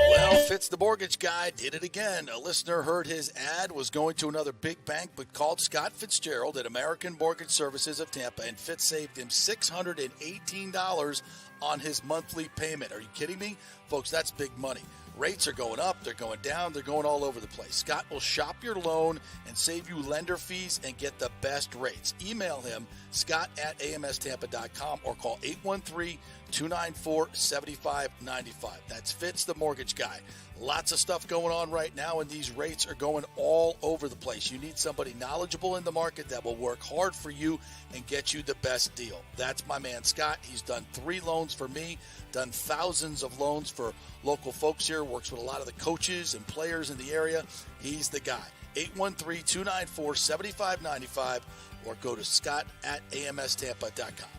Well, Fitz the mortgage guy did it again. A listener heard his ad, was going to another big bank, but called Scott Fitzgerald at American Mortgage Services of Tampa, and Fitz saved him $618 on his monthly payment. Are you kidding me? Folks, that's big money. Rates are going up, they're going down, they're going all over the place. Scott will shop your loan and save you lender fees and get the best rates. Email him, scott@amstampa.com, or call 813-294-7595. That's Fitz the mortgage guy. Lots of stuff going on right now, and these rates are going all over the place. You need somebody knowledgeable in the market that will work hard for you and get you the best deal. That's my man, Scott. He's done 3 loans for me, done thousands of loans for local folks here, works with a lot of the coaches and players in the area. He's the guy. 813-294-7595, or go to scott@amstampa.com.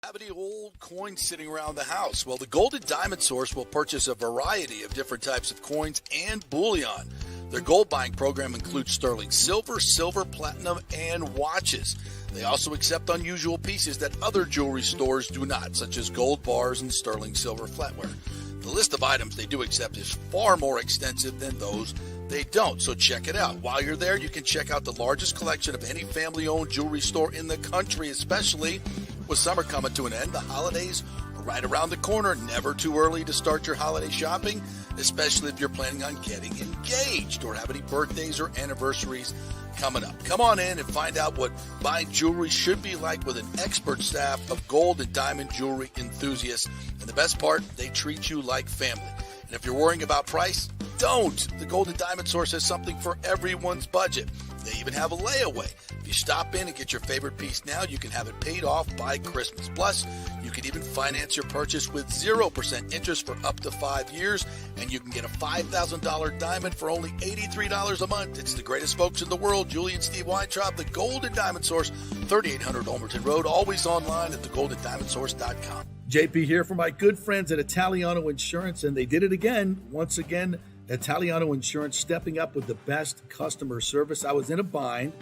Have any old coins sitting around the house? Well, the Golden Diamond Source will purchase a variety of different types of coins and bullion. Their gold buying program includes sterling silver, silver, platinum, and watches. They also accept unusual pieces that other jewelry stores do not, such as gold bars and sterling silver flatware. The list of items they do accept is far more extensive than those they don't, so check it out. While you're there, you can check out the largest collection of any family-owned jewelry store in the country, especially with summer coming to an end. The holidays are right around the corner. Never too early to start your holiday shopping, especially if you're planning on getting engaged or have any birthdays or anniversaries coming up. Come on in and find out what buying jewelry should be like with an expert staff of gold and diamond jewelry enthusiasts. And the best part, they treat you like family. And if you're worrying about price, don't. The Golden Diamond Source has something for everyone's budget. They even have a layaway. If you stop in and get your favorite piece now, you can have it paid off by Christmas. Plus, you can even finance your purchase with 0% interest for up to 5 years, and you can get a $5,000 diamond for only $83 a month. It's the greatest folks in the world, Julie and Steve Weintraub, the Golden Diamond Source, 3800 Olmerton Road, always online at thegoldendiamondsource.com. JP here for my good friends at Italiano Insurance, and they did it again. Once again, Italiano Insurance stepping up with the best customer service. I was in a bind.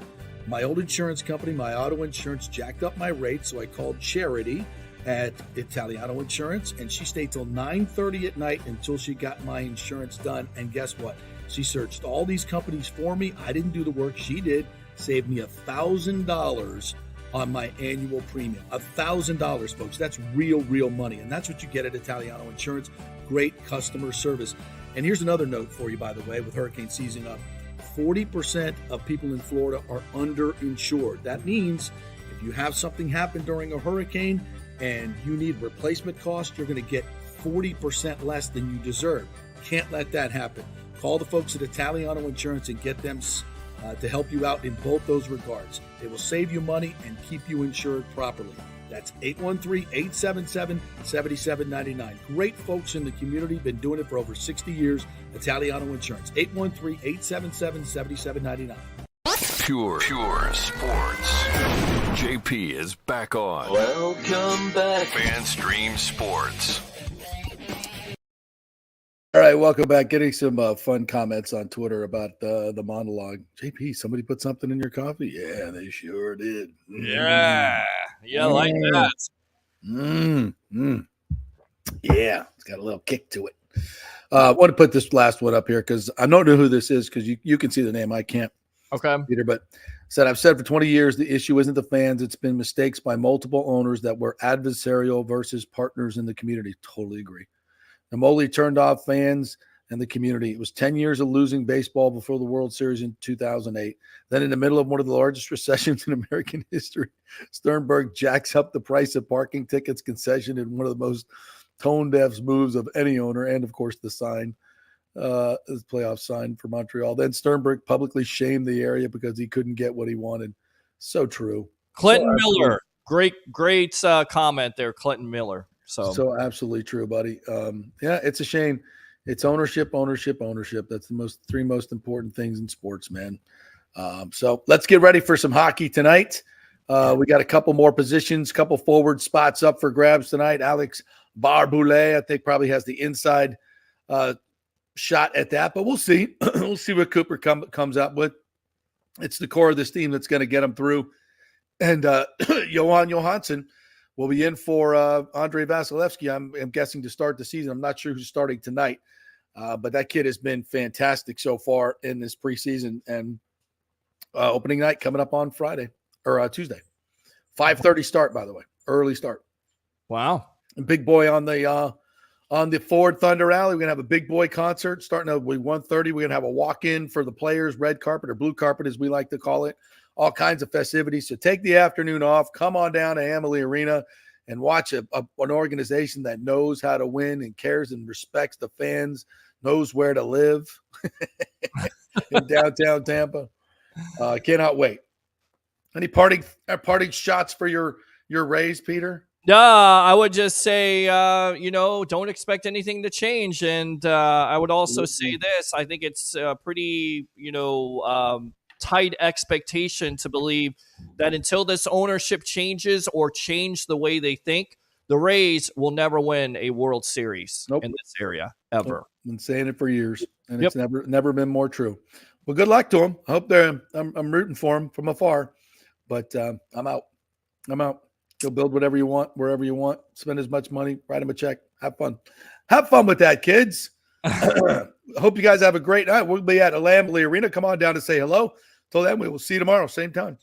My old insurance company, my auto insurance, jacked up my rates, so I called Charity at Italiano Insurance, and she stayed till 9:30 at night until she got my insurance done. And guess what? She searched all these companies for me. I didn't do the work. She did. Saved me $1,000 on my annual premium. $1,000, folks. That's real money. And that's what you get at Italiano Insurance. Great customer service. And here's another note for you, by the way, with hurricane season up. 40% of people in Florida are underinsured. That means if you have something happen during a hurricane and you need replacement costs, you're going to get 40% less than you deserve. Can't let that happen. Call the folks at Italiano Insurance and get them to help you out in both those regards. They will save you money and keep you insured properly. That's 813-877-7799. Great folks in the community, been doing it for over 60 years. Italiano Insurance, 813-877-7799. Pure Sports. JP is back on. Welcome back. FanStream Sports. All right, welcome back. Getting some fun comments on Twitter about the monologue. JP, somebody put something in your coffee? Yeah, they sure did. Yeah, like that. Yeah, it's got a little kick to it. I want to put this last one up here because I don't know who this is because you can see the name. I can't. Okay. Peter, but I've said for 20 years the issue isn't the fans. It's been mistakes by multiple owners that were adversarial versus partners in the community. Totally agree. Namoli turned off fans and the community. It was 10 years of losing baseball before the World Series in 2008. Then in the middle of one of the largest recessions in American history, Sternberg jacks up the price of parking tickets concession in one of the most tone-deaf moves of any owner, and of course the sign, the playoff sign for Montreal. Then Sternberg publicly shamed the area because he couldn't get what he wanted. So true. Clinton Miller, great comment there, Clinton Miller. So absolutely true, buddy. Yeah, it's a shame. It's ownership. That's the three most important things in sports, man. So let's get ready for some hockey tonight. We got a couple more positions, couple forward spots up for grabs tonight. Alex Barboulay, I think, probably has the inside shot at that, but we'll see. We'll see what Cooper comes up with. It's the core of this team that's going to get them through. And Johan Johansson will be in for Andrei Vasilevsky, I'm guessing, to start the season. I'm not sure who's starting tonight, but that kid has been fantastic so far in this preseason. And opening night coming up on Friday or Tuesday. 5:30 start, by the way. Early start. Wow. And big boy on the Ford Thunder Alley. We're going to have a big boy concert starting at 1:30. We're going to have a walk-in for the players, red carpet or blue carpet, as we like to call it. All kinds of festivities. So take the afternoon off. Come on down to Amalie Arena and watch an organization that knows how to win and cares and respects the fans, knows where to live in downtown Tampa. Cannot wait. Any parting shots for your Rays, Peter? I would just say, don't expect anything to change. And I would also say this. I think it's pretty, tight expectation to believe that until this ownership changes or change the way they think, the Rays will never win a World Series in this area ever. Nope. Been saying it for years, and it's never been more true. Well, good luck to them. I hope I'm rooting for them from afar, but I'm out. Go build whatever you want, wherever you want. Spend as much money. Write them a check. Have fun. Have fun with that, kids. Hope you guys have a great night. We'll be at Amalie Arena. Come on down to say hello. Till then, we will see you tomorrow, same time.